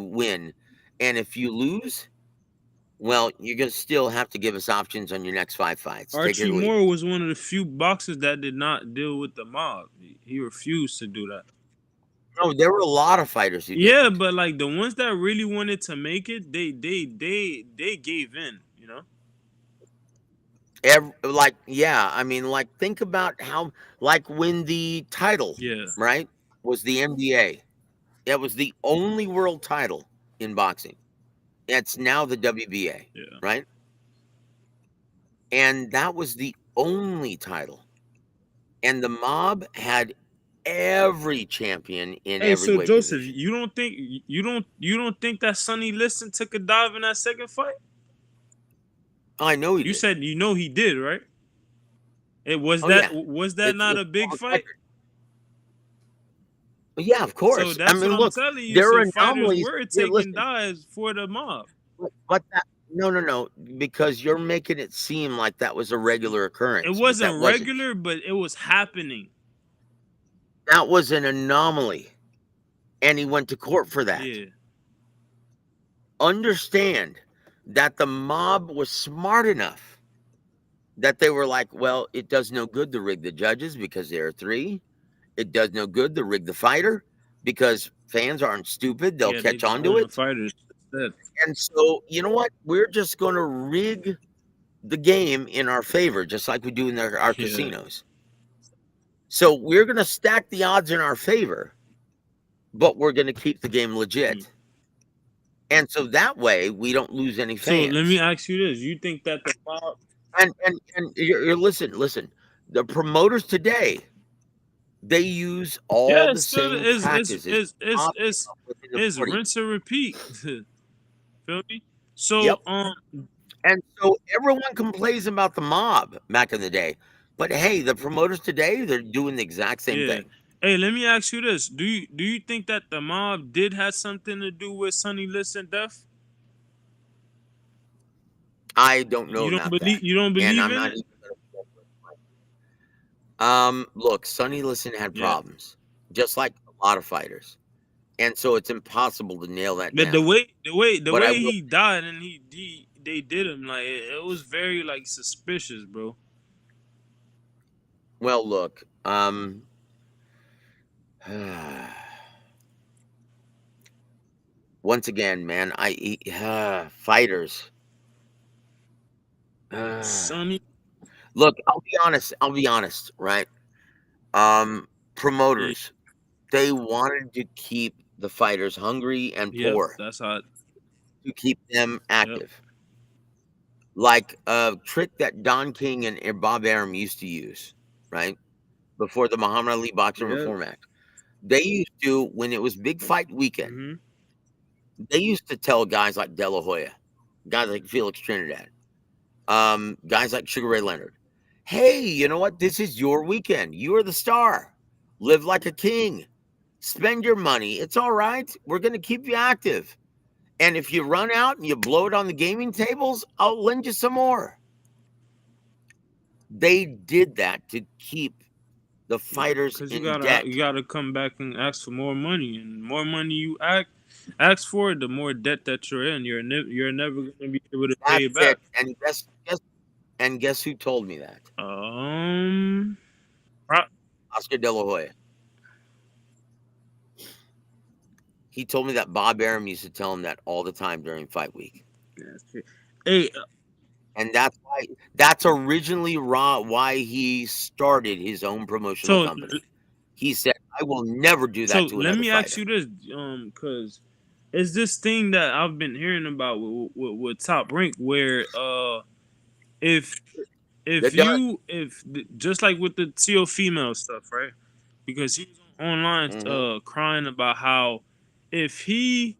win. And if you lose, well, you're going to still have to give us options on your next 5 fights. Take it Archie or leave Moore it. was one of the few boxers that did not deal with the mob. He refused to do that. No, there were a lot of fighters who Yeah, didn't. but like the ones that really wanted to make it, they gave in. You know. I mean, like, think about how, like, when the title, Yeah. right, was the NBA. That was the only world title in boxing. It's now the WBA, Yeah. right? And that was the only title. And the mob had every champion in Hey, every so weight Joseph, division. you don't think that Sonny Liston took a dive in that second fight? I know he You did. said he did, right? It was Oh yeah, that not it's a big on fight? record. Yeah, of So course. I that's what mean, I'm look, telling you. there So are fighters anomalies. were Here, taking listen, dives for the mob. but that no, because you're making it seem like that was a regular It occurrence, but that wasn't wasn't. regular, but it was happening. That was an anomaly, and he went to court for that. Yeah. Understand that the mob was smart enough that they were like, well, it does no good to rig the judges because there are three. It does no good to rig the fighter because fans aren't stupid. They'll Yeah, they catch just on to own the it. fighters instead. And so, you know what? We're just going to rig the game in our favor, just like we do in our Yeah. casinos. So we're going to stack the odds in our favor, but we're going to keep the game legit. And so that way we don't lose any So let me fans. ask you this: you think that the mob? And you're listen. The promoters today, they use all Yeah, the it's still same is practices is mob came is up with in the is 40s. rinse and repeat. Feel me? Yep. So And so everyone complains about the mob back in the day. But hey, the promoters today, they're doing the exact same yeah. thing. Hey, let me ask you this: do you think that the mob did have something to do with Sonny Liston death? I don't know about that. You don't And believe I'm in not it? even look, Sonny Liston had Yeah. problems, just like a lot of fighters. And so it's impossible to nail that But the down. way the way the But I way will he died and they did him like it was very like suspicious, bro. well look, once again, man, fighters. Sonny. Look, I'll be honest, right? Yeah, Promoters, they wanted to keep the fighters hungry and yep, poor that's how. to keep them Yep. active. Like a trick that Don King and Bob Arum used to use, right? Before the Muhammad Ali Boxing Yep. Reform Act. They used to, when it was big fight weekend, Mm-hmm. they used to tell guys like De La Hoya, guys like Felix Trinidad, guys like Sugar Ray Leonard, hey, you know what? This is your weekend. You are the star. Live like a king. Spend your money. It's all right. We're going to keep you active. And if you run out and you blow it on the gaming tables, I'll lend you some more. They did that to keep the fighters Cause in debt. you gotta come back and ask for more money, and more money you ask for, the more debt that you're in. You're never gonna be able to pay That's it back. it. And guess who told me that? Um, pro- Oscar De La Hoya. He told me that Bob Arum used to tell him that all the time during fight week. hey, And that's originally why he started his own promotional so company. He said, I will never do that to let another me ask fighter. you this, cause it's this thing that I've been hearing about with Top Rank, where if They're done. if just like with the TO female stuff, right? Because he was online Hmm. crying about how if he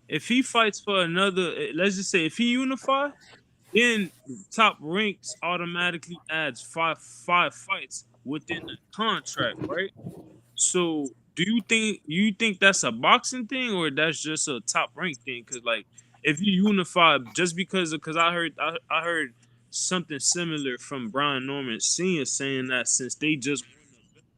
if he fights for another, let's just say if he unify, then Top Ranks automatically adds five fights within the contract, right? So do you think that's a boxing thing or that's just a top rank thing? Because like if you unify just because I heard something similar from Brian Norman Sr. saying that since they just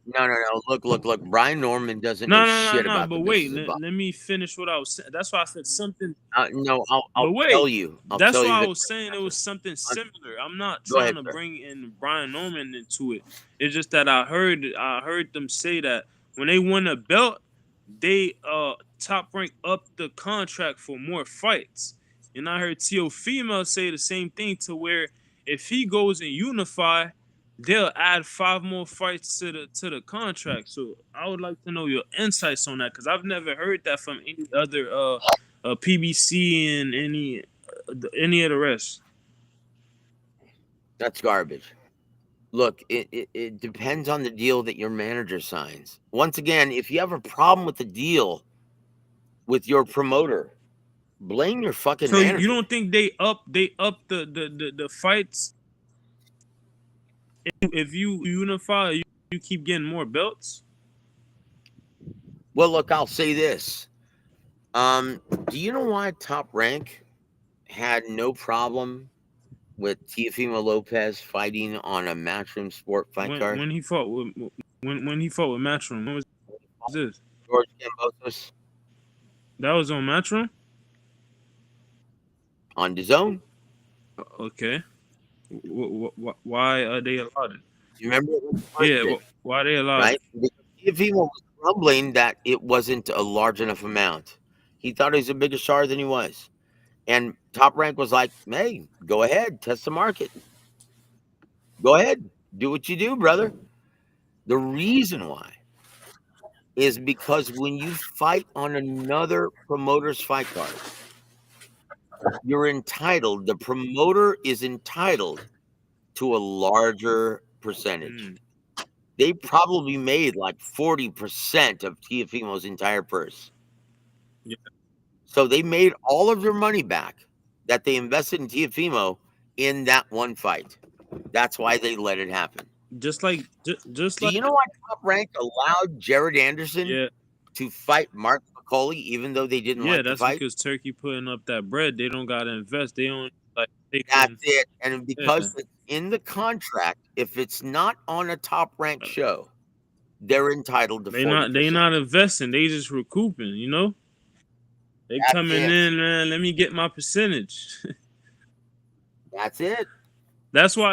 No. Look. Brian Norman doesn't know shit no. about But the wait, business of boxing. let me finish what I was saying. That's why I said something. No, But I'll tell wait, you. I'll that's tell why you I this was right saying it now, was something sir. similar. I'm not Go trying ahead, to sir. bring in Brian Norman into it. It's just that I heard them say that when they won a belt, they top rank up the contract for more fights. And I heard Tio Female say the same thing to where if he goes and unify, they'll add 5 more fights to the contract. So I would like to know your insights on that because I've never heard that from any other PBC and any of the rest. That's garbage. Look, it depends on the deal that your manager signs. Once again, if you have a problem with the deal with your promoter, blame your fucking So you manager. don't think they up the fights if you unify, you keep getting more belts? Well, look, I'll say this. Do you know why Top Rank had no problem with Teofimo Lopez fighting on a Matchroom Sport fight card? When he fought with when he fought with Matchroom, when was this? George Kambosos That was on Matchroom? on his own. Okay. Why are they allowed it? You remember it was Yeah, funded, why they allowed it? right? Because Teofimo was grumbling that it wasn't a large enough amount. He thought he was a bigger star than he was. And Top Rank was like, hey, go ahead, test the market. Go ahead, do what you do, brother. The reason why is because when you fight on another promoter's fight card, you're entitled, the promoter is entitled to a larger percentage. Mm. They probably made like 40% of Teofimo's entire purse. Yeah. So they made all of their money back that they invested in Teofimo in that one fight. That's why they let it happen. Just like Do you know why Top Rank allowed Jared Anderson yeah. to fight Mark McCauley even though they didn't Yeah, like the that's fight? because Turkey putting up that bread. They don't gotta invest. They don't like That's taking it. And yeah. because it's in the contract, if it's not on a Top Rank show, they're entitled to 40%. They not investing, they just recouping, you know? They That's coming it. in, man, let me get my percentage. That's it. That's why